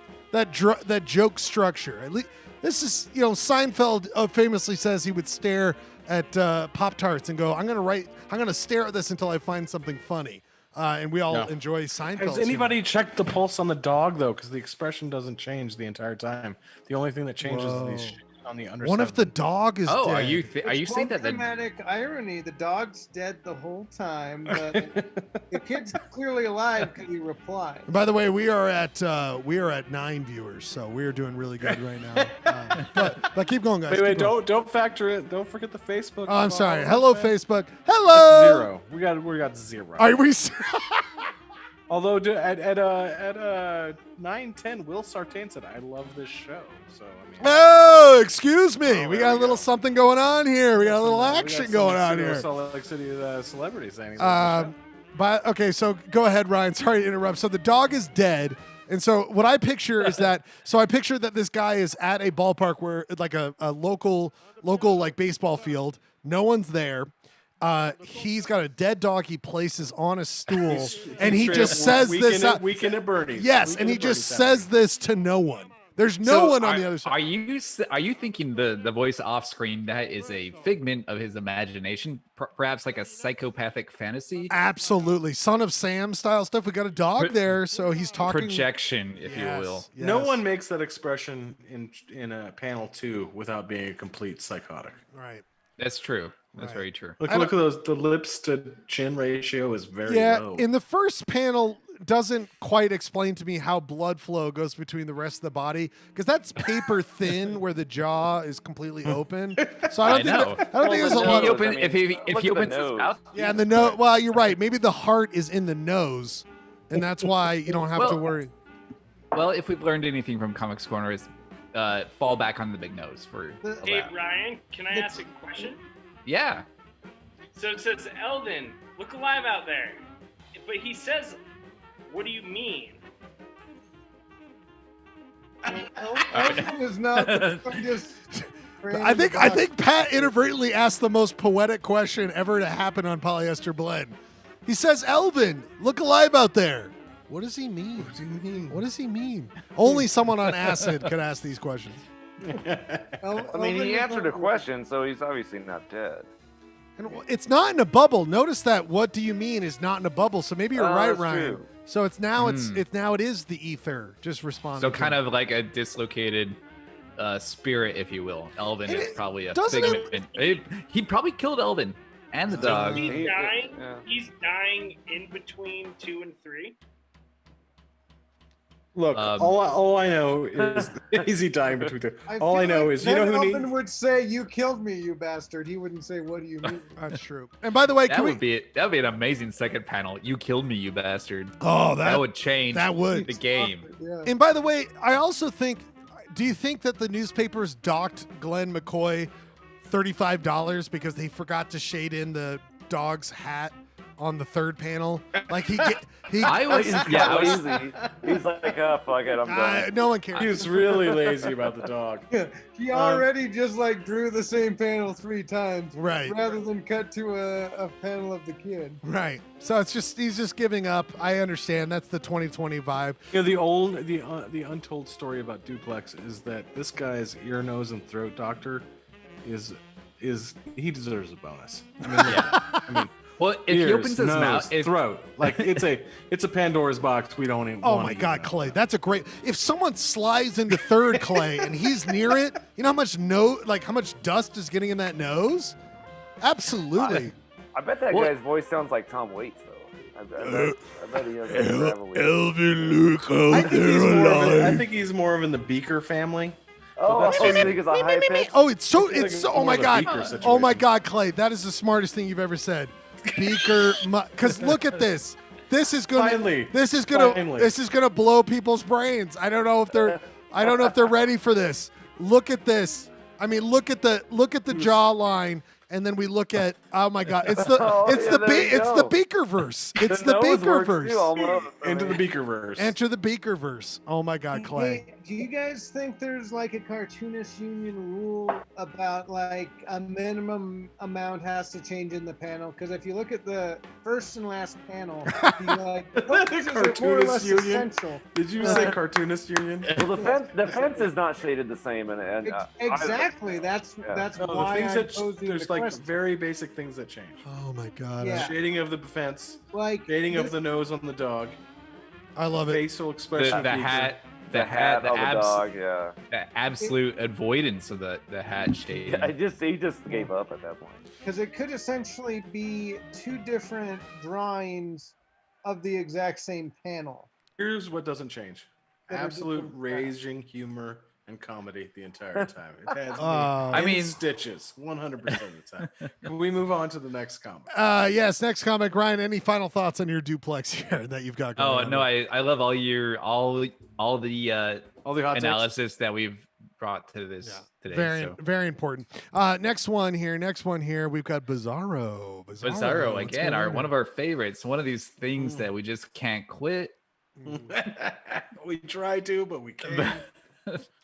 joke structure. At least this is, Seinfeld famously says he would stare at Pop-Tarts and go, I'm gonna stare at this until I find something funny. And we all enjoy Seinfeld. Has anybody checked the pulse on the dog though? Because the expression doesn't change the entire time. The only thing that changes is these on the under. What if the dog is Oh, dead? are you It's saying called that the dramatic irony? The dog's dead the whole time, but the kid's clearly alive because he replied. And by the way, we are at 9 viewers, so we are doing really good right now. But keep going, guys. Wait, keep going. don't factor it. Don't forget the Facebook. Oh, I'm sorry. follow. Hello, Facebook. Hello. That's 0. We got 0. Are we? Although at 9:10, Will Sartain said, "I love this show." So I mean. Oh, excuse me. we there got a we little go. something going on here. We got a little We got action some going on here. Salt Lake City celebrities saying. he loves the show. But okay, so go ahead, Ryan. Sorry to interrupt. So the dog is dead. And so what I picture is that I picture that this guy is at a ballpark where like a local like baseball field. No one's there. He's got a dead dog he places on a stool, and he just says this. Weekend at Bernie's. Yes, and he just says this to no one. There's no one on the other side. Are you thinking the voice off screen that is a figment of his imagination, perhaps like a psychopathic fantasy? Absolutely, Son of Sam style stuff. We got a dog there, so he's talking projection, if you will. Yes. No one makes that expression in a panel 2 without being a complete psychotic. Right. That's true. That's very true. Look at those. The lips to chin ratio is very low. In the first panel, doesn't quite explain to me how blood flow goes between the rest of the body because that's paper thin where the jaw is completely open. So I don't think there's a lot. If he opens his mouth, yeah, and the nose. Well, you're right. Maybe the heart is in the nose, and that's why you don't have to worry. Well, if we've learned anything from Comics Corner, is fall back on the big nose for. Hey Ryan, can I ask a question? Yeah. So it says, Elvin, look alive out there. But he says, what do you mean? Elvin is not. I think Pat inadvertently asked the most poetic question ever to happen on Polyester Blend. He says, Elvin, look alive out there. What does he mean? What does he mean? Only someone on acid could ask these questions. I mean, he answered a question, so he's obviously not dead. And it's not in a bubble. Notice that "what do you mean" is not in a bubble. So maybe you're right, that's Ryan. true. So it's now it is the ether just responding. So kind of like a dislocated spirit, if you will. Elvin is probably a figment. He probably killed Elvin and the dog. He's dying. He's dying in between 2 and 3. Look, all I know is is he dying between two? All I know is Elvin would say, "You killed me, you bastard." He wouldn't say, "What do you mean?" That's true. And by the way, that would be an amazing second panel. You killed me, you bastard. Oh, that would change. That would the game. Yeah. And by the way, I also think. Do you think that the newspapers docked Glenn McCoy $35 because they forgot to shade in the dog's hat on the third panel? Like he He's lazy. He's like, oh, fuck it, I'm done. No one cares. He was really lazy about the dog. Yeah, he already just like drew the same panel 3 times, right? Rather than cut to a panel of the kid, right? So it's just he's just giving up. I understand that's the 2020 vibe. You know, the untold story about Duplex is that this guy's ear, nose, and throat doctor is he deserves a bonus. I mean, I mean. Well, if ears, he opens his nose, mouth, throat, like it's a Pandora's box. We don't even. Oh my God, Clay, that's a great. If someone slides into third, Clay, and he's near it, you know how much dust is getting in that nose? Absolutely. I bet that guy's voice sounds like Tom Waits, though. I bet he has Elvin, look out there alive. I think he's more of in the Beaker family. Oh, you think it's a high pitch? Oh, it's so. Oh my God. Oh my situation. God, Clay, that is the smartest thing you've ever said. Beaker, because look at this. This is gonna blow people's brains. I don't know if they're ready for this. Look at this. I mean, look at the jawline, and then we look at. Oh my God! It's the Beakerverse. It's the Beakerverse. Into the Beakerverse. Enter the Beakerverse. Oh my God, Clay. Hey, do you guys think there's like a cartoonist union rule about like a minimum amount has to change in the panel? Because if you look at the first and last panel, you're like, cartoonist union. Essential. Did you say cartoonist union? Well, the fence is not shaded the same, and exactly. That's why I posed there's like very basic things that change. Oh my God. Yeah. Shading of the fence, like shading of the nose on the dog. I love it. Facial expression. The hat. the hat, of the dog, yeah. the absolute avoidance of the hat shade. Yeah, he just gave up at that point. Because it could essentially be two different drawings of the exact same panel. Here's what doesn't change: That are absolute different raging humor and comedy the entire time. It has me I in mean- stitches 100% of the time. Can we move on to the next comic? Yes, next comic. Ryan, any final thoughts on your duplex here that you've got going Oh on no, there? I love all the All the hot takes? analysis that we've brought to this today. Very, so. very important. Next one here. We've got Bizarro. Bizarro What's again, going on one of our favorites. One of these things that we just can't quit. We try to, but we can't.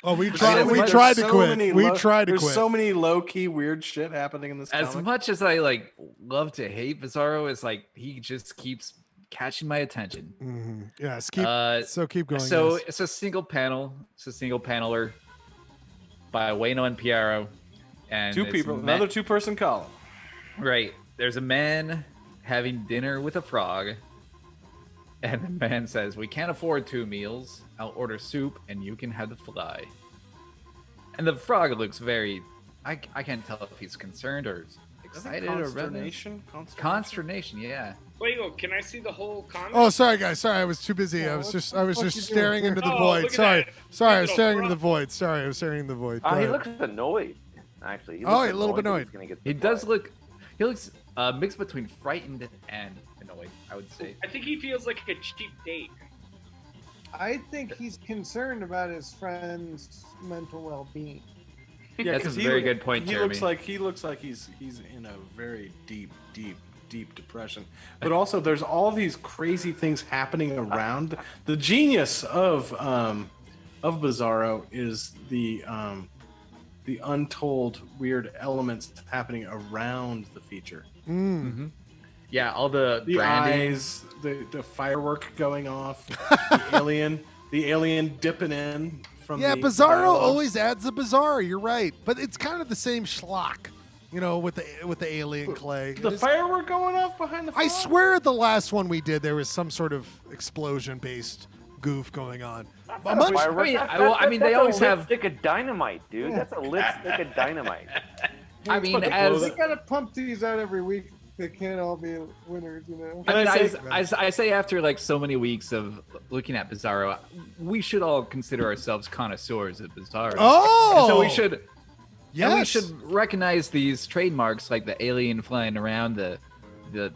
Oh, we tried- tried. We there's tried to quit. We tried to There's quit. so many low key weird shit happening in this As comic. much as I like love to hate Bizarro, it's like he just keeps catching my attention. Yes, keep going. So guys. it's a single panel. It's a single paneler by Ueno and Piero, and Two it's people, another two-person column. Right. There's a man having dinner with a frog, and the man says, "We can't afford 2 meals. I'll order soup, and you can have the fly." And the frog looks very. I can't tell if he's concerned or excited or Consternation? Consternation. Yeah. Fuego, can I see the whole comic? Oh, sorry guys. Sorry, I was too busy. I was just staring into the Oh, void. look at Sorry, that. sorry. I was Little staring into the frog. void. Sorry, I was staring into the void. Go He ahead. looks annoyed, actually. He Oh, looks a little bit that annoyed. he's gonna get He the does fly. look. He looks mixed between frightened and annoyed. I would say. I think he feels like a cheap date. I think he's concerned about his friend's mental well-being. Yeah, That's a 'cause very good point, He Jeremy. looks like he's in a very deep depression. But also, there's all these crazy things happening around. The genius of Bizarro is the untold weird elements happening around the feature. Mm-hmm. Yeah, all the The branding. eyes, the firework going off, the alien dipping in from Yeah, the Bizarro dialogue. always adds a bizarre. You're right, but it's kind of the same schlock, with the alien clay. The It is- firework going off behind the I frog? swear, the last one we did, there was some sort of explosion-based goof going on. That's not a firework. I mean, they That's always a have. lipstick of dynamite, dude. Yeah. That's a lipstick of dynamite. I mean, They as gotta pump these out every week. They can't all be winners, I mean, I I say after like so many weeks of looking at Bizarro, we should all consider ourselves connoisseurs of Bizarro. Oh! And so we should. Yes. And we should recognize these trademarks like the alien flying around, the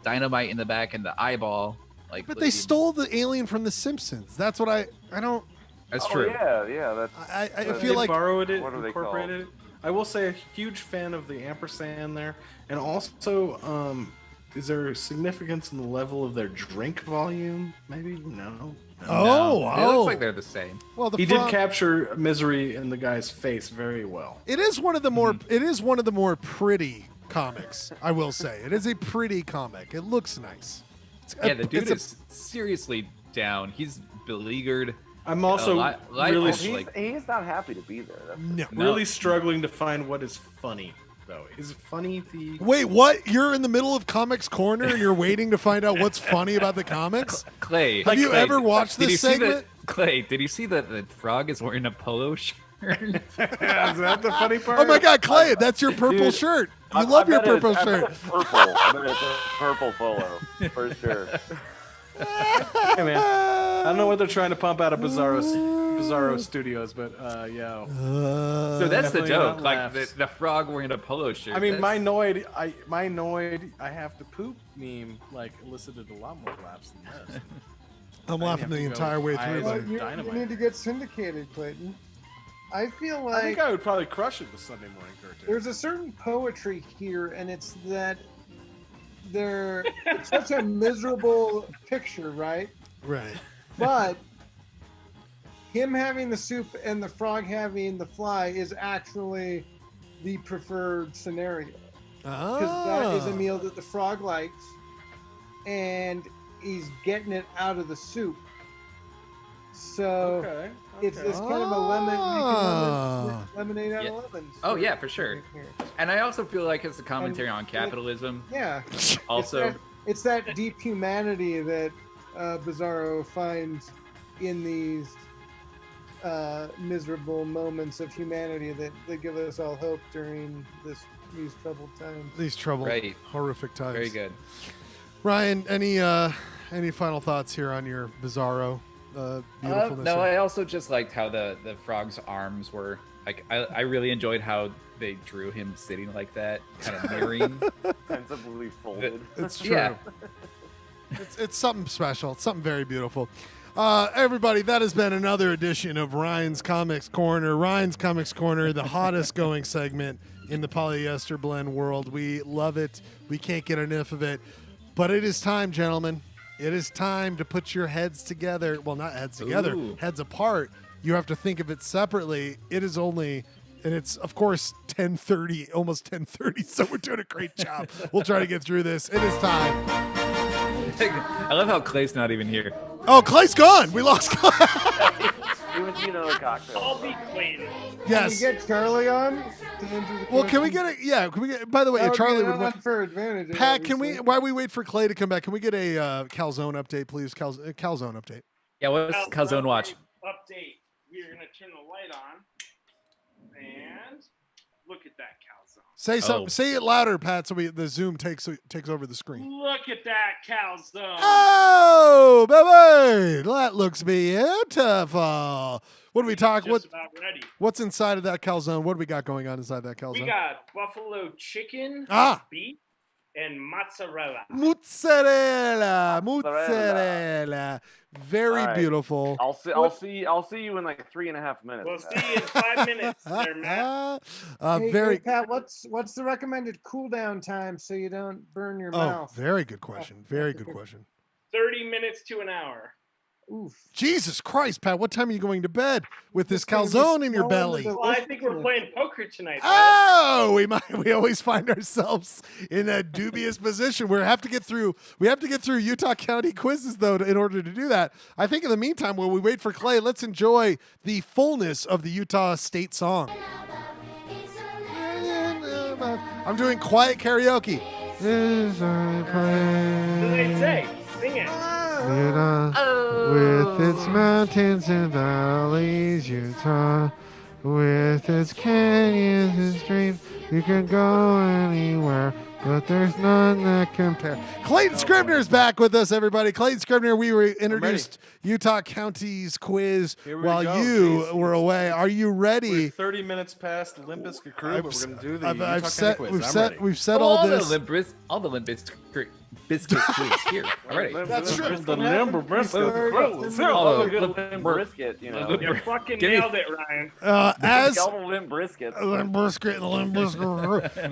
dynamite in the back, and the eyeball. Like, But they stole the alien from The Simpsons. That's what I don't. That's Oh, true. yeah, that's. I They feel like borrowed it, What are they incorporated it. I will say a huge fan of the ampersand there, and also, is there significance in the level of their drink volume? Maybe no. Oh, It looks like they're the same. Well, the He frog- did capture misery in the guy's face very well. It is one of the more. It is one of the more pretty comics. I will say it is a pretty comic. It looks nice. Yeah, the dude it's a- is seriously down. He's beleaguered. I'm also really he's not happy to be there. That's really struggling to find what is funny though. Is funny the Wait, what? You're in the middle of Comics Corner and you're waiting to find out what's funny about the comics? Clay, Have you Clay, ever watched did you this see segment? Clay, did you see that the frog is wearing a polo shirt? Is that the funny part? Oh my God, Clay, that's your purple Dude, shirt. You love your purple shirt. Purple. I bet it's a purple polo for sure. Hey man, I don't know what they're trying to pump out of Bizarro Studios, but yeah. So that's the Definitely joke. not Like laughs. the frog wearing a polo shirt. I mean, That's- my Noid, I have to poop meme like elicited a lot more laughs than this. I'm I laughing have the to go entire way eyes through. of Well, buddy. you dynamite. need to get syndicated, Clayton. I feel I like think I would probably crush it with Sunday morning cartoon. there's a certain poetry here, and it's that it's such a miserable picture, right? Right. But him having the soup and the frog having the fly is actually the preferred scenario. Because that is a meal that the frog likes, and he's getting it out of the soup. So Okay. it's kind of a lemonade out Yeah. of lemons. Oh yeah, for sure. Here. And I also feel like it's a commentary on capitalism. Yeah. Also, It's that deep humanity that Bizarro finds in these miserable moments of humanity that give us all hope during these troubled times. These troubled, Right. horrific times. Very good. Ryan, any final thoughts here on your bizarro beautifulness? No, here? I also just liked how the frog's arms were. Like, I really enjoyed how they drew him sitting like that, kind of mirroring. Pensively folded. It's true. Yeah. It's something special. It's something very beautiful. Everybody, that has been another edition of Ryan's Comics Corner. Ryan's Comics Corner, the hottest going segment in the Polyester Blend world. We love it. We can't get enough of it. But it is time, gentlemen. It is time to put your heads together. Well, not heads together, Ooh. heads apart. You have to think of it separately. It is only, and it's, of course, 10:30, almost 10:30, so we're doing a great job. We'll try to get through this. It is time. I love how Clay's not even here. Oh, Clay's gone. We lost Clay. He was, a cocktail. I'll be clean. Yes. Can you get Charlie on? To answer the Well, can we question? get a, yeah, can we get, by the way, That would Charlie be would an wait. unfair advantage. Pat, can we, obviously. while we wait for Clay to come back, can we get a calzone update, please? Calzone update. Yeah, what's Calzone watch? Update. We're gonna turn the light on, and look at that calzone. Say Oh. something. Say it louder, Pat, so the Zoom takes over the screen. Look at that calzone. Oh, baby, that looks beautiful. What do we talk? Just about ready. What's inside of that calzone? What do we got going on inside that calzone? We got buffalo chicken, Ah. beef, and mozzarella. Mozzarella. Very All right. beautiful. I'll see you in like 3.5 minutes. We'll see you in 5 minutes there, Matt. Very. Hey, Pat, what's the recommended cool down time so you don't burn your Oh, mouth? very good question. Very good question. 30 minutes to an hour. Oof. Jesus Christ, Pat! What time are you going to bed with this gonna be calzone in your snowing belly? with the- Well, I think we're playing poker tonight. Oh, we always find ourselves in a dubious position. We have to get through Utah County quizzes though in order to do that. I think in the meantime, while we wait for Clay, let's enjoy the fullness of the Utah state song. I'm doing quiet karaoke. What do they say? Sing it. With its mountains and valleys, Utah, with its canyons and streams, you can go anywhere, but there's none that compare. Clayton Scribner's back with us, everybody. Clayton Scribner, we were introduced Utah County's quiz Here we while go. you Jeez. were away. Are you ready? We're 30 minutes past the Limp Bizkit crew, but we're going to do the I've Utah set, County we've quiz. I'm set, ready. we've set all this. All the Limp Biscuit quiz here already. That's true. The Limber Brisket crew. Oh, the good limp brisket, you know. You fucking Give me- nailed it, Ryan. As All the limp brisket. Limp Brisket,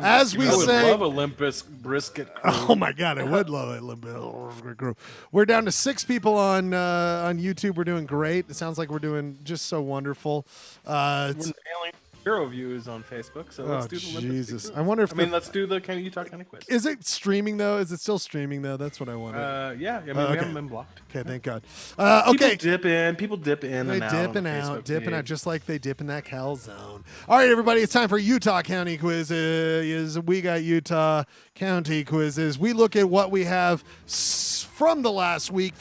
as we I would say, love a Limp Brisket crew. oh my God, I would love it. Limp Bizkit crew. We're down to 6 people on YouTube. We're doing great. It sounds like we're doing just so wonderful. We're nailing 0 views on Facebook, so let's Oh do the Limp Bizkit Jesus! crew. I wonder if let's do the Utah County quiz. is it streaming though? Is it still streaming though? That's what I wonder. Yeah, I mean, okay. we haven't been blocked. Okay, thank God. Okay. People dip in They and out. dipping on the out, Facebook dipping out, page. just like they dip in that calzone. All right, everybody, it's time for Utah County quizzes. We got Utah County quizzes. We look at what we have from the last week.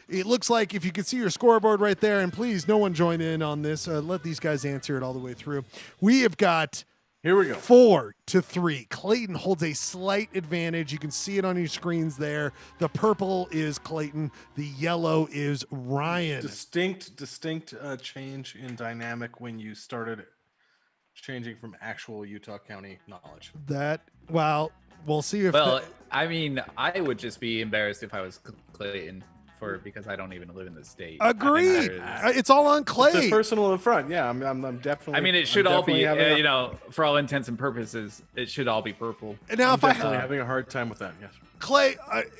It looks like if you can see your scoreboard right there, and please, no one join in on this. Let these guys answer it all the way through. We have got Here we go. 4-3. Clayton holds a slight advantage. You can see it on your screens there. The purple is Clayton. The yellow is Ryan. Distinct change in dynamic when you started changing from actual Utah County knowledge. Well, we'll see if Well, I mean, I would just be embarrassed if I was Clayton because I don't even live in the state. Agreed. It's all on Clay. It's a personal affront. Yeah, I'm definitely. I mean, it should all be, having for all intents and purposes, it should all be purple. Now, I'm if I definitely having a hard time with that. Yes. Clay,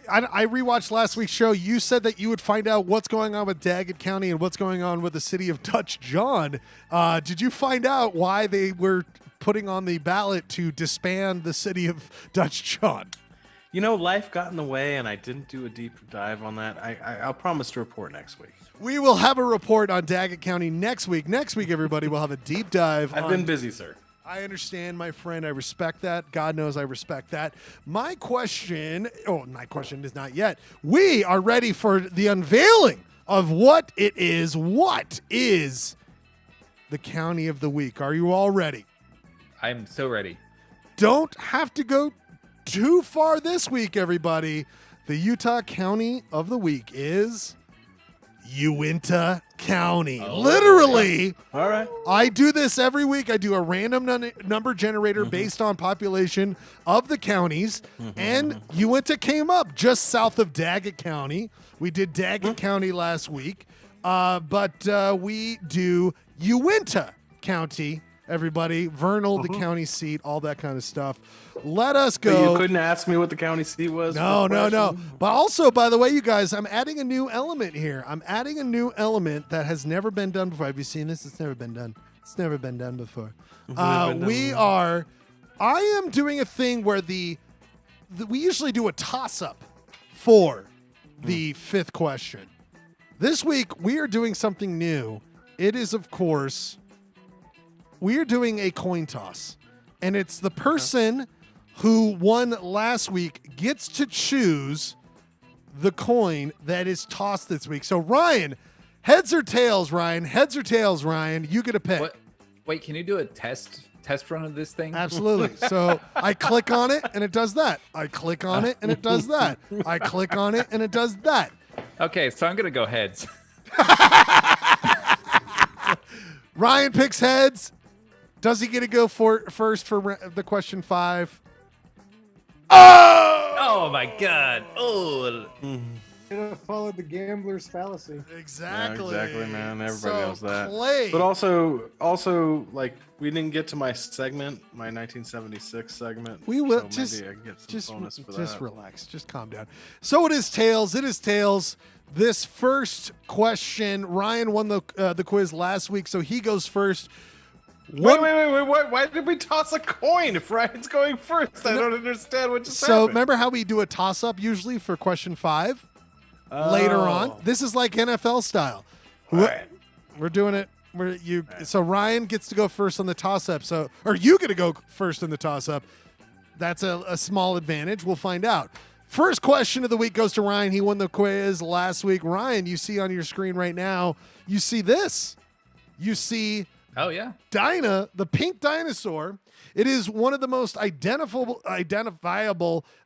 I rewatched last week's show. You said that you would find out what's going on with Daggett County and what's going on with the city of Dutch John. Did you find out why they were putting on the ballot to disband the city of Dutch John? You know, life got in the way, and I didn't do a deep dive on that. I'll promise to report next week. We will have a report on Daggett County next weck. Next week, everybody, we'll have a deep dive. I've been busy, sir. I understand, my friend. I respect that. God knows I respect that. My question is not yet. We are ready for the unveiling of what it is. What is the county of the week? Are you all ready? I'm so ready. Don't have to go too far this week, everybody. The Utah county of the week is Uinta County. Literally. All right. I do this every week. I do a random number generator based on population of the counties, and Uinta came up just south of Daggett County. We did Daggett County last week, but we do Uinta County, everybody. Vernal, the county seat, all that kind of stuff. Let us go. But you couldn't ask me what the county seat was? No. But also, by the way, you guys, I'm adding a new element here. I'm adding a new element that has never been done before. Have you seen this? It's never been done. It's never been done before. I am doing a thing where we usually do a toss-up for the fifth question. This week, we are doing something new. It is, of course, we are doing a coin toss. And it's the person who won last week gets to choose the coin that is tossed this week. So, Ryan, heads or tails, Ryan? Heads or tails, Ryan? You get a pick. What? Wait, can you do a test run of this thing? Absolutely. So I click on it and it does that. I click on it and it does that. I click on it and it does that. Okay, so I'm going to go heads. Ryan picks heads. Does he get to go first for the question 5? Oh my God. Oh. Should have followed the gambler's fallacy. Exactly. Yeah, exactly, man. Everybody knows that. Clay. But also, like, we didn't get to my segment, my 1976 segment. We will so just maybe I can get some bonus for that. relax. Just calm down. So it is tails. It is tails. This first question, Ryan won the quiz last week, so he goes first. Wait. Why did we toss a coin if Ryan's going first? I don't understand what just So happened. remember how we do a toss-up usually for question 5? Later on. This is like NFL style. All right. We're doing it. So Ryan gets to go first on the toss-up. Or you get to go first in the toss-up. That's a small advantage. We'll find out. First question of the week goes to Ryan. He won the quiz last week. Ryan, you see on your screen right now, you see this. You see Dinah, the pink dinosaur. It is one of the most identifiable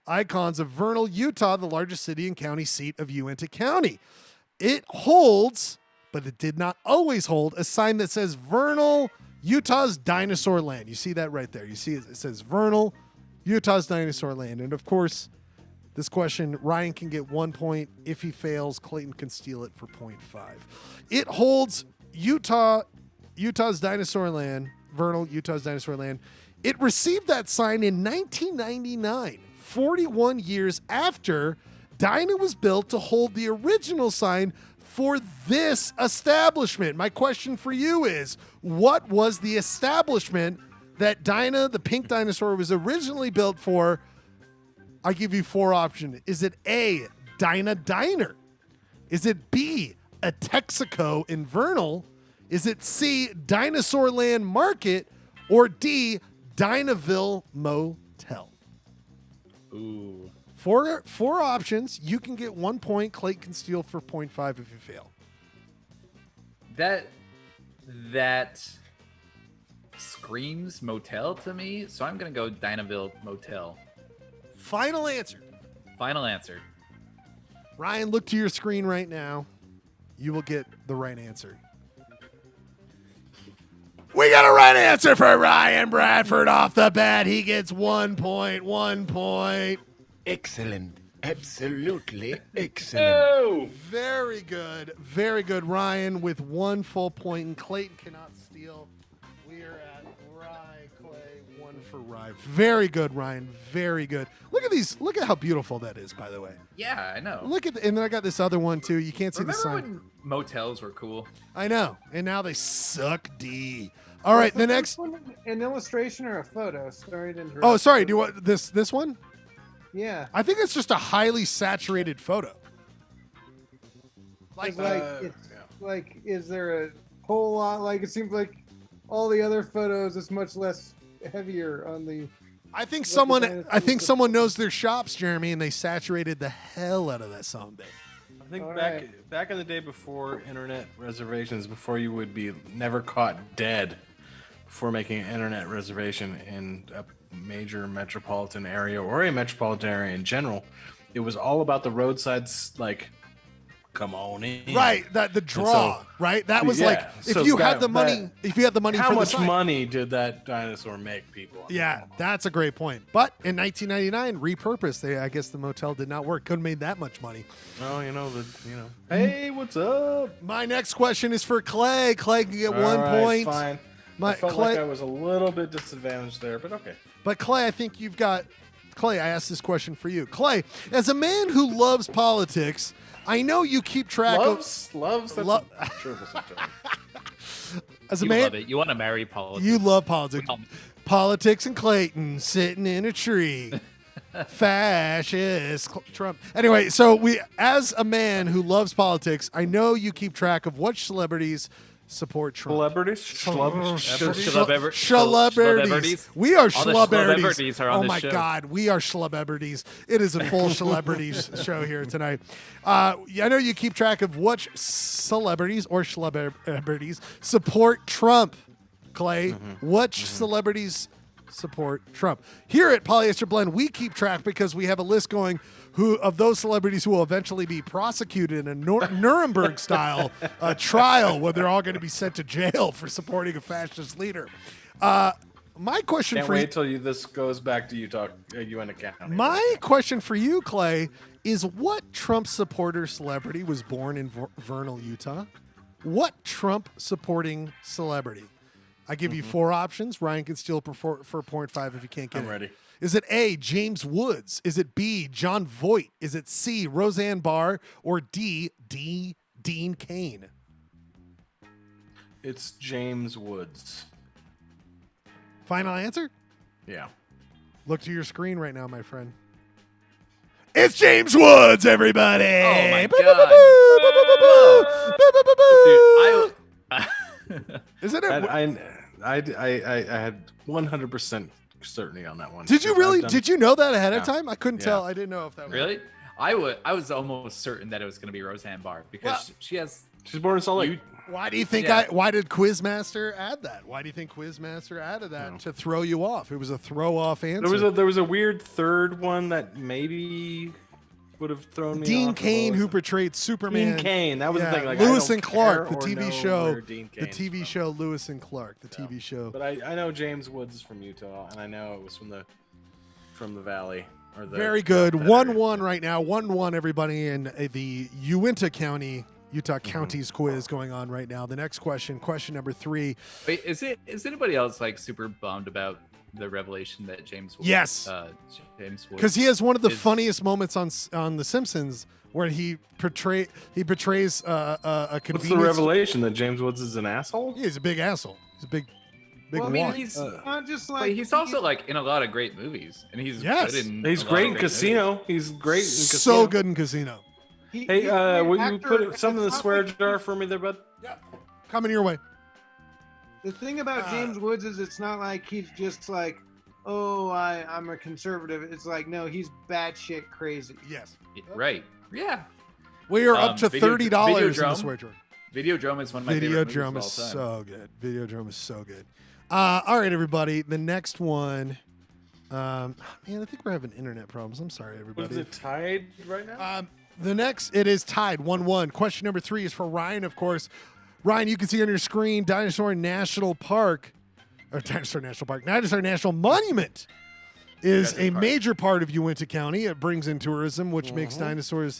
icons of Vernal, Utah, the largest city and county seat of Uinta County. It holds, but it did not always hold, a sign that says Vernal, Utah's Dinosaur Land. You see that right there. You see it says Vernal, Utah's Dinosaur Land. And of course, this question, Ryan can get 1 point. If he fails, Clayton can steal it for 0.5. It holds Utah's Dinosaur Land, Vernal, Utah's Dinosaur Land. It received that sign in 1999, 41 years after Dinah was built to hold the original sign for this establishment. My question for you is, what was the establishment that Dinah, the pink dinosaur, was originally built for? I give you 4 options. Is it A, Dinah Diner? Is it B, a Texaco in Vernal? Is it C, Dinosaur Land Market? Or D, Dinahville Motel? Ooh. Four options. You can get 1 point. Clayton can steal for 0.5 if you fail. That screams motel to me, so I'm going to go Dinahville Motel. Final answer. Final answer. Ryan, look to your screen right now. You will get the right answer. We got a right answer for Ryan Bradford off the bat. He gets 1 point. 1 point. Excellent. Absolutely excellent. Oh! Very good. Very good, Ryan, with 1 full point. And Clayton cannot steal. We are at Clay, 1 for Rye. Very good, Ryan. Very good. Look at these. Look at how beautiful that is, by the way. Yeah, I know. Look at and then I got this other one too. You can't see the sign. When motels were cool? I know. And now they suck D. All right, the next an illustration or a photo. Sorry to interrupt. Oh, sorry. Do you want this one? Yeah. I think it's just a highly saturated photo. Like is there a whole lot? Like, it seems like all the other photos is much less heavier on the. I think someone knows their shops, Jeremy, and they saturated the hell out of that soundbite. I think All back in the day before internet reservations, before you would be never caught dead before making an internet reservation in a major metropolitan area or a metropolitan area in general, it was all about the roadsides, like, come on in. Right, that the draw, right? That was like if you had the money How for much the site. money did that dinosaur make people? Yeah, that's a great point. But in 1999, repurposed. I guess the motel did not work. Couldn't have made that much money. Oh, Hey, what's up? My next question is for Clay. Clay can get 1 All right, point. Fine. I felt like I was a little bit disadvantaged there, but okay. But Clay, I think you've got. Clay, I asked this question for you. Clay, as a man who loves politics, I know you keep track Loves? That's a triple term. as a You man, love it. You want to marry politics. you love politics. Politics and Clayton sitting in a tree. Fascist Trump. Anyway, so as a man who loves politics, I know you keep track of which celebrities support Trump. Celebrities? Celebrities. We are All the celebrities. celebrities are on Oh this my show. God, we are celebrities. It is a full celebrities show here tonight. I know you keep track of which celebrities or celebrities support Trump. Clay, which celebrities support Trump? Here at Polyester Blend, we keep track because we have a list going of those celebrities who will eventually be prosecuted in a Nuremberg-style trial where they're all going to be sent to jail for supporting a fascist leader. My question Can't for wait till this goes back to Utah, Uinta County. My question for you, Clay, is what Trump supporter celebrity was born in Vernal, Utah? What Trump supporting celebrity? I give you 4 options. Ryan can steal for 0.5 if you can't get it. I'm ready. Is it A, James Woods? Is it B, John Voight? Is it C, Roseanne Barr? Or D, Dean Cain? It's James Woods. Final answer? Yeah. Look to your screen right now, my friend. It's James Woods, everybody! Oh my God! Isn't it? I had 100% certainty on that one. Did you really? Did you know that ahead of Yeah. time? I couldn't tell. I didn't know if that was Really? I was almost certain that it was going to be Roseanne Barr because she's born in Salt Lake. Why do you think Yeah. why did Quizmaster add that? Why do you think Quizmaster added that to throw you off? It was a throw off answer. There was a weird third one that maybe would have thrown me Dean off. Cain, who portrayed Superman. Dean Cain, that was the thing. Like, Lewis I and don't Clark, the care or TV know show. where Dean The Cain's TV show Lewis and Clark, the TV show. But I know James Woods is from Utah, and I know it was from the Valley. Or the Very good. that 1-1 right now. 1-1, everybody, in the Uinta County, Utah Counties quiz going on right now. The next question number 3. Wait, is anybody else like super bummed about the revelation that James Woods? Yes. James Woods. Because he has one of the funniest moments on The Simpsons where he betrays a convenience. What's the revelation that James Woods is an asshole? Yeah, he's a big asshole. He's a big Well, I mean, wad. he's not just But like he's also like in a lot of great movies, and he's Yes. good in He's a lot great of in great Casino. movies. He's great in Casino. So good in Casino. he's Hey, a will great you actor, put and some in the it's not swear like- jar for me there, bud? Coming your way. The thing about James Woods is it's not like he's just like, oh, I'm a conservative. It's like, no, he's batshit crazy. Yes. Right. Yeah. We are up to $30 in the Videodrome. swear jar. Videodrome is one of my favorite movies Videodrome of all is time. so good. Videodrome is so good. All right, everybody. The next one. Man, I think we're having internet problems. I'm sorry, everybody. Was it tied right now? It is tied 1-1. Question number 3 is for Ryan, of course. Ryan, you can see on your screen Dinosaur National Park, or Dinosaur National Monument is a major part of Uinta County. It brings in tourism, which makes Dinosaur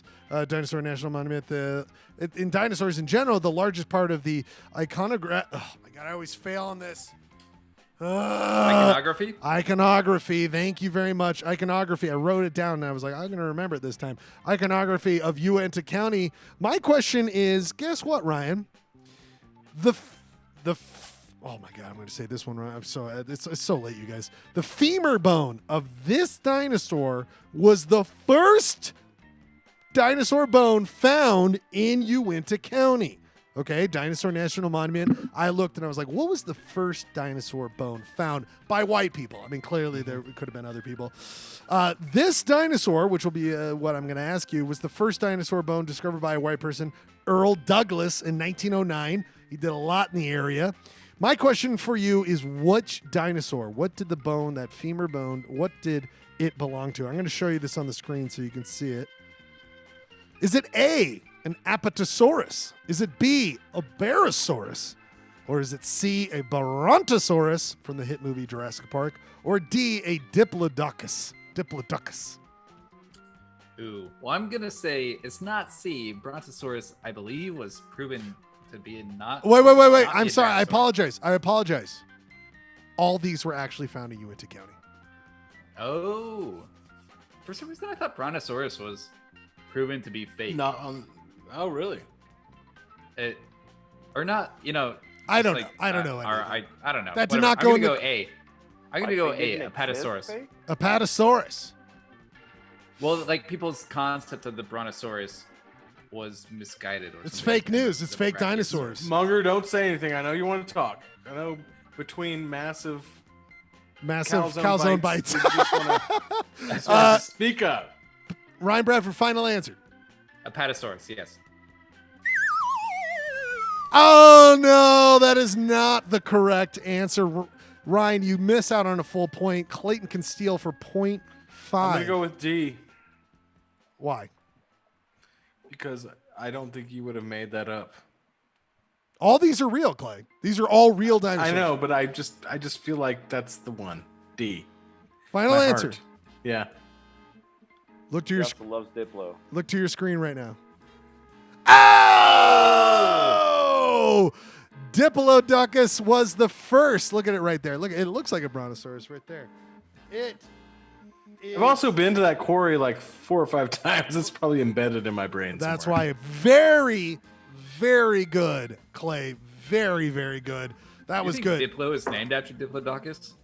National Monument in dinosaurs in general, the largest part of the iconography. Oh my God, I always fail on this. Iconography? Iconography. Thank you very much. Iconography. I wrote it down and I was like, I'm going to remember it this time. Iconography of Uinta County. My question is, guess what, Ryan? Oh my God, I'm going to say this one right. I'm so it's so late, you guys. The femur bone of this dinosaur was the first dinosaur bone found in Uinta County. Okay, Dinosaur National Monument. I looked and I was like, what was the first dinosaur bone found by white people? I mean, clearly there could have been other people. This dinosaur, which will be what I'm going to ask you, was the first dinosaur bone discovered by a white person, Earl Douglas, in 1909. He did a lot in the area. My question for you is, which dinosaur? What did the bone, that femur bone, what did it belong to? I'm going to show you this on the screen so you can see it. Is it A, an Apatosaurus? Is it B, a Barosaurus? Or is it C, a Brontosaurus from the hit movie Jurassic Park? Or D, a Diplodocus? Diplodocus. Ooh. Well, I'm going to say it's not C. Brontosaurus, I believe, was proven to be not. Wait. not I'm a sorry. I dinosaur. apologize. All these were actually found in Uinta County. Oh. For some reason, I thought Brontosaurus was proven to be fake. Not on. Oh, really? Or not, I don't like, know. I don't know. I don't know. That did Whatever. not go I'm in gonna the- go A. I'm gonna go A, Apatosaurus. Apatosaurus. Well, like people's concept of the Brontosaurus was misguided. Or It's something fake like that. news. It's fake dinosaurs. Munger, don't say anything. I know you want to talk. I know between massive Calzone bites. we just wanna speak up. Ryan Bradford, final answer. Apatosaurus, yes. Oh, no, that is not the correct answer. Ryan, you miss out on a full point. Clayton can steal for 0.5. I'm going to go with D. Why? Because I don't think you would have made that up. All these are real, Clay. These are all real dinosaurs. I know, but I just feel like that's the one. D. Final My answer. heart. Yeah. Look to your Justin loves Diplo. Look to your screen right now. Oh! Diplodocus was the first. Look at it right there. Look, it looks like a brontosaurus right there. I've also been to that quarry like 4 or 5 times. It's probably embedded in my brain. That's somewhere. why very, very good, Clay. Very, very good. That was good. Diplo is named after Diplodocus.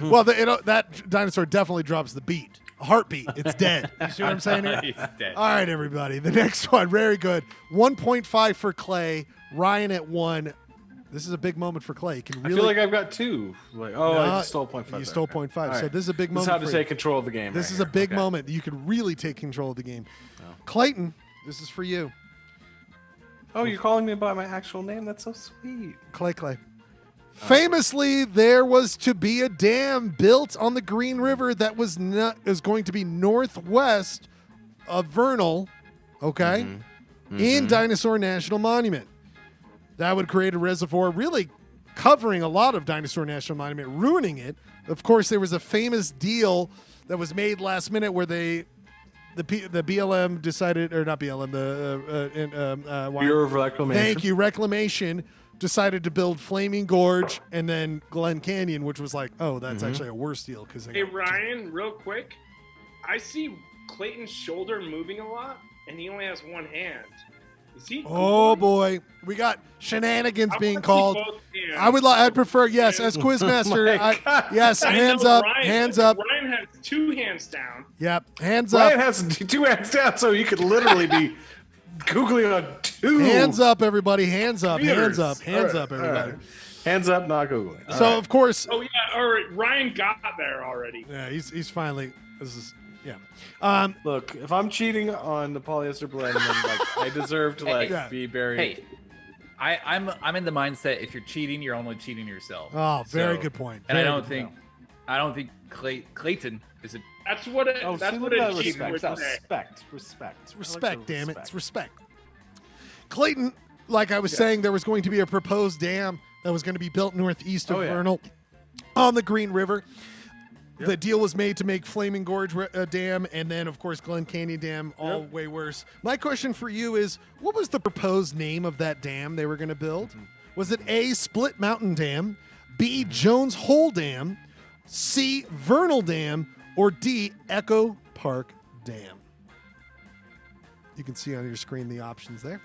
Well, that dinosaur definitely drops the beat. A heartbeat. It's dead. You see what I'm saying here? He's dead. All right, everybody. The next one, very good. 1.5 for Clay. Ryan at 1. This is a big moment for Clay. He can really. I feel like I've got 2. Like, I just stole 0.5. You there. stole 0.5. All right. So this is a big This moment. is how to for take you. control of the game. This right is a here. big Okay. moment. You can really take control of the game. Clayton, this is for you. Oh, you're calling me by my actual name? That's so sweet. Clay. Famously, there was to be a dam built on the Green River that was going to be northwest of Vernal, okay, in Dinosaur National Monument. That would create a reservoir, really covering a lot of Dinosaur National Monument, ruining it. Of course, there was a famous deal that was made last minute where the BLM decided, or not BLM, Bureau of Reclamation. Thank you, Reclamation decided to build Flaming Gorge and then Glen Canyon, which was like, oh, that's actually a worse deal because. Hey Ryan, real quick, I see Clayton's shoulder moving a lot, and he only has one hand. Is he? Oh boy, we got shenanigans I being wanna see called. both hands. I'd prefer yes as Quizmaster. Yes, I hands know up, Ryan, hands up. Ryan has 2 hands down. Yep, hands Ryan up. has 2 hands down, so you could literally be googling on 2. Hands up, everybody. Hands up. Hands meters. up. Hands All up, right, everybody. all right. Hands up, not googling. So of course, Oh yeah, all right. Ryan got there already. yeah, he's finally. This is yeah. Look, if I'm cheating on the polyester blend, then like I deserve to like Yeah. be buried. Hey, I'm in the mindset if you're cheating, you're only cheating yourself. Oh, very good point. And Very I good don't think Clayton is a. That's what it. Oh, that's see, what look a at that cheat would respect. say. Respect. It's respect, damn it. It's respect. Clayton, like I was saying, there was going to be a proposed dam that was going to be built northeast of Vernal on the Green River. The deal was made to make Flaming Gorge Dam and then, of course, Glen Canyon Dam, all way worse. My question for you is, what was the proposed name of that dam they were going to build? Was it A, Split Mountain Dam, B, Jones Hole Dam, C, Vernal Dam, or D, Echo Park Dam? You can see on your screen the options there.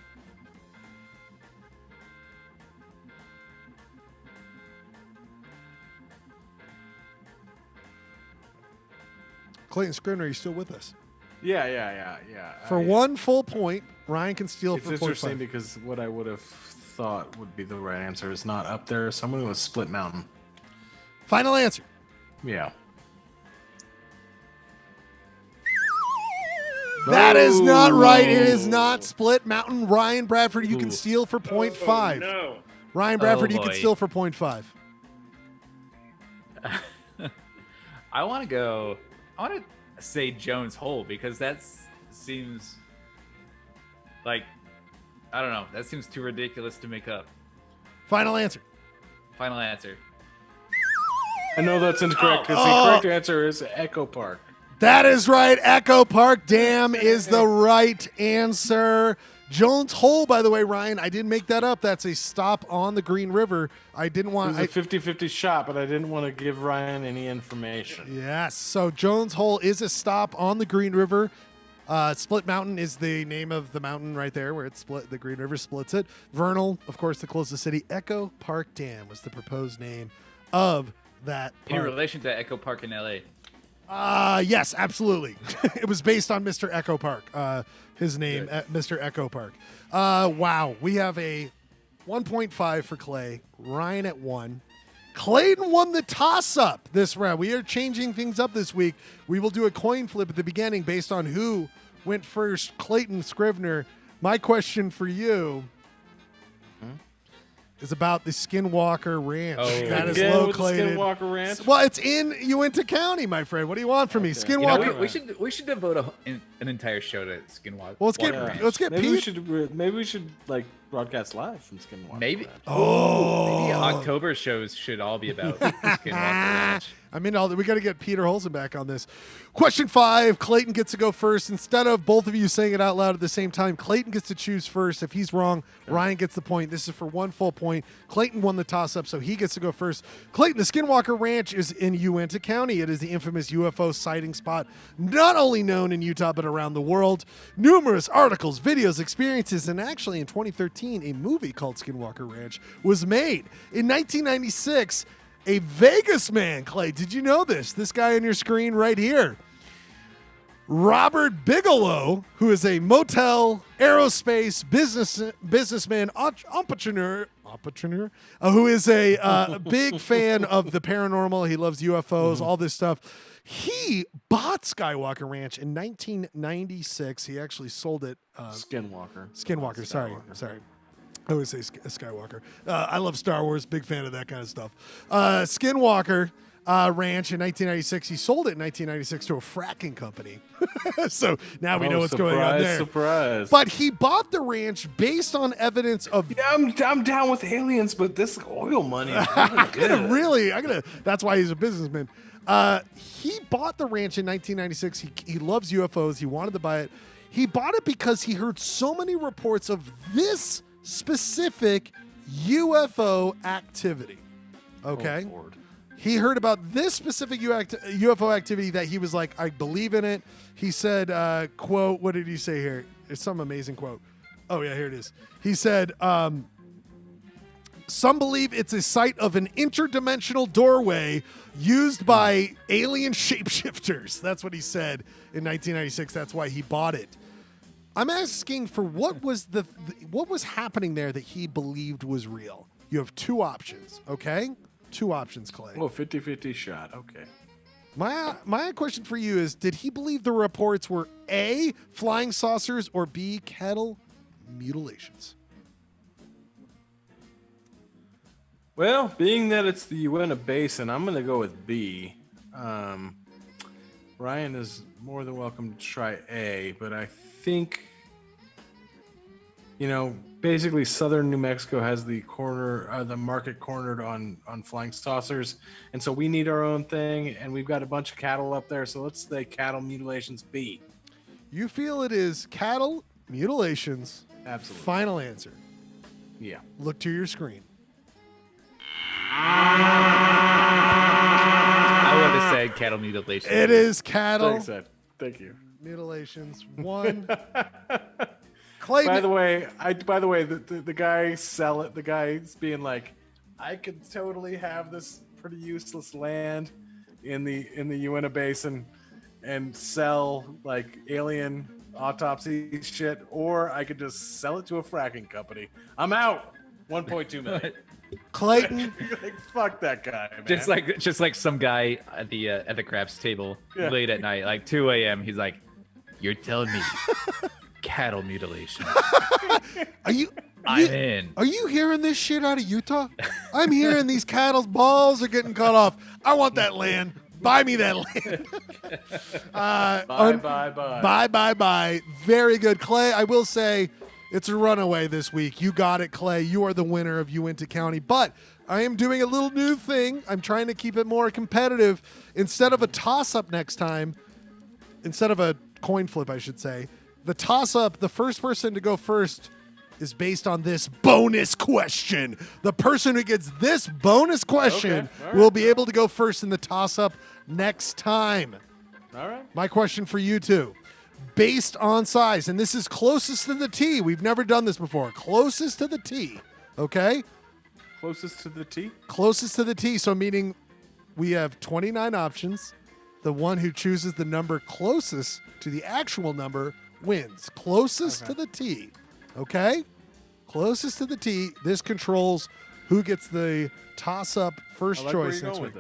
Clayton Scrivener, are you still with us? Yeah. For 1 full point, Ryan can steal It's for interesting 0.5. because what I would have thought would be the right answer is not up there. Someone was Split Mountain. Final answer. Yeah. That is not right. It is not Split Mountain. Ryan Bradford, you can Ooh. steal for 0.5. No. Ryan Bradford, you can boy. steal for 0.5. I want to say Jones Hole because that seems like, I don't know. That seems too ridiculous to make up. Final answer. Final answer. I know that's incorrect because the correct answer is Echo Park. That is right. Echo Park Dam is the right answer. Jones Hole, by the way, Ryan, I didn't make that up. That's a stop on the Green River. I didn't It want was a 50-50 shot, but I didn't want to give Ryan any information. Yes. So Jones Hole is a stop on the Green River. Split Mountain is the name of the mountain right there where it's split. The Green River splits it. Vernal, of course, the closest city. Echo Park Dam was the proposed name of that In park. relation to Echo Park in LA. Yes, absolutely. It was based on Mr. Echo Park. His name, Mr. Echo Park. Wow. We have a 1.5 for Clay. Ryan at 1. Clayton won the toss-up this round. We are changing things up this week. We will do a coin flip at the beginning based on who went first. Clayton Scrivener. My question for you is about the Skinwalker Ranch. Oh. That is Again with the located. Skinwalker Ranch? Well, it's in Uinta County, my friend. What do you want from me? You Skinwalker. know, we should devote an entire show to Skinwalker. Well, let's get maybe Pete. we should like broadcast live from Skinwalker. Maybe. Ranch. Maybe October shows should all be about Skinwalker Ranch. I mean, we got to get Peter Holzen back on this. Question 5. Clayton gets to go first. Instead of both of you saying it out loud at the same time, Clayton gets to choose first. If he's wrong, Ryan gets the point. This is for 1 full point. Clayton won the toss-up, so he gets to go first. Clayton, the Skinwalker Ranch is in Uinta County. It is the infamous UFO sighting spot, not only known in Utah, but around the world. Numerous articles, videos, experiences, and actually in 2013, a movie called Skinwalker Ranch was made. In 1996, a Vegas man, Clay, did you know this? This guy on your screen right here. Robert Bigelow, who is a motel, aerospace businessman, entrepreneur, who is a big fan of the paranormal. He loves UFOs, all this stuff. He bought Skywalker Ranch in 1996. He actually sold it. Skinwalker. Sorry. I always say Skywalker. I love Star Wars. Big fan of that kind of stuff. Skinwalker Ranch in 1996. He sold it in 1996 to a fracking company. So now we know what's going on there. Surprise! But he bought the ranch based on evidence of. Yeah, I'm down with aliens, but this oil money is really good. That's why he's a businessman. He bought the ranch in 1996. He loves UFOs. He wanted to buy it. He bought it because he heard so many reports of this specific UFO activity. Okay. Oh, Lord. He heard about this specific UFO activity that he was like, I believe in it. He said, quote, what did he say here? It's some amazing quote. Oh, yeah, here it is. He said, some believe it's a site of an interdimensional doorway used by alien shapeshifters. That's what he said in 1996. That's why he bought it. I'm asking for what was what was happening there that he believed was real. You have 2 options, okay? 2 options, Clay. Oh, 50-50 shot. Okay. My question for you is, did he believe the reports were A, flying saucers, or B, cattle mutilations? Well, being that it's the Uinta Basin, I'm going to go with B. Ryan is more than welcome to try A, but I think, basically southern New Mexico has the market cornered on flying saucers, and so we need our own thing, and we've got a bunch of cattle up there, so let's say cattle mutilations B. You feel it is cattle mutilations. Absolutely. Final answer. Yeah. Look to your screen. I would have said cattle mutilation. It is cattle. Thank you. Mutilations. 1. Clay. By the way, the guy the guy's being like, I could totally have this pretty useless land in the Uinta Basin, and sell like alien autopsy shit, or I could just sell it to a fracking company. I'm out. 1.2 million. Clayton, like, fuck that guy, man. Just like some guy at the craps table late at night, like 2 a.m. He's like, "You're telling me cattle mutilation? I'm in. Are you hearing this shit out of Utah? I'm hearing these cattle's balls are getting cut off. I want that land. Buy me that land." Bye. Very good, Clay. I will say it's a runaway this week. You got it, Clay. You are the winner of Uinta County. But I am doing a little new thing. I'm trying to keep it more competitive. Instead of a toss-up next time, instead of a coin flip, I should say, the toss-up, the first person to go first is based on this bonus question. The person who gets this bonus question will be able to go first in the toss-up next time. All right. My question for you two. Based on size, and this is closest to the T. We've never done this before. Closest to the T, okay? Closest to the T? Closest to the T, so meaning we have 29 options. The one who chooses the number closest to the actual number wins. Closest to the T, okay? Closest to the T. This controls who gets the toss-up first choice next week.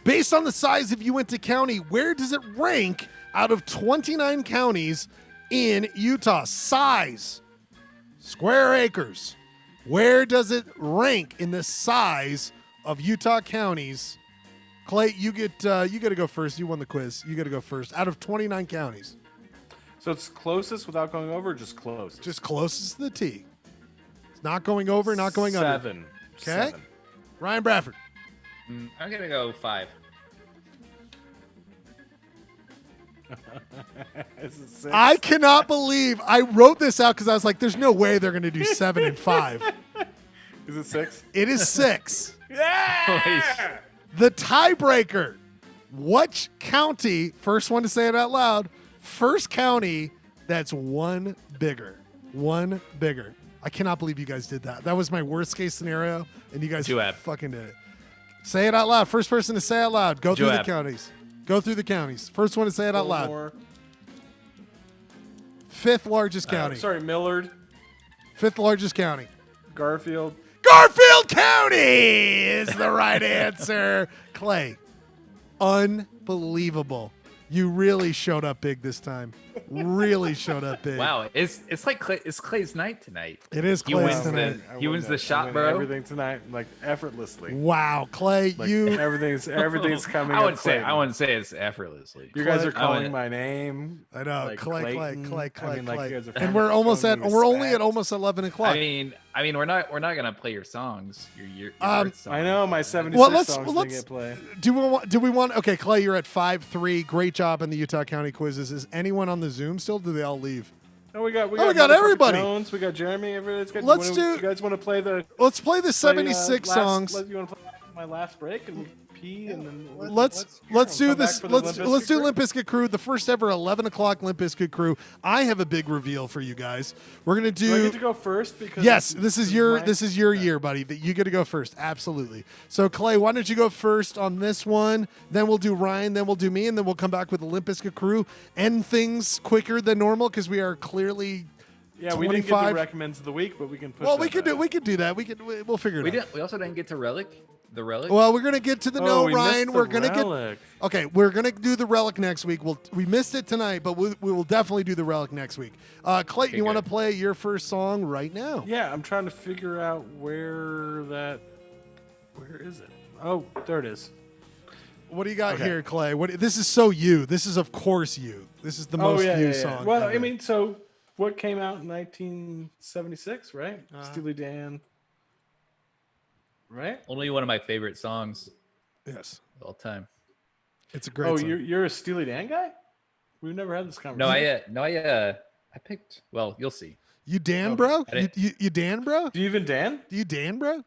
Based on the size of Uinta County, where does it rank out of 29 counties in Utah? Size, square acres. Where does it rank in the size of Utah counties? Clay, you got to go first. You won the quiz. You got to go first. Out of 29 counties. So it's closest without going over, or just close? Just closest to the T. It's not going over, not going under. 7. Okay. 7. Ryan Bradford. I'm gonna go 5. I cannot believe I wrote this out because I was like, there's no way they're going to do 7 and 5. Is it 6? It is 6. Yeah! The tiebreaker. Which county, first one to say it out loud, first county that's one bigger. One bigger. I cannot believe you guys did that. That was my worst case scenario, and you guys fucking did it. Say it out loud. First person to say it out loud. Go through the counties. Go through the counties. First one to say it out loud. More. Fifth largest county. Sorry, Millard. Fifth largest county. Garfield. Garfield County is the right answer. Clay, unbelievable. You really showed up big this time. Really showed up big. Wow, it's Clay's night tonight. It is Clay's tonight. He wins the shot, bro. Everything tonight, like effortlessly. Wow, Clay, Like, you. everything's coming. I up wouldn't say it's effortlessly. You guys are calling my name. I know, like Clay. Clayton. I mean, like, you guys are And we're almost at. showing We're me only at respect. almost 11 o'clock. I mean, we're not gonna play your songs. Your I know my 76 songs didn't get played. Do we want? Okay, Clay, you're at 5-3. Great job in the Utah County quizzes. Is anyone on the Zoom still? Do they all leave? Oh, we got got everybody. Jones, we got Jeremy. Everybody's got. Let's You guys want to play the? Let's play the 76 songs. You want to play my last break and pee and then Let's do this. Let's do Limp Bizkit Crew, the first ever 11 o'clock Limp Bizkit Crew. I have a big reveal for you guys. We're gonna do. Do I get to go first? Because yes, this is your year, buddy. That you get to go first. Absolutely. So Clay, why don't you go first on this one? Then we'll do Ryan. Then we'll do me, and then we'll come back with the Limp Bizkit Crew. End things quicker than normal because we are clearly. Yeah, 25. we didn't get the recommends of the week, but we can push. Well, we could do that. We'll figure it out. We also didn't get to Relic. The Relic. Well, we're gonna get to the Ryan. We're gonna Relic. get. Okay, we're gonna do the Relic next week. We missed it tonight, but we will definitely do the Relic next week. Clayton, you want to play your first song right now? Yeah, I'm trying to figure out where is it? Oh, there it is. What do you got here, Clay? This is so you. This is of course you. This is the most you song. Well, ever. I mean, so what came out in 1976, right? Steely Dan. Right? Only one of my favorite songs. Yes. Of all time. It's a great song. You're a Steely Dan guy? We've never had this conversation. I picked. Well, you'll see. You Dan, bro? You Dan, bro? Do you even Dan? Do you Dan, bro?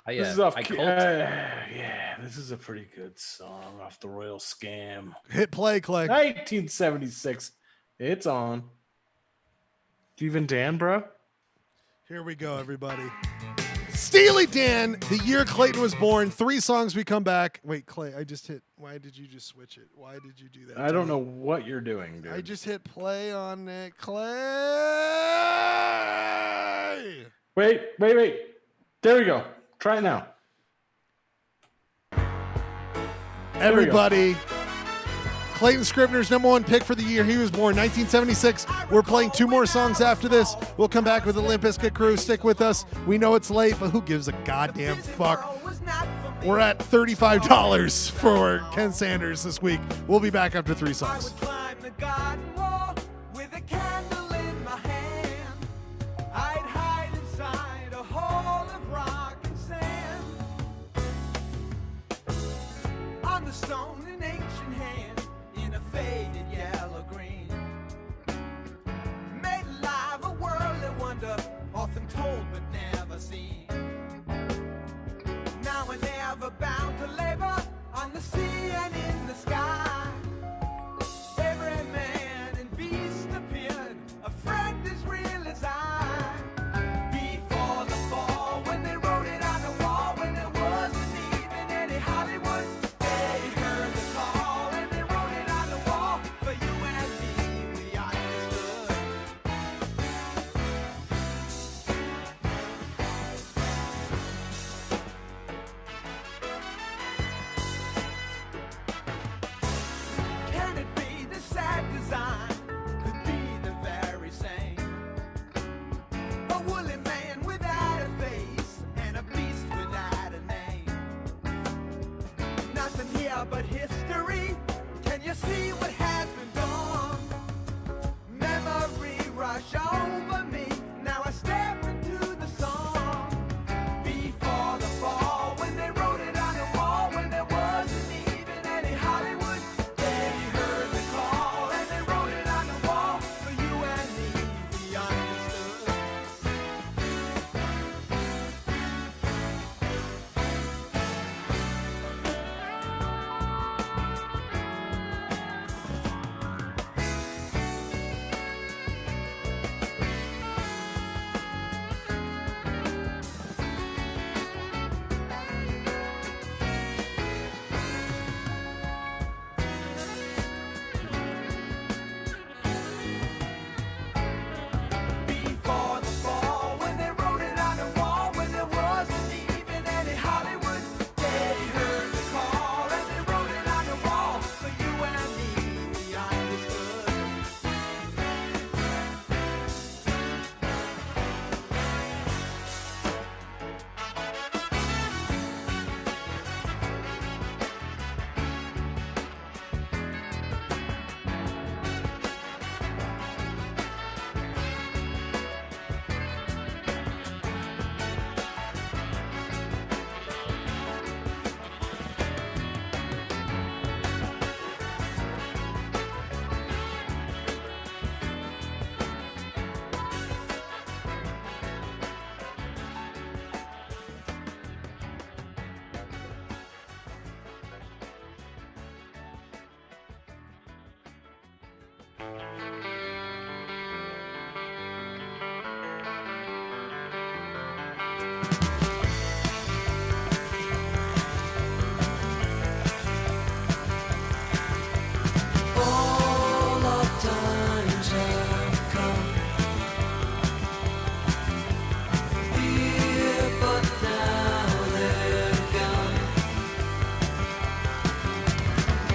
This is off. Yeah, this is a pretty good song off the Royal Scam. Hit play, Clay. 1976. It's on. Do you even Dan, bro? Here we go, everybody. Steely Dan, the year Clayton was born. 3 songs, we come back. Wait, Clay, I just hit Why did you just switch it? Why did you do that? I don't know what you're doing, dude. I just hit play on it. Clay! Wait. There we go. Try it now. Everybody, Clayton Scribner's #1 pick for the year. He was born 1976. We're playing 2 more songs after this. We'll come back with the Limp Bizkit crew. Stick with us. We know it's late, but who gives a goddamn fuck? We're at $35 for Ken Sanders this week. We'll be back after 3 songs. Stone in ancient hand in a faded yellow green, made alive a world of wonder, often told but never seen. Now and ever bound to labor on the sea and in the sky. Every man and beast appeared, a friend as real as I. Before the fall, when they wrote it on the wall, when there wasn't even any Hollywood. But history, can you see what has been done? Memory rush over me, now I step into the song. Before the fall, when they wrote it on the wall, when there wasn't even any Hollywood, they heard the call and they wrote it on the wall for you and me, we understood. Before the fall, when they wrote it on the wall, when there wasn't even any Hollywood, they heard the call and they wrote it on the wall for you and me, we understood. All our times have come here, but now they're gone.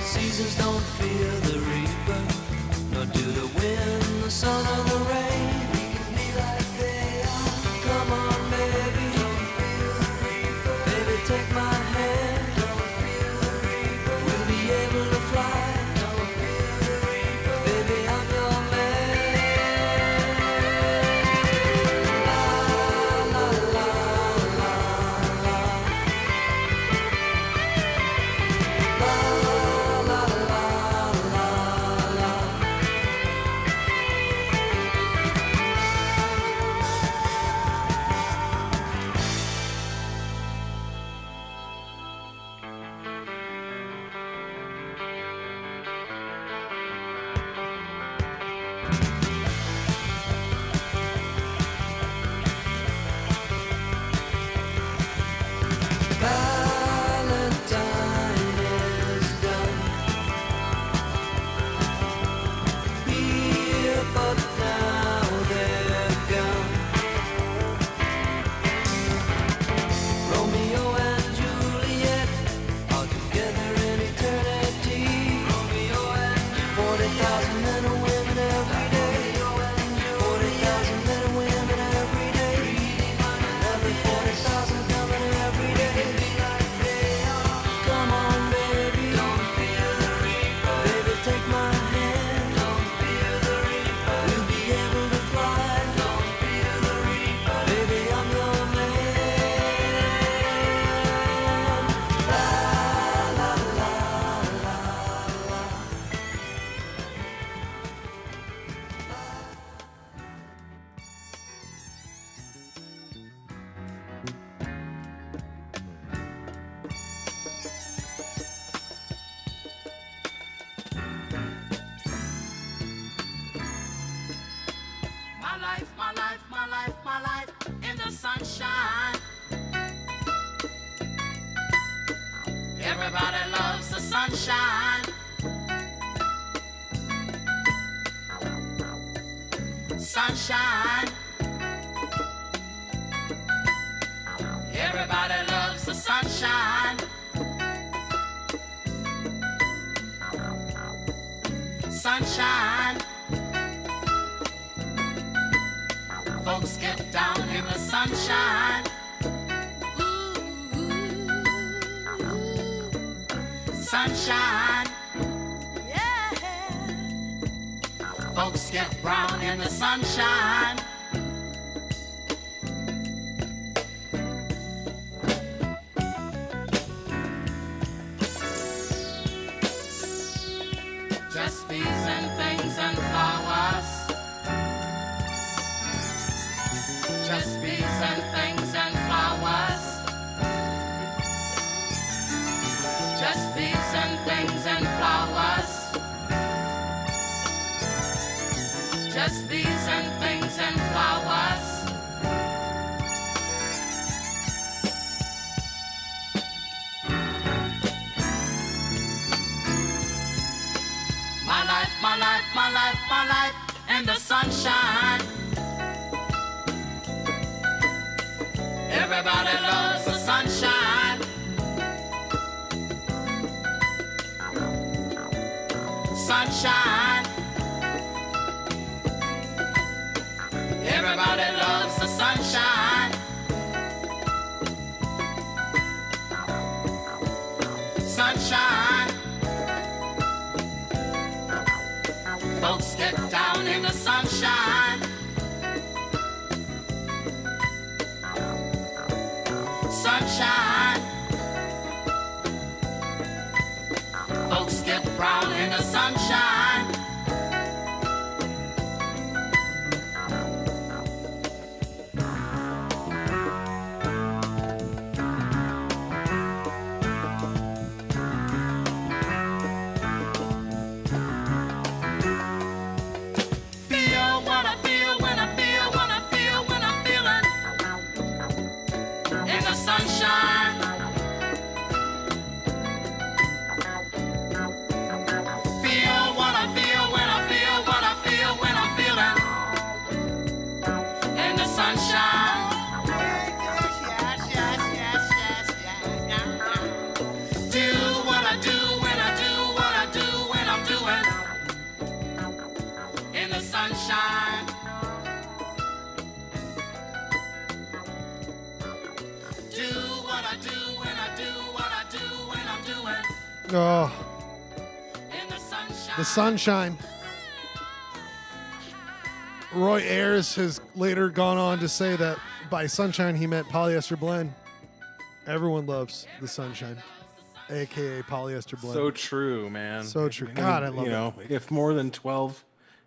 Seasons don't fear the reaper, nor do the wind, the sun, or the rain. We can be like they are. Come on, baby, don't life, my life, my life, my life in the sunshine. Everybody loves the sunshine. Sunshine. Everybody loves the sunshine. Sunshine. Folks get down in the sunshine. Sunshine. Yeah. Folks get brown in the sunshine. Just bees and things and flowers. Just bees and things and flowers. Just bees and things and flowers. Just bees and things and flowers. My life, my life, my life, my life in the sunshine. Everybody loves the sunshine. Sunshine. Everybody loves the sunshine. Sunshine. Folks get down in the sunshine. Sunshine. Folks get brown in the sunshine. Feel what I feel when I feel what I feel when I'm feeling in the sunshine. Feel what I feel when I feel what I feel when I'm feeling in the sunshine. Do what I do when I do what I do when I'm doing in the sunshine. Do what I do when I do what I do when I'm doing Oh, in the sunshine. the sunshine. Roy Ayers has later gone on to say that by sunshine he meant Polyester Blend. Everyone loves the sunshine, aka Polyester Blend. So true, man. So true. God, I love you it. know, if more than 12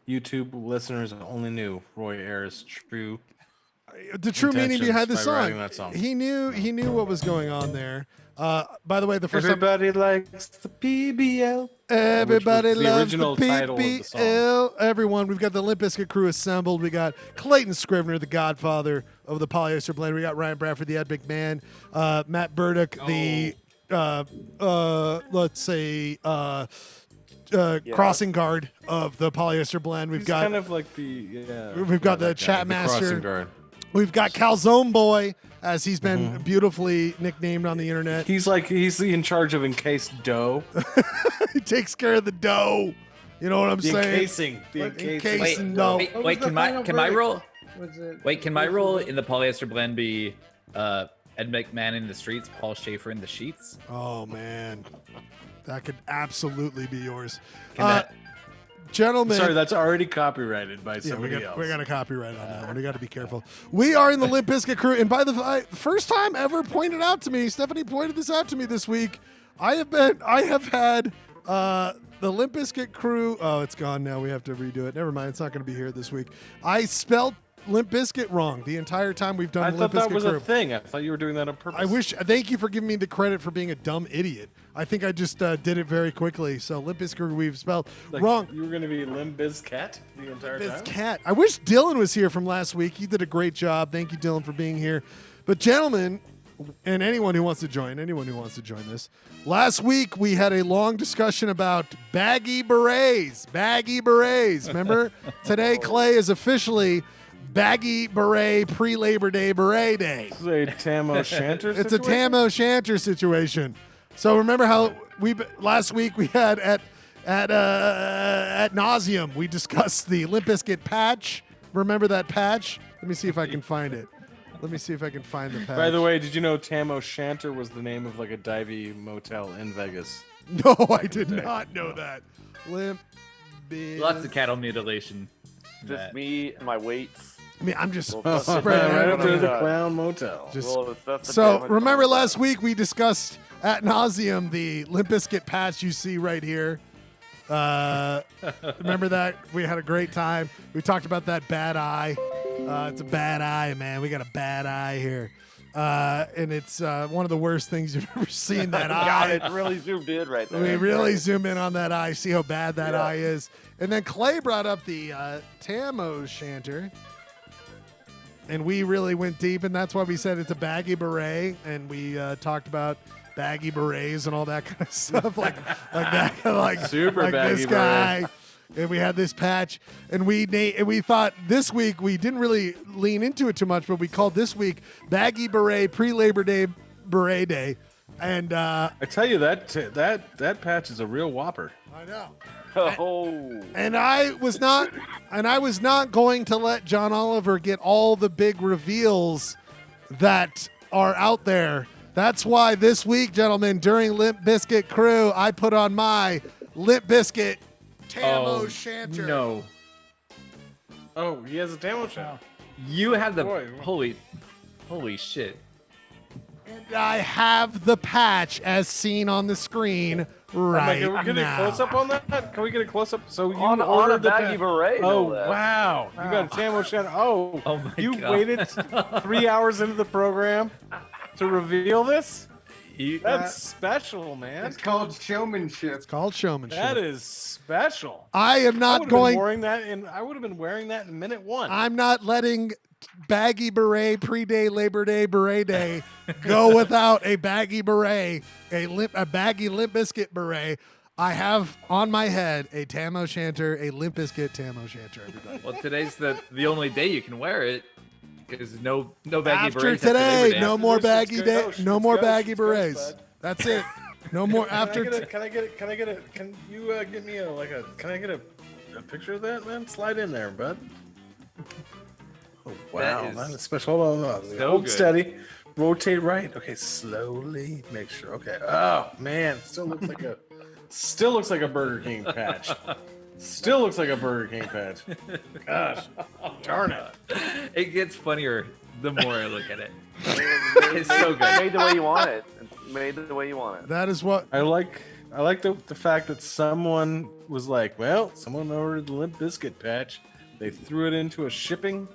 YouTube listeners only knew Roy Ayers' true The true meaning intentions behind the by song. writing that song. He knew what was going on there. By the way, the first time Everybody likes the PBL. everybody which was the loves original the title of the song. PBL. Everyone, we've got the Limp Bizkit crew assembled. We got Clayton Scrivener, the godfather of the Polyester Blend. We got Ryan Bradford, the Ed McMahon. Matt Burdick, the let's say crossing guard of the Polyester Blend. We've He's got kind of like the we've got the that guy, chat the crossing master. guard. We've got Calzone Boy, as he's been beautifully nicknamed on the internet. He's in charge of encased dough. He takes care of the dough. You know what I'm The saying? encasing. The encasing. dough. Wait, can my role? Was it, Wait, can my role in the Polyester Blend be Ed McMahon in the streets, Paul Schaefer in the sheets? Oh man, that could absolutely be yours, Can that- gentlemen. Sorry, that's already copyrighted by Yeah, somebody else. we got a copyright on that one. We got to be careful. We are in the Limp Bizkit crew, and by the first time ever pointed out to me, Stephanie pointed this out to me this week. I have had the Limp Bizkit crew. Oh, it's gone now. We have to redo it. Never mind. It's not going to be here this week. I spelt Limp Bizkit wrong the entire time we've done I Limp thought that Bizkit was crew. a thing. I thought you were doing that on purpose. I wish. Thank you for giving me the credit for being a dumb idiot. I think I just did it very quickly. So Limp Bizkit we've spelled Like, wrong. You were going to be Limp Bizcat the entire time? Bizcat. I wish Dylan was here from last week. He did a great job. Thank you, Dylan, for being here. But gentlemen, and anyone who wants to join this. Last week we had a long discussion about baggy berets. Baggy berets. Remember? Today Clay is officially baggy beret pre-Labor Day beret day. This is a Tam O'Shanter It's a Tam O'Shanter situation. So remember how last week we had at nauseum we discussed the Limp Bizkit patch. Remember that patch? Let me see if I can find it. Let me see if I can find the patch. By the way, did you know Tam O'Shanter was the name of like a divey motel in Vegas? No, I did not know that. Limp Bizkit. Lots of cattle mutilation. Just me and my weights. I mean, I'm just Well, spreading right it up to out. the Clown Motel. Just- Well, that's the So damage remember on last week we discussed at nauseum the Limp Bizkit patch you see right here. Remember that? We had a great time. We talked about that bad eye. It's a bad eye, man. We got a bad eye here. And it's one of the worst things you've ever seen, that eye. God, it really zoomed in right there. We really zoom in on that eye, see how bad that eye is. And then Clay brought up the Tam O'Shanter. And we really went deep, and that's why we said it's a baggy beret. And we talked about baggy berets and all that kind of stuff, like that, like Super like baggy this guy. And we had this patch, and we thought this week we didn't really lean into it too much, but we called this week baggy beret pre-Labor Day beret day. And I tell you that patch is a real whopper. I know. Oh. And I was not going to let John Oliver get all the big reveals that are out there. That's why this week, gentlemen, during Limp Bizkit crew, I put on my Limp Bizkit Tam O'Shanter. No. Oh, he has a Tam O'Shanter. You have the Boy. holy shit. And I have the patch as seen on the screen right Can we get a now. close up on that? Can we get a close up? So you On a ordered the baggy patch. beret, no Oh less. wow! You got a Tam O'Shanter. Oh, Oh my you God. waited 3 hours into the program to reveal this? That's special, man. It's called showmanship. It's called showmanship. That is special. I am I not would have going. been wearing that I would have been wearing that in minute one. I'm not letting baggy beret pre-day Labor Day beret day go without a baggy beret, a baggy Limp Bizkit beret. I have on my head a Tam O'Shanter, a Limp Bizkit Tam O'Shanter. Everybody. Well, today's the only day you can wear it because no baggy After berets today, after no Labor Day. more Let's baggy go. day, Let's no more go. baggy Let's go, berets. bud. That's it. No more after. Can you get me a picture of that, man? Slide in there, bud. Oh, wow, that is special. Hold on. So Hold good. steady. Rotate right. Okay, slowly. Make sure. Okay. Oh man, still looks like a Burger King patch. Still looks like a Burger King patch. Gosh, darn it. It gets funnier the more I look at it. It's so good. Made the way you want it. It's made the way you want it. That is what I like the fact that someone was like, well, someone ordered the Limp Bizkit patch. They threw it into a shipping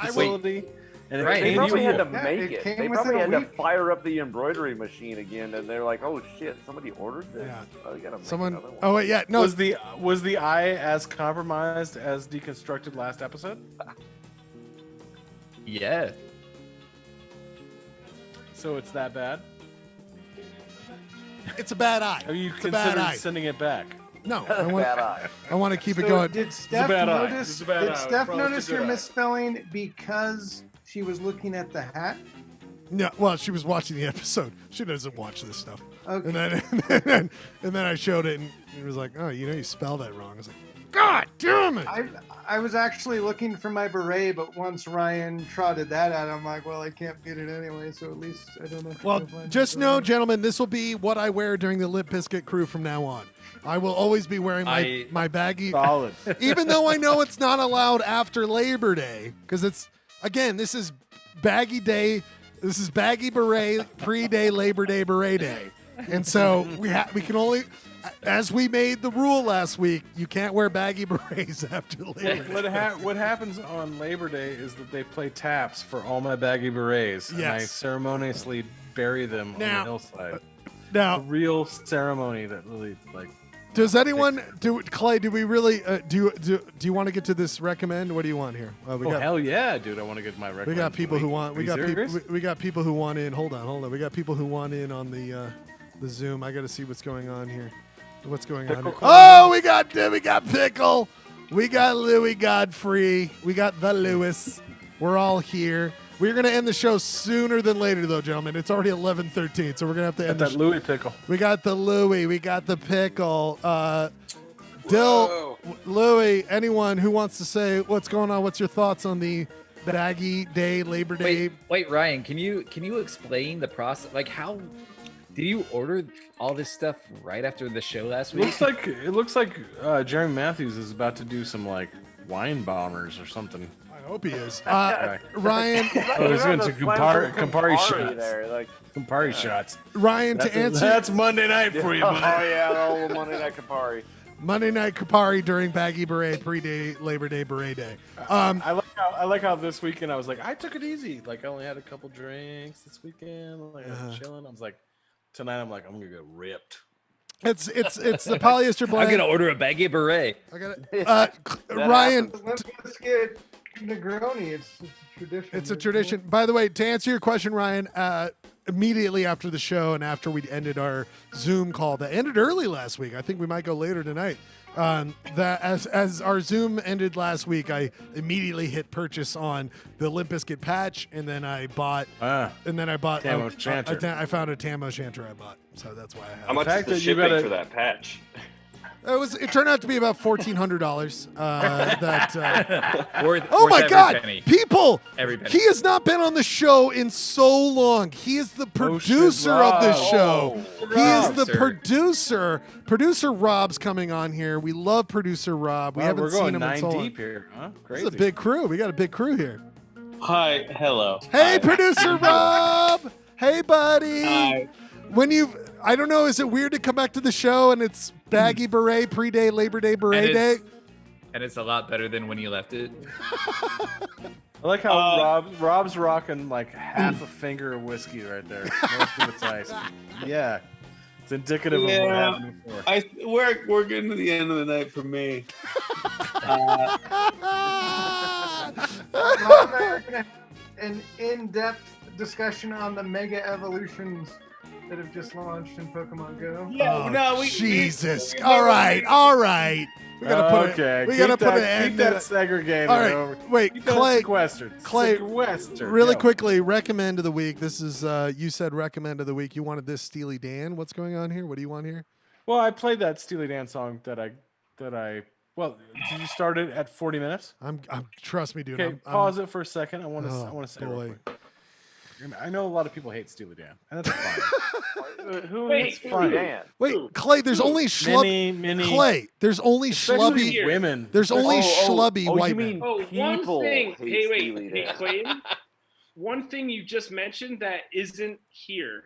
facility, and it Right. They came probably to had you. to Yeah, make it it. came They within probably a had to week. fire up the embroidery machine again, and they're like, "Oh shit, somebody ordered this. Yeah. Oh, you gotta make someone. another one." Oh wait, yeah, no. Was the eye as compromised as deconstructed last episode? Yeah. So it's that bad? It's a bad eye. Have you It's a bad eye. considered sending it back? No, Bad eye. I want to keep it So going. Did Steph bad eye. notice? It's a bad Did eye. Steph Promise notice it's a good your eye. misspelling because she was looking at the hat? No, well, she was watching the episode. She doesn't watch this stuff. Okay. And then I showed it, and it was like, oh, you spelled that wrong. I was like, God damn it! I was actually looking for my beret, but once Ryan trotted that out, I'm like, well, I can't get it anyway, so at least I don't know. If Well, I'll find just it. know, gentlemen, this will be what I wear during the Limp Bizkit crew from now on. I will always be wearing my baggy. Solid. Even though I know it's not allowed after Labor Day, because this is baggy day. This is baggy beret pre-day Labor Day beret day. And so we can only, as we made the rule last week, you can't wear baggy berets after Labor Day. What happens on Labor Day is that they play taps for all my baggy berets, and I Yes. ceremoniously bury them Now- on the hillside. Now, A real ceremony that really like. does anyone Clay? Do we really do you want to get to this recommend? What do you want here? We got Hell yeah, dude! I want to get my record. we got people who want we Are got you people serious? we got people who want in. Hold on. We got people who want in on the Zoom. I got to see what's going on here. What's going on? Here? Oh, we got Pickle. We got Louis Godfrey. We got the Lewis. We're all here. We're going to end the show sooner than later, though, gentlemen. It's already 11:13, so we're going to have to end Got that Louis pickle. We got the Louis. We got the Pickle. Dill, Louis, anyone who wants to say what's going on, what's your thoughts on the baggy day, Labor Day? Wait, Ryan, can you explain the process? Like, how did you order all this stuff right after the show last week? It looks like Jeremy Matthews is about to do some like wine bombers or something. I hope he is. Ryan, he's doing some Campari shots. There, like, Campari shots. Ryan, That's to answer. That's Monday night for you, Oh buddy. yeah, the old Monday Night Campari. Monday Night Campari during Baggy Beret pre-day Labor Day Beret Day. I like how this weekend I was like, I took it easy. Like I only had a couple drinks this weekend. Like I was chilling. I was like, tonight I'm like, I'm gonna get ripped. It's the polyester blend. I'm gonna order a baggy beret. I got it. Ryan. Let's get Negroni. It's a tradition. It's a tradition. By the way, to answer your question, Ryan, immediately after the show and after we ended our Zoom call that ended early last week, I think we might go later tonight. That as our Zoom ended last week, I immediately hit purchase on the Limp Bizkit patch, and then I bought Tam O'Shanter. I found a Tam O'Shanter I bought, so that's why I have. How much is the shipping for that patch? It turned out to be about $1,400. Worth oh my every God, penny. people! Every penny. He has not been on the show in so long. He is the producer of the show. He is the producer. Producer Rob's coming on here. We love producer Rob. We haven't we're seen going him in 9 so long. deep here, huh? Crazy. This is a big crew. We got a big crew here. Hi, hello. Hey, producer Rob. Hey, buddy. Hi. I don't know, is it weird to come back to the show and it's baggy beret pre-day Labor Day beret day? And it's a lot better than when you left it. I like how Rob's rocking like half a finger of whiskey right there. Most of it's ice. Yeah. It's indicative of what happened before. We're getting to the end of the night for me. Rob and I are going to have an in-depth discussion on the mega evolutions that have just launched in Pokemon Go. Jesus. All right. We gotta put okay. We gotta put an keep end that to that. segregated. All right, over. wait, Keep that Clay. sequestered. Clay, Sequestered. really Yo. quickly, recommend of the week. This is you said recommend of the week. You wanted this Steely Dan. What's going on here? What do you want here? Well, I played that Steely Dan song that I. Well, did you start it at 40 minutes? I'm trust me, dude. Okay, pause it for a second. I want to say. boy. Real quick. I know a lot of people hate Steely Dan, and that's fine. Who Wait, hates Steely Dan? Wait, Clay. There's only many Clay. There's only Especially schlubby women. There's only schlubby you white mean men. Oh, one people thing. hate Hey, Steely wait, Dan. Clayton. One thing you just mentioned that isn't here.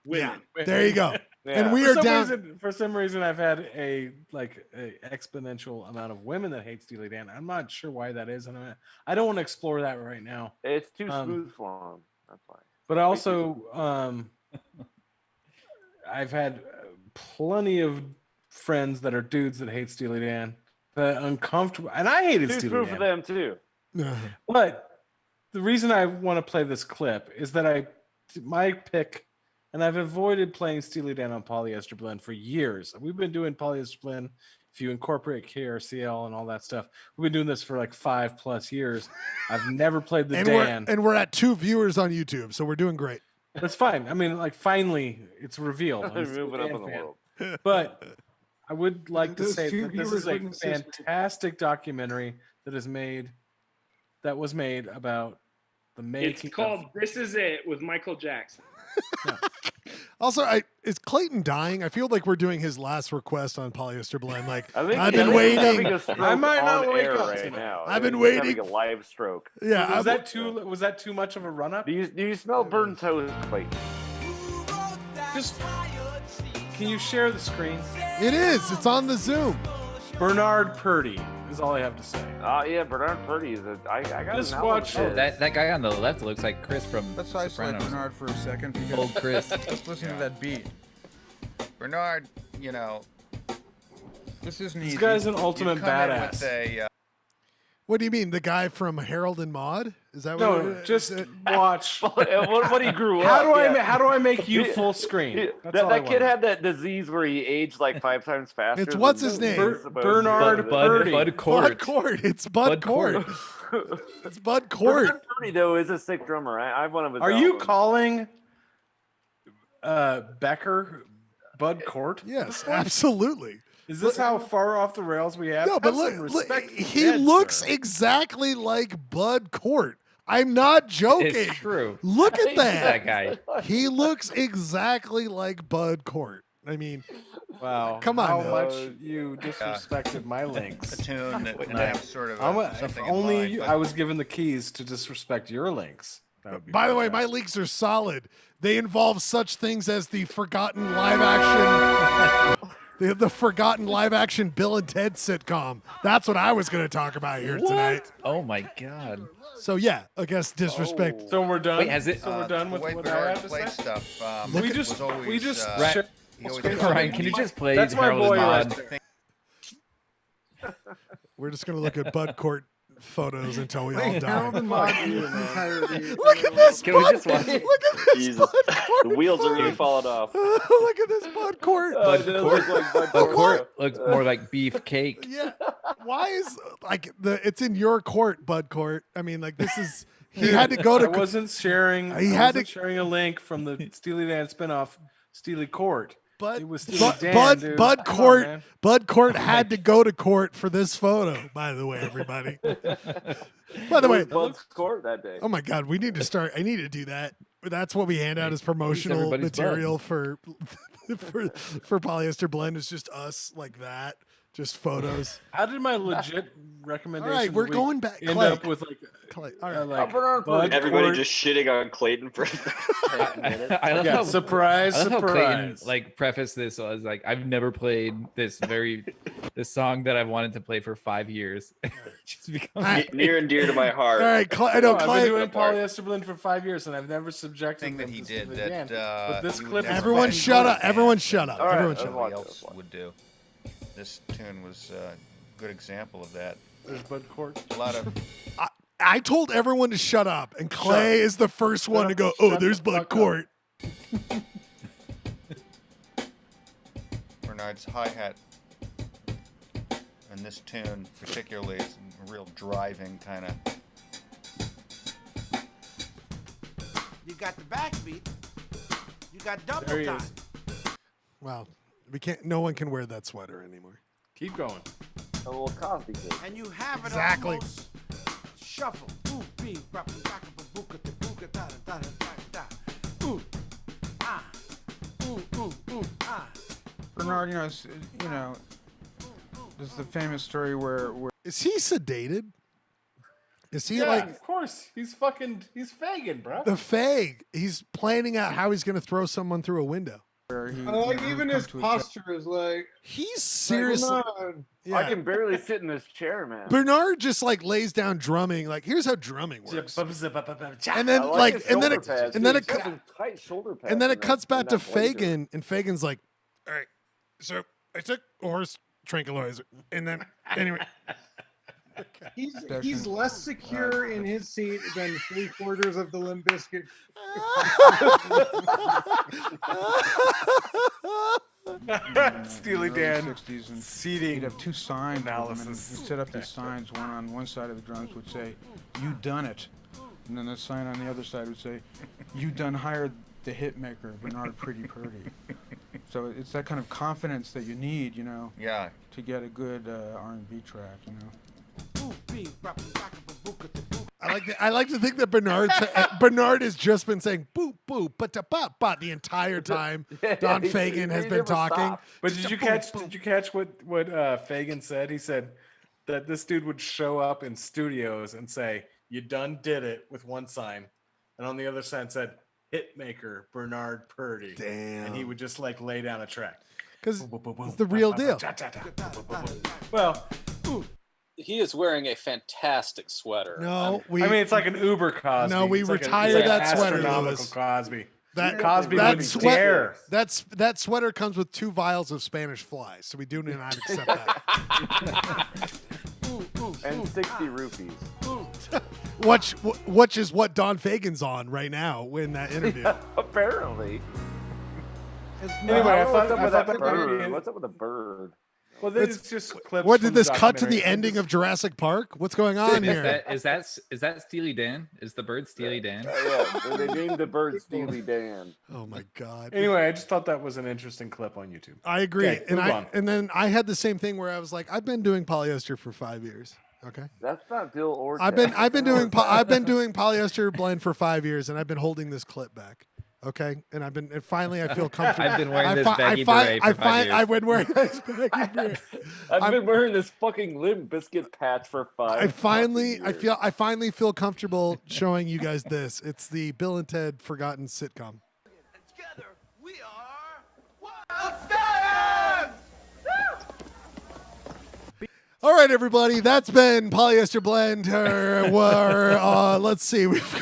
Women. Yeah, there you go. Yeah. And we are down. For some reason, I've had a exponential amount of women that hate Steely Dan. I'm not sure why that is, and I don't want to explore that right now. It's too smooth for them. That's why. But also, I've had plenty of friends that are dudes that hate Steely Dan. Uncomfortable, and I hated Too Steely smooth Dan. for them too. But the reason I want to play this clip is that my pick, and I've avoided playing Steely Dan on Polyester Blend for years. We've been doing Polyester Blend, if you incorporate KRCL and all that stuff. We've been doing this for like 5+ years. I've never played the Dan. We're at 2 viewers on YouTube, so we're doing great. That's fine. I mean, like finally, it's revealed. I'm still Moving up a in the fan. world. But I would like to Those say two that this viewers is a wouldn't assist. fantastic documentary that was made about the making. It's called "This Is It" with Michael Jackson. Also, is Clayton dying? I feel like we're doing his last request on Polyester Blend. Like I think I've he's been having waiting. a stroke I might not on wake air up right tonight. now. I've been He's waiting. having a live stroke. Yeah, Was that too much of a run up? Do you smell burnt toast, Clayton? Just can you share the screen? It is. It's on the Zoom. Bernard Purdy is all I have to say. Yeah, Bernard Purdy is I got Just an watch album. That guy on the left looks like Chris from Let's isolate Sopranos. Bernard for a second because Old Chris. let's listen to that beat. Bernard, this isn't easy. This guy's an ultimate You come in badass. with a, What do you mean? The guy from Harold and Maude? Is that what? No, just watch. what he grew up. How do I make you full screen? That's all I that kid want. had that disease where he aged like 5 times faster. It's what's his name? Bernard Purdy. Bud Court. Bud Court. It's Bud Court. It's Bud Court. Bernard Purdy though is a sick drummer. I have one of his. Are you albums. calling Becker Bud Court? Yes, absolutely. Is this how far off the rails we have? No, but Have some look, respect for he dead, looks sir. exactly like Bud Court. I'm not joking. It's true. Look I at hate that. that guy. He looks exactly like Bud Court. I mean, Wow. Come on How now. much you disrespected my links. a tune that would Nice. have sort of If something in only mind, but I was given the keys to disrespect your links. That would be by the way, my leaks are solid. They involve such things as the forgotten live action. The forgotten live action Bill and Ted sitcom. That's what I was going to talk about here tonight. Oh my god. So yeah, I guess disrespect. So we're done. Wait, has it? So we're done the with way what I Bernard have to played say. stuff. Look We at- just was always, we just Right. he always Okay, had Ryan, can you just play That's my Harold boy and right Maude? there. We're just going to look at Bud Court photos until we all Harold die. and Maude in its entirety. Look at this Can we Bud. just watch it? Look at this Jesus. Bud Court. The wheels are photo. really falling off. Look at this Bud Court. Bud it does Court. look like Bud Bud Court. Court looks more like beef cake. Yeah. Why is it's in your court, Bud Court? I mean, like this is he had to go I to wasn't sharing. He I had wasn't to- sharing a link from the Steely Dan spinoff, Steely Court. Bud It was Steely Bud, Dan, Bud, dude. Bud Come on, Court man. Bud Court had to go to court for this photo, by the way, everybody. By the way, Bud's Court that day. oh my god, we need to start. I need to do that. That's what we hand out as promotional everybody's material for Polyester Blend. It's just us like that, just photos. How did my legit recommendation? All right, we're of the going week back. End Clay. up with like, Clay. All right. like Bernard Bud Purdy. Everybody Court. just shitting on Clayton for. I love Yeah, how surprise, I love how Clayton surprise. like prefaced this as like I've never played this song that I've wanted to play for 5 years. Just because Near and dear to my heart. All right, Clay, I know I've been Clay. doing Polyester Blend for 5 years, and I've never subjected thing that them he to did Steely that Dan. But this you would clip is never Everyone fucking shut cool. up. Everyone shut up. All right, Everyone let's shut up. watch nobody else this one. would do. This tune was a good example of that. There's Bud Court. A lot of I told everyone to shut up, and Clay is the first one to go, oh, Shut there's the Bud fuck up." Court. Bernard's hi-hat and this tune particularly is a real driving kind of. You got the backbeat. You got double There he time. is. Wow. We can't, no one can wear that sweater anymore. Keep going. A little Cosby kid. And you have it Exactly. almost shuffle. Ooh, bee, bop, baka, ba, booka, da, booka, da, da, da, da, da. Ooh, ah. Ooh, ah. Bernard, there's the famous story where Is he sedated? Is he Yeah, like of course. He's Fagin, bro. the Fag? He's planning out how he's going to throw someone through a window. he Like even his posture is like He's seriously. Bernard. Yeah. I can barely sit in this chair, man. Bernard just like lays down drumming. Like, here's how drumming works. And then I like, his and then shoulder it, pads, and then too. it, He's got cu- some tight shoulder pads and then in it that- cuts in back to that blazer. Fagin, and Fagin's like, all right, so I took a horse tranquilizer, and then anyway. He's less secure in his seat than 3/4 of the Limp Bizkit. Steely Dan 60s and seating he'd have two signs analysis. He'd set up these signs. One on one side of the drums would say, "You done it," and then the sign on the other side would say, "You done hired the hit maker, Bernard Pretty Purdy." So it's that kind of confidence that you need, Yeah. to get a good R&B track, Ooh, bee, bop, baka, ba, booka, da, booka. I like to think that Bernard has just been saying boop boop but ba the entire time Don he- Fagin he has been never talking. stopped. But did you catch what Fagin said? He said that this dude would show up in studios and say, "You done did it" with one sign, and on the other sign said, hitmaker Bernard Purdy. Damn. And he would just like lay down a track. Because it's the real deal. Well, he is wearing a fantastic sweater. No, I mean, it's like an Uber Cosby. No, we It's like retired that an sweater, astronomical Lewis. Cosby. That Cosby that wouldn't sweater. dare. That sweater comes with 2 vials of Spanish flies, so we do not accept that. And 60 rupees. Which is what Don Fagan's on right now in that interview. Apparently. Anyway, I thought what's up with that might be- bird? What's up with the bird? Well, this is just clips. What did from this the cut to the documentary. ending of Jurassic Park? What's going on here? Is that Steely Dan? Is the bird Steely Dan? Yeah, they named the bird Steely Dan. Oh my god. Anyway, I just thought that was an interesting clip on YouTube. I agree. Okay, and move on. and then I had the same thing where I was like, I've been doing polyester for 5 years. Okay. That's not Dill or I've been doing polyester blend for 5 years, and I've been holding this clip back. Okay, and finally I feel comfortable. I've been wearing this baggy beret for 5 years. I've been wearing this baggy beret. I've been wearing this fucking Limp Biscuit patch for 5 I finally years. feel comfortable showing you guys this. It's the Bill and Ted Forgotten sitcom. All right, everybody, that's been Polyester Blend. Let's see, we've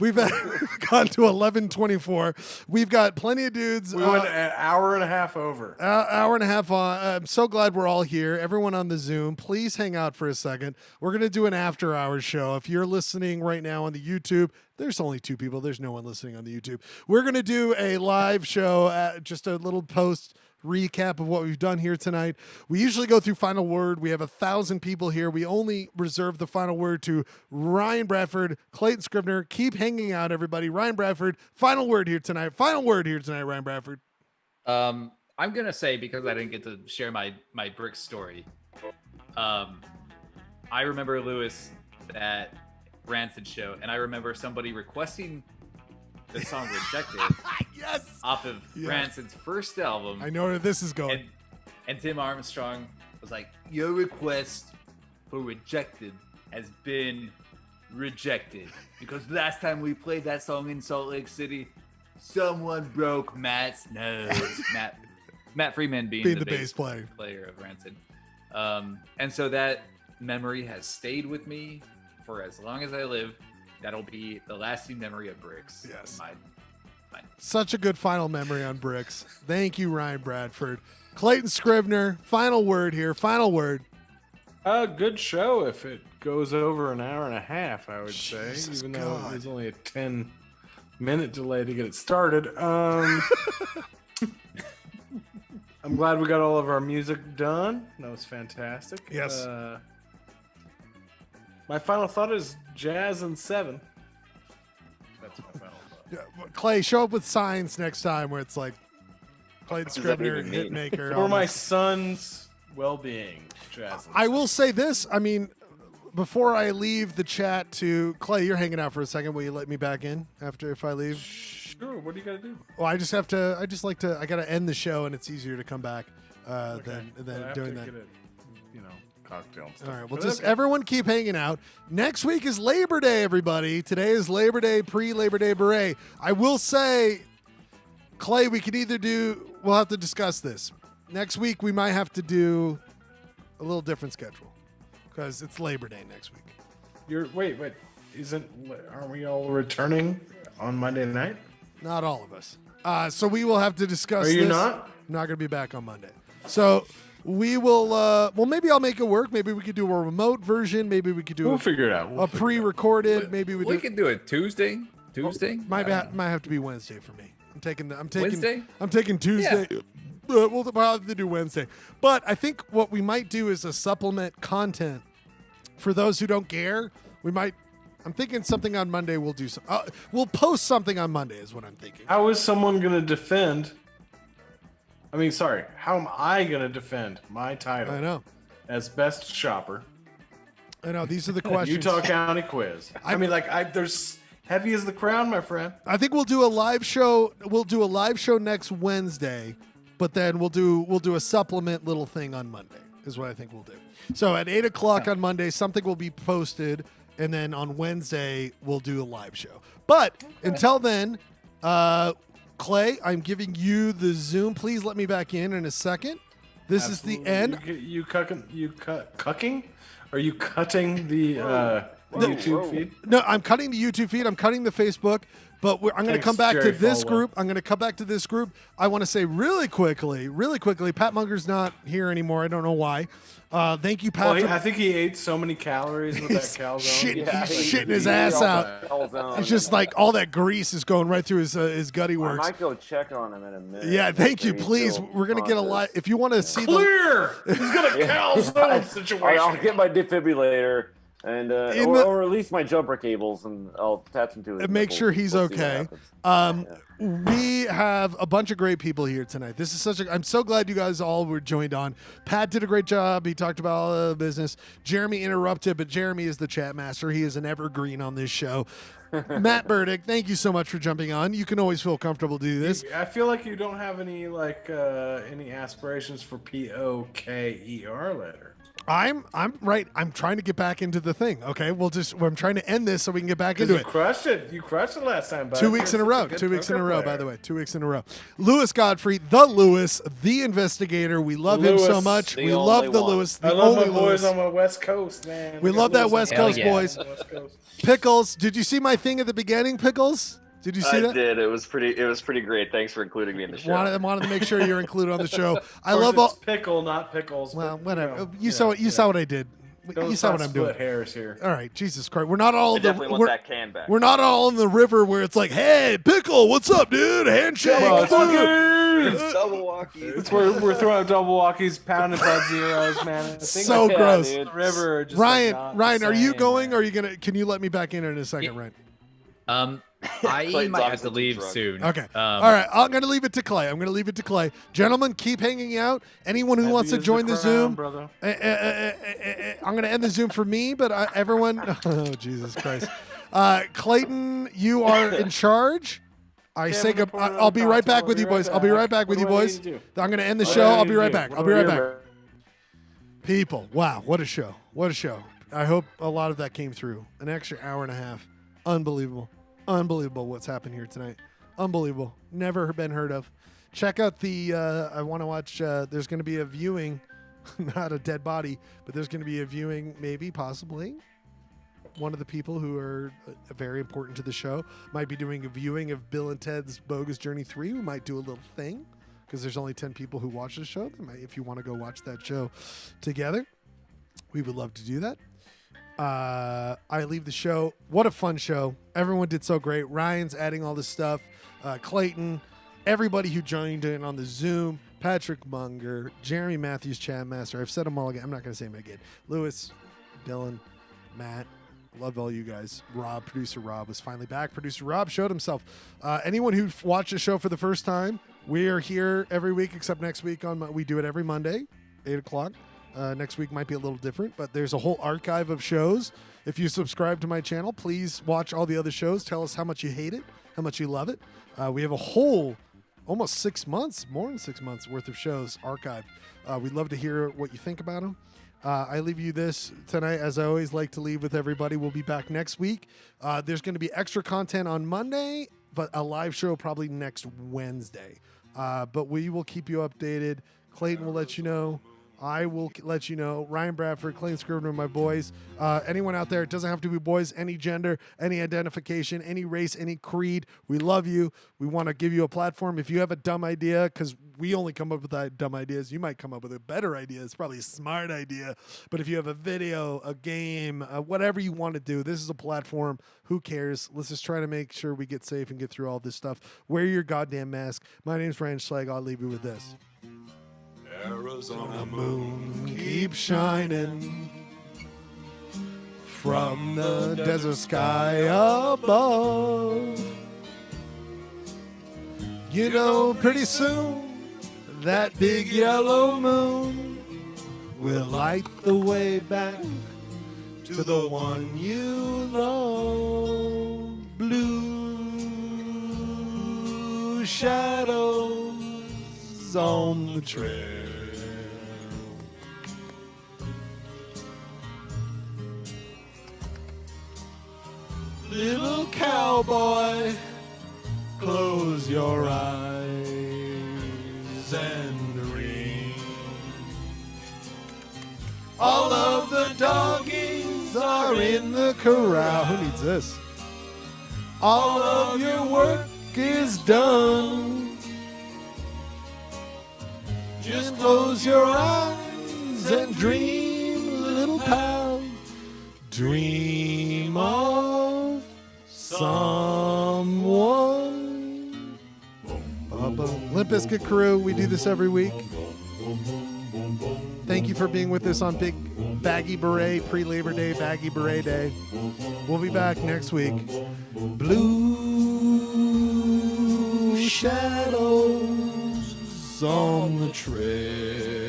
gone to 11:24. We've got plenty of dudes. We went an hour and a half over. Hour and a half on. I'm so glad we're all here. Everyone on the Zoom, please hang out for a second. We're going to do an after-hours show. If you're listening right now on the YouTube, there's only 2 people. There's no one listening on the YouTube. We're going to do a live show, just a little post recap of what we've done here tonight. We usually go through final word. We have 1,000 people here. We only reserve the final word to Ryan Bradford, Clayton Scribner. Keep hanging out, everybody. Ryan Bradford, final word here tonight. Final word here tonight, Ryan Bradford. I'm gonna say, because I didn't get to share my brick story. I remember, Lewis, that Rancid show, and I remember somebody requesting the song Rejected yes! off of Yes. Rancid's first album. I know where this is going. And Tim Armstrong was like, your request for Rejected has been rejected. Because last time we played that song in Salt Lake City, someone broke Matt's nose. Matt Freeman being the bass player of Rancid. And so that memory has stayed with me for as long as I live. That'll be the lasting memory of Bricks. Yes. Mine. Such a good final memory on Bricks. Thank you, Ryan Bradford. Clayton Scribner, final word here. Final word. Good show if it goes over an hour and a half, I would say. Jesus Even though God. there's only a 10-minute delay to get it started. I'm glad we got all of our music done. That was fantastic. Yes. My final thought is jazz and 7. That's my final thought. Yeah, Clay, show up with signs next time where it's like Clayton does that Scribner, even mean? Hitmaker. For all my this. son's well-being, jazz and I will say this. I mean, before I leave the chat to Clay, you're hanging out for a second. Will you let me back in after if I leave? Sure. What do you got to do? Well, I got to end the show, and it's easier to come back than doing that. Cocktail and stuff. All right, well, But just okay. everyone keep hanging out. Next week is Labor Day, everybody. Today is Labor Day, pre-Labor Day beret. I will say, Clay, we'll have to discuss this. Next week, we might have to do a little different schedule because it's Labor Day next week. Wait, aren't we all returning on Monday night? Not all of us. So we will have to discuss Are you this. not? I'm not going to be back on Monday. So we will, maybe I'll make it work. Maybe we could do a remote version. Maybe we could do We'll figure it out. We'll a pre-recorded. Maybe We could do it Tuesday. Might have to be Wednesday for me. I'm taking Wednesday? I'm taking Tuesday. We'll have to do Wednesday. But I think what we might do is a supplement content for those who don't care. I'm thinking something on Monday. We'll do some. We'll post something on Monday is what I'm thinking. How is someone going to defend? How am I going to defend my title? I know. As best shopper. I know. These are the questions. Utah County quiz. There's heavy as the crown, my friend. I think we'll do a live show. We'll do a live show next Wednesday, but then we'll do a supplement little thing on Monday. Is what I think we'll do. So at 8:00 on Monday, something will be posted, and then on Wednesday we'll do a live show. But until then, Clay, I'm giving you the Zoom. Please let me back in a second. This is the end. You cucking? Are you cutting the YouTube feed? No, I'm cutting the YouTube feed. I'm cutting the Facebook. But I'm going to come back to this group. I'm going to come back to this group. I want to say really quickly, Pat Munger's not here anymore. I don't know why. Thank you, Pat. Well, I think he ate so many calories with that calzone. He's shitting his ass out. It's just like all that grease is going right through his gutty works. I might go check on him in a minute. Yeah, thank you. Please, we're going to get a lot. If you want to see He's got a calzone situation. I'll get my defibrillator. And or at least my jumper cables, and I'll attach them to it. Make sure he's okay. We have a bunch of great people here tonight. This is I'm so glad you guys all were joined on. Pat did a great job. He talked about all the business. Jeremy interrupted, but Jeremy is the chat master. He is an evergreen on this show. Matt Burdick, thank you so much for jumping on. You can always feel comfortable to do this. I feel like you don't have any any aspirations for POKER later. I'm right. I'm trying to get back into the thing. Okay, I'm trying to end this so we can get back into it. You crushed it last time, bud. 2 weeks in a row. 2 weeks in a row, by the way. 2 weeks in a row. Lewis Godfrey, the investigator. We love him so much. We love the Lewis. I love my boys on the West Coast, man. We love that West Coast boys. Pickles, did you see my thing at the beginning, Pickles? Did you see that? I did. It was pretty great. Thanks for including me in the show. Wanted to make sure you're included on the show. I love all pickle, not pickles. Well, whatever. You saw what I did. You saw what I'm doing. Hairs here. All right, Jesus Christ. We're not all want that can back. We're not all in the river where it's like, hey, Pickle, what's up, dude? Handshake. Double walkies. It's where we're throwing out double walkies, pounding by zeros, man. So gross. The river. Just Ryan, are you going? Or are you gonna? Can you let me back in a second, Ryan? I might have to leave soon. Okay. All right. I'm going to leave it to Clay. Gentlemen, keep hanging out. Anyone who wants to join the Zoom, I'm going to end the Zoom for me, but everyone. Oh, Jesus Christ. Clayton, you are in charge. I'll be right back with you, boys. I'm going to end the show. I'll be right back. People, wow, what a show. I hope a lot of that came through. An extra hour and a half. Unbelievable what's happened here tonight. Unbelievable. Never been heard of. Check out I want to watch, there's going to be a viewing, not a dead body, but there's going to be a viewing, maybe, possibly. One of the people who are very important to the show might be doing a viewing of Bill and Ted's Bogus Journey 3. We might do a little thing because there's only 10 people who watch the show. If you want to go watch that show together, we would love to do that. I leave the show. What a fun show. Everyone did so great. Ryan's adding all this stuff. Clayton, everybody who joined in on the Zoom, Patrick Munger, Jeremy Matthews, Chat Master. I've said them all again. I'm not going to say them again. Lewis, Dylan, Matt, love all you guys. Producer Rob was finally back. Producer Rob showed himself. Anyone who watched the show for the first time, we are here every week except next week. We do it every Monday, 8 o'clock. Next week might be a little different, but there's a whole archive of shows. If you subscribe to my channel, please watch all the other shows. Tell us how much you hate it, how much you love it. We have a whole almost 6 months, more than 6 months worth of shows archived. We'd love to hear what you think about them. I leave you this tonight, as I always like to leave with everybody. We'll be back next week. There's going to be extra content on Monday, but a live show probably next Wednesday. But we will keep you updated. Clayton will let you know. I will let you know. Ryan Bradford, Clayton Scrivener, my boys. Anyone out there, it doesn't have to be boys, any gender, any identification, any race, any creed. We love you. We want to give you a platform. If you have a dumb idea, because we only come up with dumb ideas, you might come up with a better idea. It's probably a smart idea. But if you have a video, a game, whatever you want to do, this is a platform. Who cares? Let's just try to make sure we get safe and get through all this stuff. Wear your goddamn mask. My name's Ryan Schlag. I'll leave you with this. Arizona moon keeps shining from the desert sky above. You know, pretty soon that big yellow moon will light the way back to the one you love. Blue shadows on the trail. Little cowboy, close Close your eyes and dream. All of the doggies are in the corral. Who needs this? All of your work is done. Just close your eyes and dream, little pal. Dream of someone. Limp Bizkit crew, we do this every week. Thank you for being with us on Big Baggy Beret, pre-Labor Day, Baggy Beret Day. We'll be back next week. Blue shadows on the trail.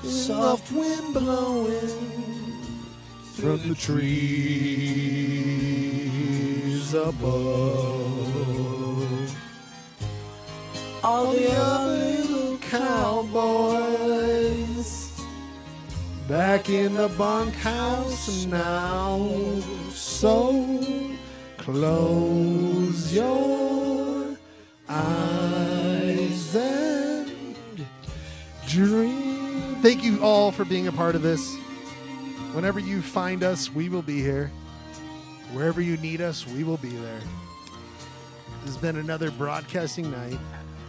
Soft wind blowing from the trees above. All the other little cowboys back in the bunkhouse now. So close your eyes and dream. Thank you all for being a part of this. Whenever you find us, we will be here. Wherever you need us, we will be there. This has been another broadcasting night.